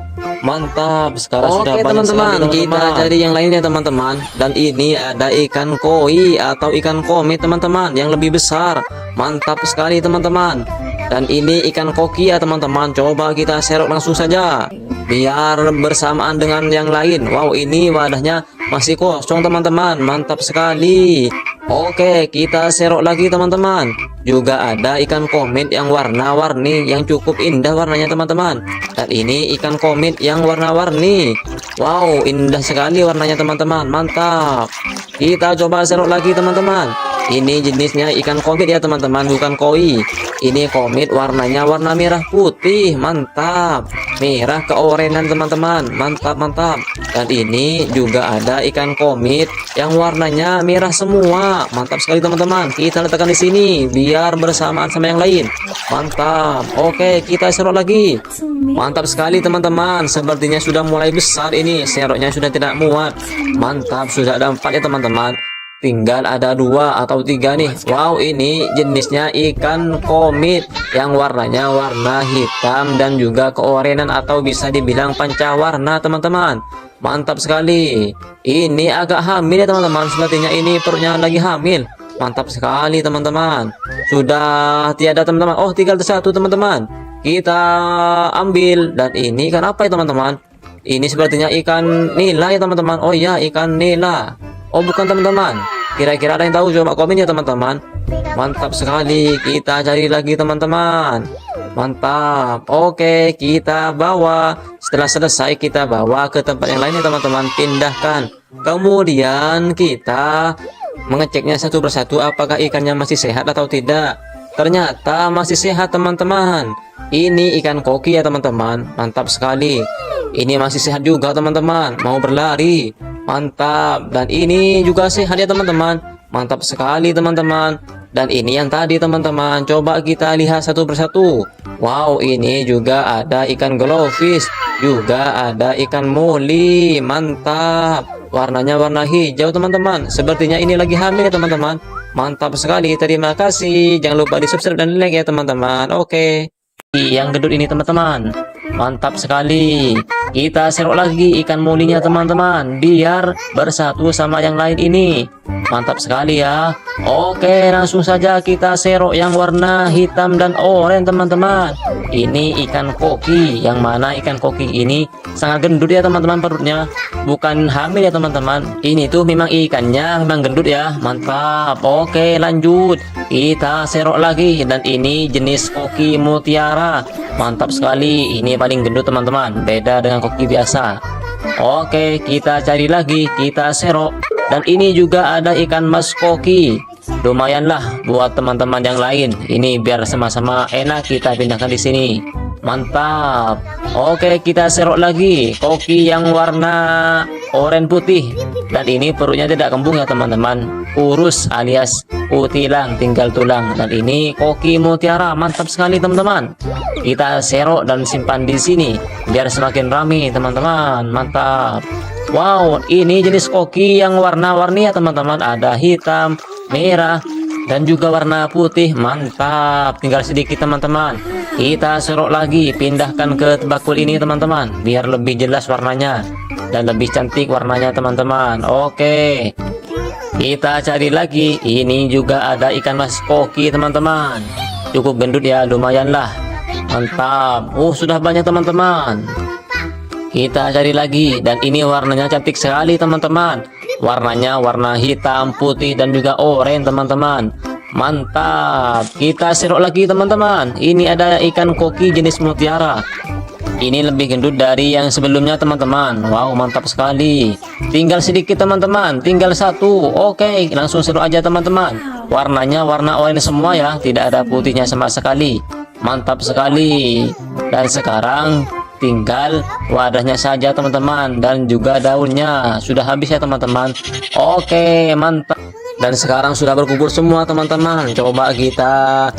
Mantap. Sekarang sudah banyak teman-teman, sekali, kita cari yang lainnya teman-teman. Dan ini ada ikan koi atau ikan komet teman-teman yang lebih besar. Mantap sekali teman-teman. Dan ini ikan koki ya teman-teman. Coba kita serok langsung saja biar bersamaan dengan yang lain. Wow, ini wadahnya masih kosong teman-teman. Mantap sekali. Oke, kita serok lagi teman-teman. Juga ada ikan komet yang warna-warni yang cukup indah warnanya teman-teman. Dan ini ikan komet yang warna-warni. Wow, indah sekali warnanya teman-teman. Mantap. Kita coba serok lagi teman-teman. Ini jenisnya ikan komet ya teman-teman, bukan koi. Ini komet warnanya warna merah putih. Mantap. Merah keorenan teman-teman. Mantap, mantap. Dan ini juga ada ikan komet yang warnanya merah semua. Mantap sekali teman-teman. Kita letakkan di sini biar bersamaan sama yang lain. Mantap. Oke, kita serok lagi. Mantap sekali teman-teman. Sepertinya sudah mulai besar ini. Seroknya sudah tidak muat. Mantap, sudah ada 4 ya teman-teman. Tinggal ada 2 atau 3 nih. Wow, ini jenisnya ikan komet yang warnanya warna hitam dan juga keorenan atau bisa dibilang pancawarna teman-teman. Mantap sekali. Ini agak hamil ya teman-teman. Sepertinya ini perutnya lagi hamil. Mantap sekali teman-teman. Sudah tiada teman-teman. Oh, tinggal satu teman-teman. Kita ambil. Dan ini ikan apa ya teman-teman? Ini sepertinya ikan nila ya teman-teman. Oh iya, ikan nila. Oh, bukan teman-teman. Kira-kira ada yang tahu? Coba komen ya teman-teman. Mantap sekali. Kita cari lagi teman-teman. Mantap. Oke, kita bawa. Setelah selesai kita bawa ke tempat yang lainnya teman-teman. Pindahkan. Kemudian kita mengeceknya satu persatu apakah ikannya masih sehat atau tidak. Ternyata masih sehat teman-teman. Ini ikan koki ya teman-teman. Mantap sekali. Ini masih sehat juga teman-teman. Mau berlari. Mantap. Dan ini juga sehat ya teman-teman. Mantap sekali teman-teman. Dan ini yang tadi teman-teman. Coba kita lihat satu persatu. Wow, ini juga ada ikan glowfish. Juga ada ikan moli. Mantap. Warnanya warna hijau teman-teman. Sepertinya ini lagi hamil ya teman-teman. Mantap sekali. Terima kasih. Jangan lupa di subscribe dan like ya teman-teman. Oke. Yang gendut ini teman-teman. Mantap sekali. Kita serok lagi ikan molinya teman-teman biar bersatu sama yang lain ini. Mantap sekali ya. Oke, langsung saja kita serok yang warna hitam dan oranye teman-teman. Ini ikan koki, yang mana ikan koki ini sangat gendut ya teman-teman perutnya. Bukan hamil ya teman-teman. Ini tuh memang ikannya memang gendut ya. Mantap. Oke, lanjut. Kita serok lagi, dan ini jenis koki mutiara. Mantap sekali. Ini paling gendut teman-teman. Beda dengan koki biasa. Oke, kita cari lagi. Kita serok. Dan ini juga ada ikan mas koki. Lumayanlah buat teman-teman yang lain. Ini biar sama-sama enak kita pindahkan di sini. Mantap. Oke, kita serok lagi. Koki yang warna oranye putih. Dan ini perutnya tidak kembung ya teman-teman. Kurus alias utilang, tinggal tulang. Dan ini koki mutiara. Mantap sekali teman-teman. Kita serok dan simpan di sini biar semakin ramai teman-teman. Mantap. Wow, ini jenis koki yang warna-warni ya teman-teman. Ada hitam, merah, dan juga warna putih. Mantap. Tinggal sedikit teman-teman. Kita serok lagi, pindahkan ke bakul ini teman-teman biar lebih jelas warnanya dan lebih cantik warnanya teman-teman. Oke, kita cari lagi. Ini juga ada ikan mas koki teman-teman. Cukup gendut ya, lumayan lah. Mantap. Sudah banyak teman-teman. Kita cari lagi, dan ini warnanya cantik sekali teman-teman. Warnanya warna hitam, putih, dan juga oranye teman-teman. Mantap. Kita serok lagi teman-teman. Ini ada ikan koki jenis mutiara. Ini lebih gendut dari yang sebelumnya teman-teman. Wow, mantap sekali. Tinggal sedikit teman-teman, tinggal satu. Oke, langsung serok aja teman-teman. Warnanya warna oranye semua ya, tidak ada putihnya sama sekali. Mantap sekali. Dan sekarang tinggal wadahnya saja teman-teman, dan juga daunnya sudah habis ya teman-teman. Oke, mantap. Dan sekarang sudah berkumpul semua teman-teman. Coba kita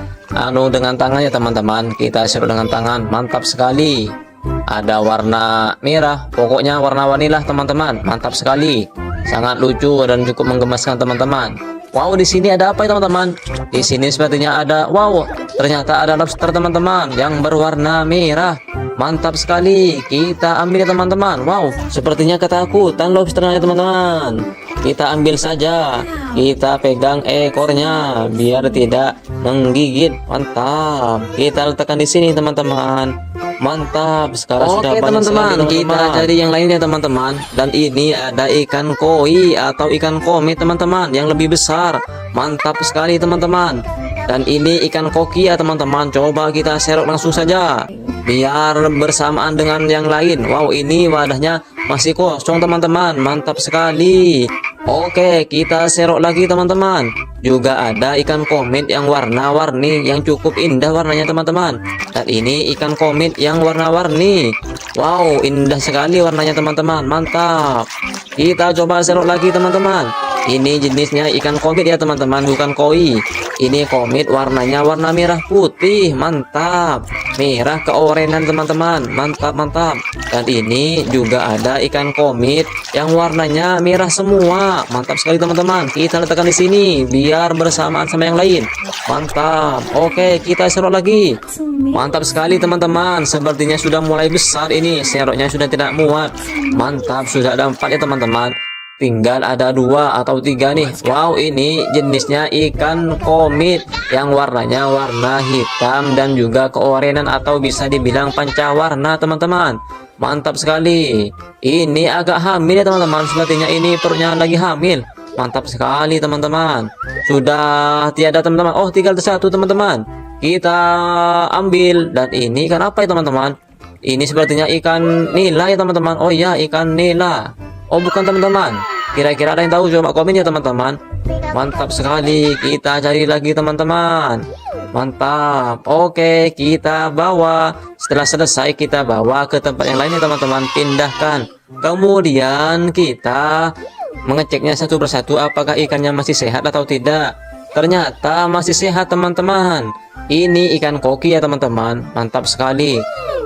dengan tangan ya teman-teman. Kita serut dengan tangan. Mantap sekali. Ada warna merah, pokoknya warna-warni lah teman-teman. Mantap sekali. Sangat lucu dan cukup menggemaskan teman-teman. Wow, di sini ada apa ya teman-teman? Di sini sepertinya ada, wow, ternyata ada lobster teman-teman yang berwarna merah. Mantap sekali. Kita ambil ya teman-teman. Wow, sepertinya ketakutan lobsternya ya teman-teman. Kita ambil saja. Kita pegang ekornya biar tidak menggigit. Mantap. Kita letakkan di sini teman-teman. Mantap. Sekarang sudah banyak teman-teman. Kita cari yang lainnya teman-teman. Dan ini ada ikan koi atau ikan komet teman-teman yang lebih besar. Mantap sekali teman-teman. Dan ini ikan koki ya teman-teman. Coba kita serok langsung saja biar bersamaan dengan yang lain. Wow, ini wadahnya masih kosong teman-teman. Mantap sekali. Oke, kita serok lagi teman-teman. Juga ada ikan komet yang warna-warni yang cukup indah warnanya teman-teman. Dan ini ikan komet yang warna-warni. Wow, indah sekali warnanya teman-teman. Mantap. Kita coba serok lagi teman-teman. Ini jenisnya ikan komet ya teman-teman, bukan koi. Ini komet warnanya warna merah putih. Mantap. Merah keorenan teman-teman. Mantap, mantap. Dan ini juga ada ikan komet yang warnanya merah semua. Mantap sekali teman-teman. Kita letakkan di sini biar bersamaan sama yang lain. Mantap. Oke, kita serok lagi. Mantap sekali teman-teman. Sepertinya sudah mulai besar ini. Seroknya sudah tidak muat. Mantap, sudah ada 4 ya teman-teman. Tinggal ada 2 atau 3 nih. Wow, ini jenisnya ikan komet yang warnanya warna hitam dan juga keorenan atau bisa dibilang pancawarna teman-teman. Mantap sekali. Ini agak hamil ya teman-teman. Sepertinya ini perutnya lagi hamil. Mantap sekali teman-teman. Sudah tiada teman-teman. Oh, tinggal satu teman-teman. Kita ambil. Dan ini ikan apa ya teman-teman? Ini sepertinya ikan nila ya teman-teman. Oh iya, ikan nila. Oh, bukan teman-teman. Kira-kira ada yang tahu? Coba komen ya teman-teman. Mantap sekali. Kita cari lagi teman-teman. Mantap. Oke, kita bawa. Setelah selesai kita bawa ke tempat yang lainnya teman-teman. Pindahkan. Kemudian kita mengeceknya satu persatu apakah ikannya masih sehat atau tidak. Ternyata masih sehat teman-teman. Ini ikan koki ya teman-teman. Mantap sekali.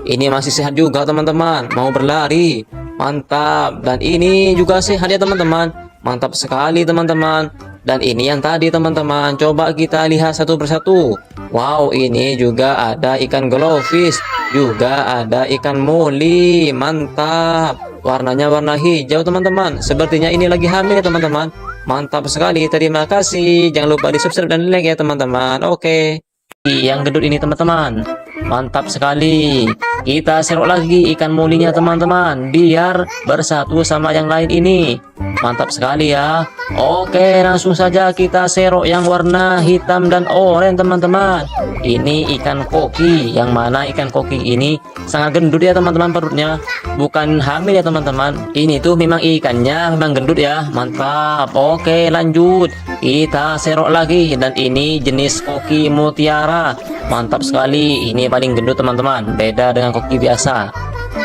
Ini masih sehat juga teman-teman. Mau berlari. Mantap. Dan ini juga sehat ya teman-teman. Mantap sekali teman-teman. Dan ini yang tadi teman-teman. Coba kita lihat satu persatu. Wow, ini juga ada ikan glowfish. Juga ada ikan moli. Mantap. Warnanya warna hijau teman-teman. Sepertinya ini lagi hamil ya teman-teman. Mantap sekali. Terima kasih. Jangan lupa di subscribe dan like ya teman-teman. Oke. Yang gendut ini teman-teman. Mantap sekali. Kita serok lagi ikan mulinya teman-teman, biar bersatu sama yang lain ini. Mantap sekali ya. Oke, langsung saja kita serok yang warna hitam dan oranye teman-teman. Ini ikan koki, yang mana ikan koki ini sangat gendut ya teman-teman perutnya. Bukan hamil ya teman-teman. Ini tuh memang ikannya memang gendut ya. Mantap. Oke, lanjut. Kita serok lagi, dan ini jenis koki mutiara. Mantap sekali. Ini paling gendut teman-teman, beda dengan koki biasa.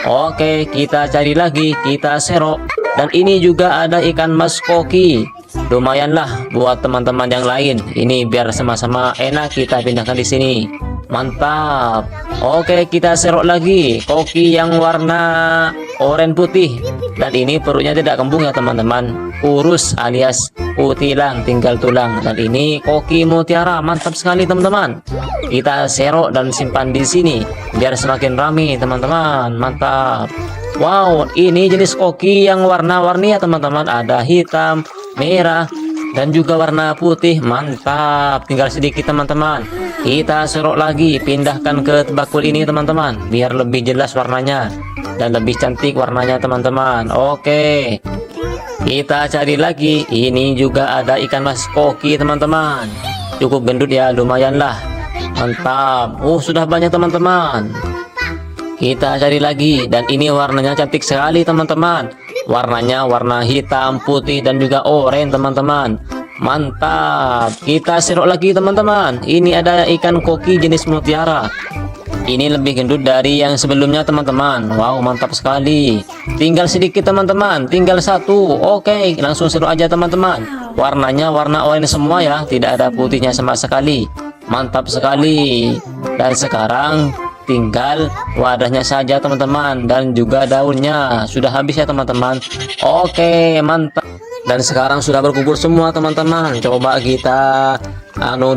Oke, kita cari lagi, kita serok. Dan ini juga ada ikan mas koki. Lumayanlah buat teman-teman yang lain. Ini biar sama-sama enak kita pindahkan di sini. Mantap. Oke, kita serok lagi koki yang warna oranye putih. Dan ini perutnya tidak kembung ya teman-teman, kurus alias utilang, tinggal tulang. Dan ini koki mutiara. Mantap sekali teman-teman. Kita serok dan simpan di sini biar semakin ramai teman-teman. Mantap. Wow, ini jenis koki yang warna-warni ya teman-teman. Ada hitam, merah, dan juga warna putih. Mantap. Tinggal sedikit teman-teman. Kita serok lagi, pindahkan ke bakul ini teman-teman, biar lebih jelas warnanya dan lebih cantik warnanya teman-teman. Oke, kita cari lagi. Ini juga ada ikan mas koki teman-teman. Cukup gendut ya, lumayan lah. Mantap. Sudah banyak teman-teman. Kita cari lagi, dan ini warnanya cantik sekali teman-teman. Warnanya warna hitam, putih, dan juga oranye teman-teman. Mantap. Kita serok lagi teman-teman. Ini ada ikan koki jenis mutiara. Ini lebih gendut dari yang sebelumnya teman-teman. Wow, mantap sekali. Tinggal sedikit teman-teman, tinggal satu. Oke, langsung serok aja teman-teman. Warnanya warna oranye semua ya, tidak ada putihnya sama sekali. Mantap sekali. Dan sekarang tinggal wadahnya saja teman-teman, dan juga daunnya sudah habis ya teman-teman. Oke, mantap. Dan sekarang sudah berkumpul semua teman-teman. Coba kita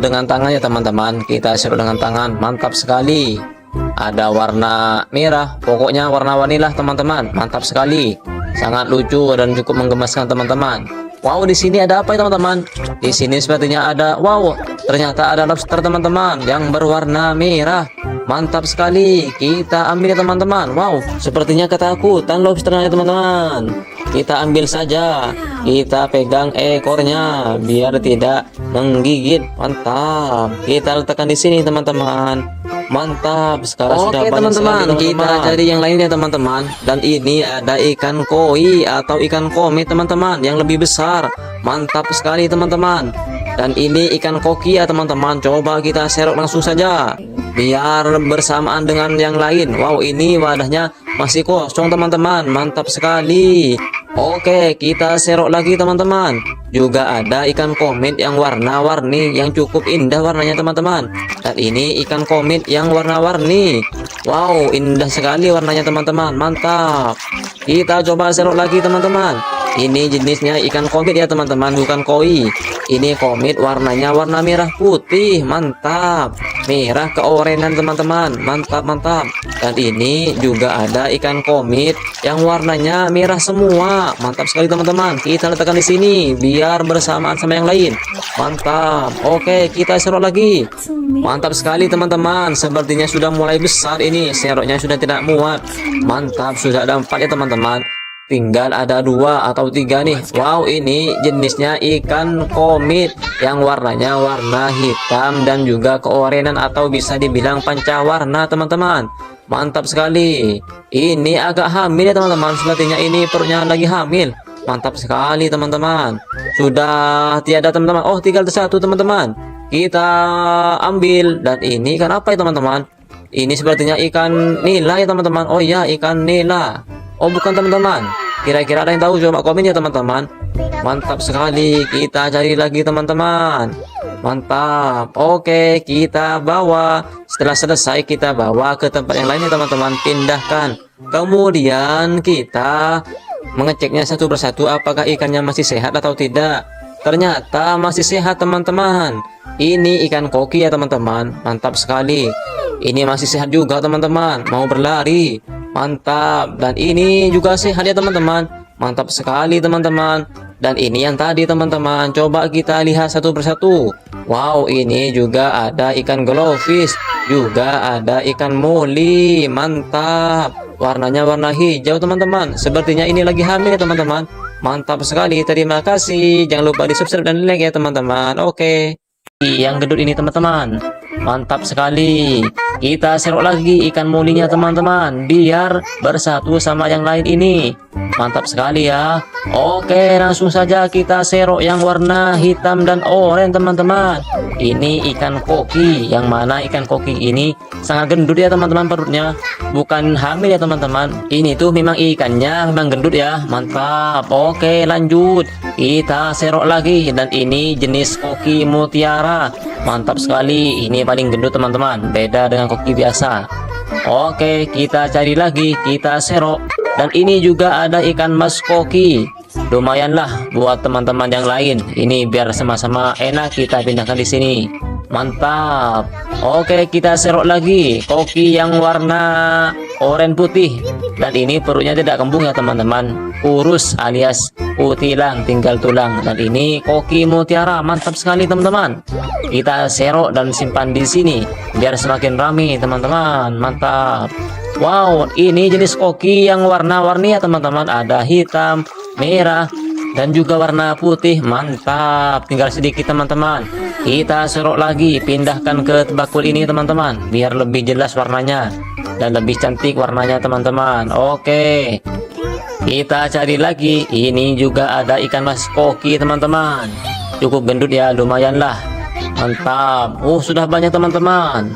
dengan tangannya teman-teman, kita serok dengan tangan. Mantap sekali. Ada warna merah, pokoknya warna-warni lah teman-teman. Mantap sekali, sangat lucu dan cukup menggemaskan teman-teman. Wow, di sini ada apa ya teman-teman? Di sini sepertinya ada, wow, ternyata ada lobster teman-teman yang berwarna merah. Mantap sekali. Kita ambil ya teman-teman. Wow, sepertinya ketakutan lobsternya teman-teman. Kita ambil saja. Kita pegang ekornya biar tidak menggigit. Mantap. Kita letakkan di sini teman-teman. Mantap. Sekarang sudah banyak teman-teman, kita cari yang lainnya teman-teman. Dan ini ada ikan koi atau ikan komet teman-teman yang lebih besar. Mantap sekali teman-teman. Dan ini ikan koki ya teman-teman. Coba kita serok langsung saja biar bersamaan dengan yang lain. Wow, ini wadahnya masih kosong teman-teman. Mantap sekali. Oke, kita serok lagi teman-teman. Juga ada ikan komet yang warna-warni yang cukup indah warnanya teman-teman. Dan ini ikan komet yang warna-warni. Wow, indah sekali warnanya teman-teman. Mantap. Kita coba serok lagi teman-teman. Ini jenisnya ikan komet ya teman-teman, bukan koi. Ini komet warnanya warna merah putih. Mantap. Merah keorenan teman-teman. Mantap, mantap. Dan ini juga ada ikan komet yang warnanya merah semua. Mantap sekali teman-teman. Kita letakkan di sini biar bersamaan sama yang lain. Mantap. Oke, kita serok lagi. Mantap sekali teman-teman. Sepertinya sudah mulai besar ini. Seroknya sudah tidak muat. Mantap, sudah ada 4 ya teman-teman. Tinggal ada 2 atau 3 nih. Wow, ini jenisnya ikan komet yang warnanya warna hitam dan juga keorenan atau bisa dibilang pancawarna teman-teman. Mantap sekali. Ini agak hamil ya teman-teman. Sepertinya ini perutnya lagi hamil. Mantap sekali teman-teman. Sudah tiada teman-teman. Oh, tinggal satu teman-teman. Kita ambil. Dan ini ikan apa ya teman-teman? Ini sepertinya ikan nila ya teman-teman. Oh iya, ikan nila. Oh, bukan teman-teman. Kira-kira ada yang tahu? Coba komen ya teman-teman. Mantap sekali. Kita cari lagi teman-teman. Mantap. Oke, kita bawa. Setelah selesai kita bawa ke tempat yang lainnya teman-teman. Pindahkan. Kemudian kita mengeceknya satu persatu apakah ikannya masih sehat atau tidak. Ternyata masih sehat teman-teman. Ini ikan koki ya teman-teman. Mantap sekali. Ini masih sehat juga teman-teman. Mau berlari. Mantap. Dan ini juga sehat ya teman-teman. Mantap sekali teman-teman. Dan ini yang tadi teman-teman. Coba kita lihat satu persatu. Wow, ini juga ada ikan glowfish. Juga ada ikan moli, mantap. Warnanya warna hijau teman-teman. Sepertinya ini lagi hamil ya teman-teman. Mantap sekali, terima kasih. Jangan lupa di subscribe dan like ya teman-teman. Oke. Yang gendut ini teman-teman, mantap sekali. Kita serok lagi ikan molinya teman-teman, biar bersatu sama yang lain ini. Mantap sekali ya. Oke, langsung saja kita serok yang warna hitam dan oranye teman-teman. Ini ikan koki, yang mana ikan koki ini sangat gendut ya teman-teman perutnya. Bukan hamil ya teman-teman. Ini tuh memang ikannya memang gendut ya. Mantap. Oke, lanjut. Kita serok lagi, dan ini jenis koki mutiara. Mantap sekali. Ini paling gendut teman-teman. Beda dengan koki biasa. Oke, kita cari lagi. Kita serok. Dan ini juga ada ikan mas koki. Lumayanlah buat teman-teman yang lain. Ini biar sama-sama enak kita pindahkan di sini. Mantap. Oke, kita serok lagi koki yang warna oranye putih. Dan ini perutnya tidak kembung ya teman-teman. Kurus alias utilang, tinggal tulang. Dan ini koki mutiara. Mantap sekali teman-teman. Kita serok dan simpan di sini biar semakin ramai teman-teman. Mantap. Wow, ini jenis koki yang warna-warni ya teman-teman. Ada hitam, merah, dan juga warna putih. Mantap. Tinggal sedikit teman-teman. Kita serok lagi, pindahkan ke bakul ini teman-teman, biar lebih jelas warnanya dan lebih cantik warnanya teman-teman. Oke, kita cari lagi. Ini juga ada ikan mas koki teman-teman. Cukup gendut ya, lumayan lah. Mantap. Sudah banyak teman-teman.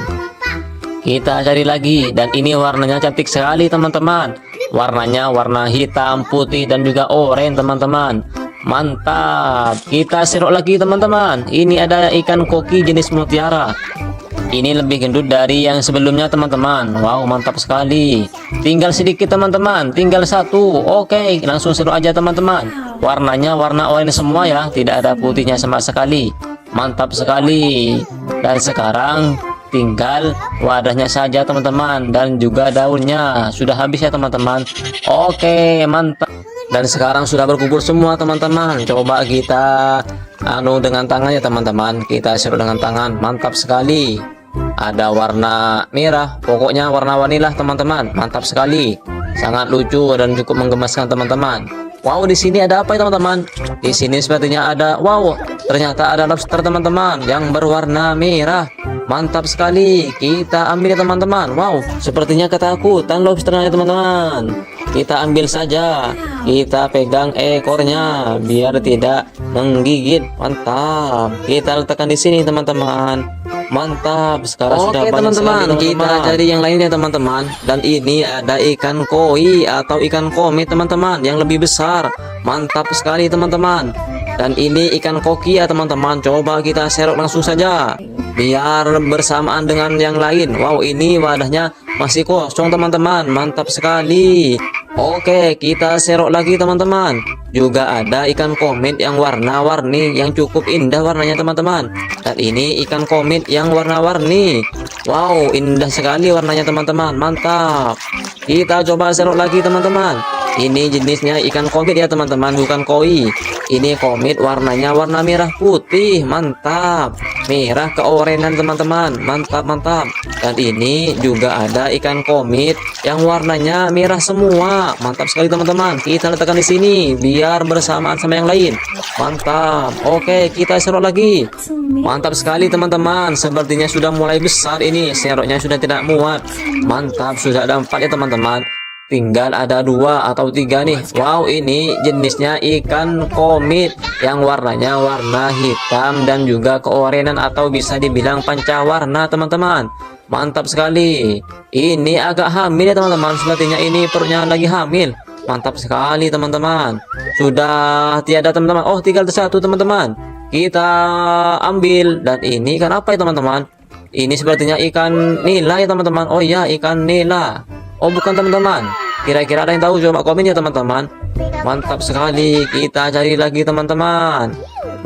Kita cari lagi, dan ini warnanya cantik sekali teman-teman. Warnanya warna hitam, putih, dan juga oranye teman-teman. Mantap. Kita serok lagi teman-teman. Ini ada ikan koki jenis mutiara. Ini lebih gendut dari yang sebelumnya teman-teman. Wow, mantap sekali. Tinggal sedikit teman-teman, tinggal satu. Oke, langsung serok aja teman-teman. Warnanya warna oranye semua ya, tidak ada putihnya sama sekali. Mantap sekali. Dan sekarang tinggal wadahnya saja teman-teman, dan juga daunnya sudah habis ya teman-teman. Oke, mantap. Dan sekarang sudah berkumpul semua teman-teman. Coba kita dengan tangan ya teman-teman. Kita serut dengan tangan. Mantap sekali. Ada warna merah, pokoknya warna-warni lah teman-teman. Mantap sekali. Sangat lucu dan cukup menggemaskan teman-teman. Wow, di sini ada apa ya teman-teman? Di sini sepertinya ada, wow, ternyata ada lobster teman-teman yang berwarna merah. Mantap sekali. Kita ambil ya teman-teman. Wow, sepertinya ketakutan lobsternya teman-teman. Kita ambil saja. Kita pegang ekornya biar tidak menggigit. Mantap. Kita letakkan di sini teman-teman. Mantap. Sekarang sudah banyak teman-teman, sekali, kita cari yang lainnya teman-teman. Dan ini ada ikan koi atau ikan komet teman-teman yang lebih besar. Mantap sekali teman-teman. Dan ini ikan koki ya teman-teman. Coba kita serok langsung saja biar bersamaan dengan yang lain. Wow, ini wadahnya masih kosong teman-teman. Mantap sekali. Oke, kita serok lagi teman-teman. Juga ada ikan komet yang warna-warni yang cukup indah warnanya teman-teman. Dan ini ikan komet yang warna-warni. Wow, indah sekali warnanya teman-teman. Mantap. Kita coba serok lagi teman-teman. Ini jenisnya ikan komet ya teman-teman, bukan koi. Ini komet warnanya warna merah putih. Mantap. Merah keorenan teman-teman. Mantap, mantap. Dan ini juga ada ikan komet yang warnanya merah semua. Mantap sekali teman-teman. Kita letakkan di sini biar bersamaan sama yang lain. Mantap. Oke, kita serok lagi. Mantap sekali teman-teman. Sepertinya sudah mulai besar ini. Seroknya sudah tidak muat. Mantap, sudah ada 4 ya teman-teman. Tinggal ada 2 atau 3 nih. Wow, ini jenisnya ikan komet yang warnanya warna hitam dan juga keorenan atau bisa dibilang pancawarna teman-teman. Mantap sekali. Ini agak hamil ya teman-teman. Sepertinya ini perutnya lagi hamil. Mantap sekali teman-teman. Sudah tiada teman-teman. Oh, tinggal satu teman-teman. Kita ambil. Dan ini ikan apa ya teman-teman? Ini sepertinya ikan nila ya teman-teman. Oh iya, ikan nila. Oh, bukan teman-teman. Kira-kira ada yang tahu? Coba komen ya teman-teman. Mantap sekali. Kita cari lagi teman-teman.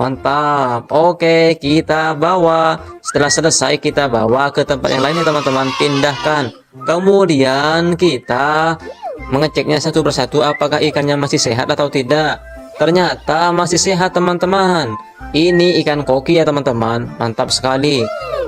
Mantap. Oke, kita bawa. Setelah selesai kita bawa ke tempat yang lainnya teman-teman. Pindahkan. Kemudian kita mengeceknya satu persatu apakah ikannya masih sehat atau tidak. ternyata masih sehat teman-teman. Ini ikan koki ya teman-teman, mantap sekali.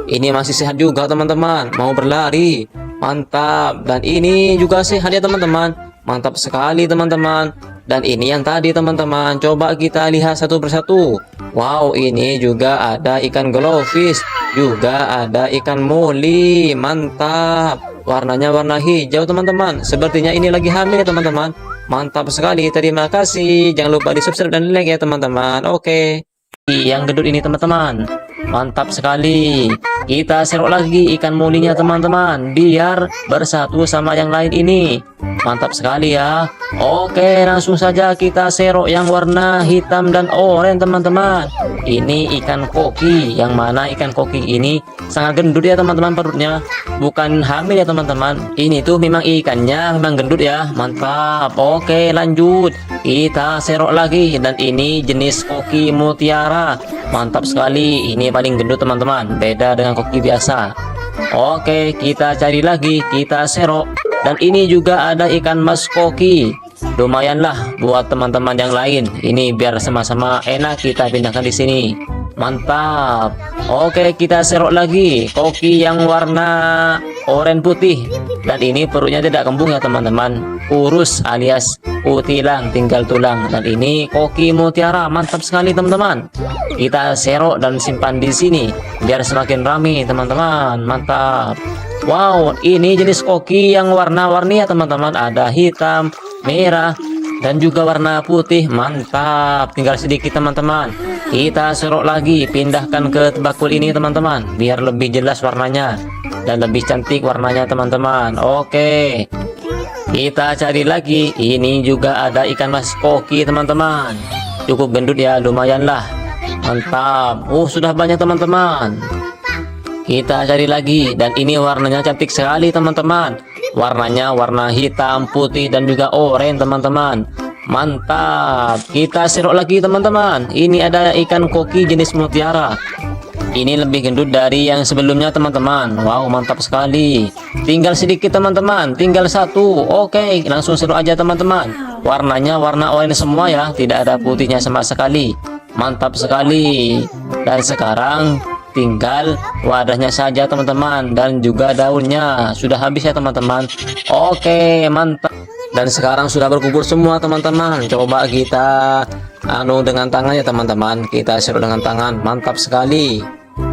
Ini masih sehat juga teman-teman, mau berlari, mantap. Dan ini juga sehat ya teman-teman, mantap sekali teman-teman. Dan ini yang tadi teman-teman, coba kita lihat satu persatu. Wow, ini juga ada ikan glowfish, juga ada ikan moli, mantap. Warnanya warna hijau teman-teman, sepertinya ini lagi hamil ya teman-teman. Mantap sekali, terima kasih. Jangan lupa di subscribe dan like ya teman-teman. Oke. Yang gendut ini teman-teman, mantap sekali. Kita serok lagi ikan molinya teman-teman, biar bersatu sama yang lain ini. Mantap sekali ya. Oke, langsung saja kita serok yang warna hitam dan oranye teman-teman. Ini ikan koki, yang mana ikan koki ini sangat gendut ya teman-teman perutnya. Bukan hamil ya teman-teman. Ini tuh memang ikannya memang gendut ya. Mantap. Oke, lanjut. Kita serok lagi, dan ini jenis koki mutiara. Mantap sekali. Ini paling gendut teman-teman, beda dengan koki biasa. Oke, kita cari lagi, kita serok. Dan ini juga ada ikan mas koki. Lumayanlah buat teman-teman yang lain. Ini biar sama-sama enak kita pindahkan di sini. Mantap. Oke, kita serok lagi koki yang warna oranye putih. Dan ini perutnya tidak kembung ya teman-teman, kurus alias utilang, tinggal tulang. Dan ini koki mutiara, mantap sekali teman-teman. Kita serok dan simpan di sini biar semakin ramai teman-teman. Mantap. Wow, ini jenis koki yang warna-warni ya teman-teman, ada hitam, merah, dan juga warna putih. Mantap, tinggal sedikit teman-teman. Kita serok lagi, pindahkan ke bakul ini teman-teman, biar lebih jelas warnanya dan lebih cantik warnanya teman-teman. Oke, kita cari lagi. Ini juga ada ikan mas koki teman-teman, cukup gendut ya, lumayan lah. Mantap. Sudah banyak teman-teman. Kita cari lagi, dan ini warnanya cantik sekali teman-teman. Warnanya warna hitam, putih, dan juga oranye teman-teman. Mantap. Kita serok lagi teman-teman. Ini ada ikan koki jenis mutiara. Ini lebih gendut dari yang sebelumnya teman-teman. Wow, mantap sekali. Tinggal sedikit teman-teman, tinggal satu. Oke, langsung serok aja teman-teman. Warnanya warna oranye semua ya, tidak ada putihnya sama sekali. Mantap sekali. Dan sekarang tinggal wadahnya saja teman-teman, dan juga daunnya sudah habis ya teman-teman. Oke, mantap. Dan sekarang sudah berkumpul semua teman-teman. Coba kita dengan tangan ya teman-teman, kita serut dengan tangan. Mantap sekali.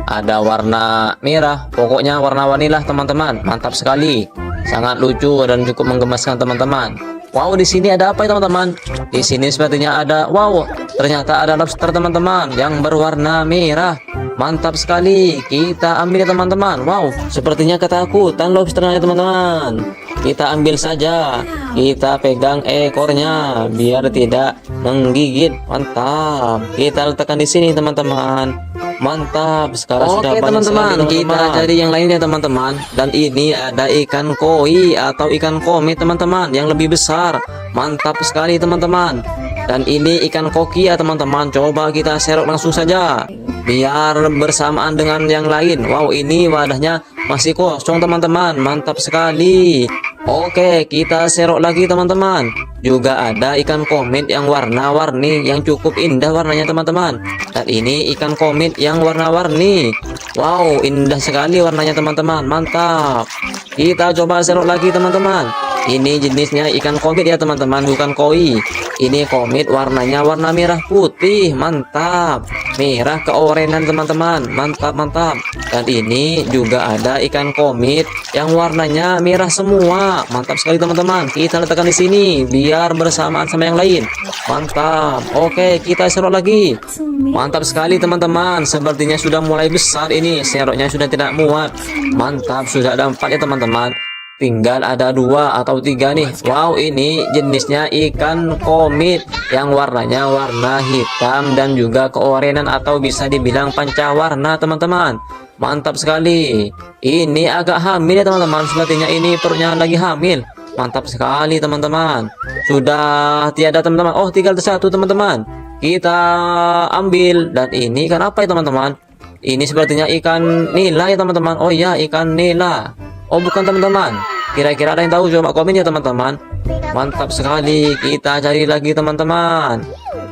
Ada warna merah, pokoknya warna-warni lah teman-teman. Mantap sekali, sangat lucu dan cukup menggemaskan teman-teman. Wow, di sini ada apa ya teman-teman? Di sini sepertinya ada, wow, ternyata ada lobster teman-teman yang berwarna merah. Mantap sekali, kita ambil ya teman-teman. Wow, sepertinya ketakutan lobsternya ya teman-teman. Kita ambil saja, kita pegang ekornya biar tidak menggigit. Mantap, kita letakkan di sini teman-teman. Mantap, sekarang sudah banyak teman-teman. Kita cari yang lainnya teman-teman. Dan ini ada ikan koi atau ikan komet teman-teman, yang lebih besar. Mantap sekali teman-teman. Dan ini ikan koki ya teman-teman. Coba kita serok langsung saja biar bersamaan dengan yang lain. Wow, ini wadahnya masih kosong teman-teman. Mantap sekali. Oke, kita serok lagi teman-teman. Juga ada ikan komet yang warna-warni, yang cukup indah warnanya teman-teman. Dan ini ikan komet yang warna-warni. Wow, indah sekali warnanya teman-teman. Mantap. Kita coba serok lagi teman-teman. Ini jenisnya ikan komet ya teman-teman, bukan koi. Ini komet, warnanya warna merah putih. Mantap, merah keorenan teman-teman. Mantap, mantap. Dan ini juga ada ikan komet yang warnanya merah semua. Mantap sekali teman-teman. Kita letakkan di sini biar bersamaan sama yang lain. Mantap. Oke, kita serok lagi. Mantap sekali teman-teman. Sepertinya sudah mulai besar ini. Seroknya sudah tidak muat. Mantap, sudah ada 4 ya teman-teman. Tinggal ada 2 atau 3 nih. Wow, ini jenisnya ikan komit yang warnanya warna hitam dan juga keorenan atau bisa dibilang pancawarna teman-teman. Mantap sekali. Ini agak hamil ya teman-teman. Sepertinya ini perutnya lagi hamil. Mantap sekali teman-teman. Sudah tiada teman-teman. Oh, tinggal satu teman-teman. Kita ambil. Dan ini ikan apa ya teman-teman? Ini sepertinya ikan nila ya teman-teman. Oh iya, ikan nila. Oh bukan teman-teman, kira-kira ada yang tahu? Coba komen ya teman-teman. Mantap sekali, kita cari lagi teman-teman.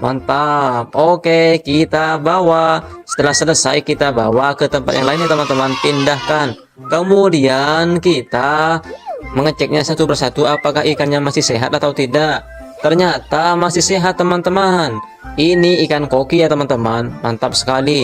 Mantap. Oke, kita bawa. Setelah selesai kita bawa ke tempat yang lainnya teman-teman, pindahkan. Kemudian kita mengeceknya satu persatu apakah ikannya masih sehat atau tidak. Ternyata masih sehat teman-teman. Ini ikan koki ya teman-teman. Mantap sekali.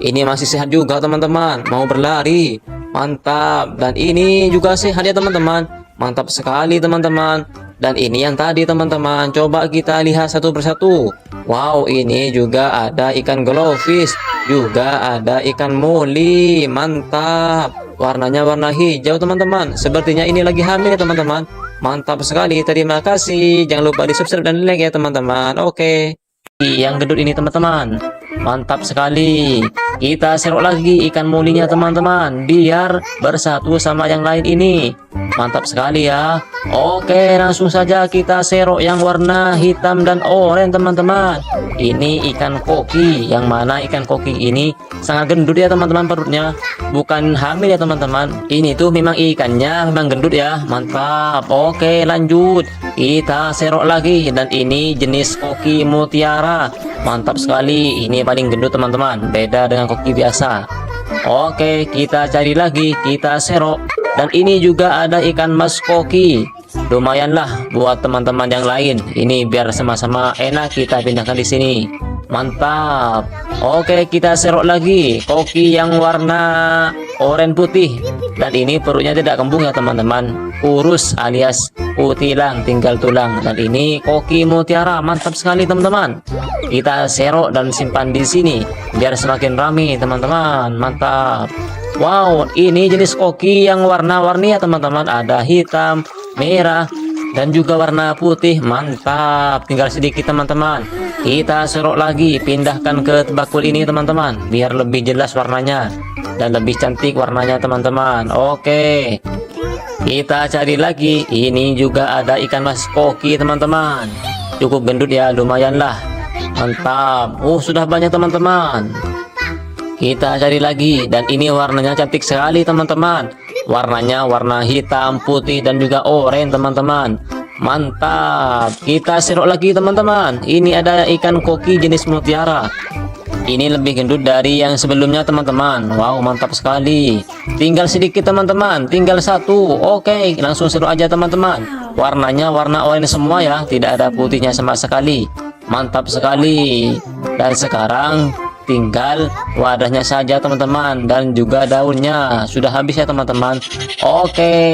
Ini masih sehat juga teman-teman. Mau berlari. Mantap. Dan ini juga sehat ya teman-teman. Mantap sekali teman-teman. Dan ini yang tadi teman-teman. Coba kita lihat satu persatu. Wow, ini juga ada ikan glowfish. Juga ada ikan moli. Mantap. Warnanya warna hijau teman-teman. Sepertinya ini lagi hamil ya teman-teman. Mantap sekali. Terima kasih. Jangan lupa di subscribe dan like ya teman-teman. Oke. Yang gendut ini teman-teman. Mantap sekali. Kita serok lagi ikan molinya teman-teman, biar bersatu sama yang lain ini. Mantap sekali ya. Oke, langsung saja kita serok yang warna hitam dan oranye teman-teman. Ini ikan koki, yang mana ikan koki ini sangat gendut ya teman-teman perutnya. Bukan hamil ya teman-teman. Ini tuh memang ikannya memang gendut ya. Mantap. Oke, lanjut. Kita serok lagi dan ini jenis koki mutiara. Mantap sekali. Ini paling gendut teman-teman. Beda dengan koki biasa. Oke, kita cari lagi. Kita serok. Dan ini juga ada ikan mas koki. Lumayanlah buat teman-teman yang lain. Ini biar sama-sama enak kita pindahkan di sini. Mantap. Oke, kita serok lagi koki yang warna oranye putih. Dan ini perutnya tidak kembung ya teman-teman. Kurus alias utilang, tinggal tulang. Dan ini koki mutiara. Mantap sekali teman-teman. Kita serok dan simpan di sini biar semakin ramai teman-teman. Mantap. Wow, ini jenis koki yang warna-warni ya teman-teman. Ada hitam, merah, dan juga warna putih. Mantap. Tinggal sedikit teman-teman. Kita serok lagi, pindahkan ke bakul ini teman-teman, biar lebih jelas warnanya dan lebih cantik warnanya teman-teman. Oke, kita cari lagi. Ini juga ada ikan mas koki teman-teman. Cukup gendut ya, lumayan lah. Mantap. Sudah banyak teman-teman. Kita cari lagi dan ini warnanya cantik sekali teman-teman. Warnanya warna hitam, putih, dan juga oranye teman-teman. Mantap. Kita serok lagi teman-teman. Ini ada ikan koki jenis mutiara. Ini lebih gendut dari yang sebelumnya teman-teman. Wow, mantap sekali. Tinggal sedikit teman-teman, tinggal satu. Oke, langsung serok aja teman-teman. Warnanya warna oranye semua ya, tidak ada putihnya sama sekali. Mantap sekali. Dan sekarang tinggal wadahnya saja teman-teman, dan juga daunnya sudah habis ya teman-teman. Oke.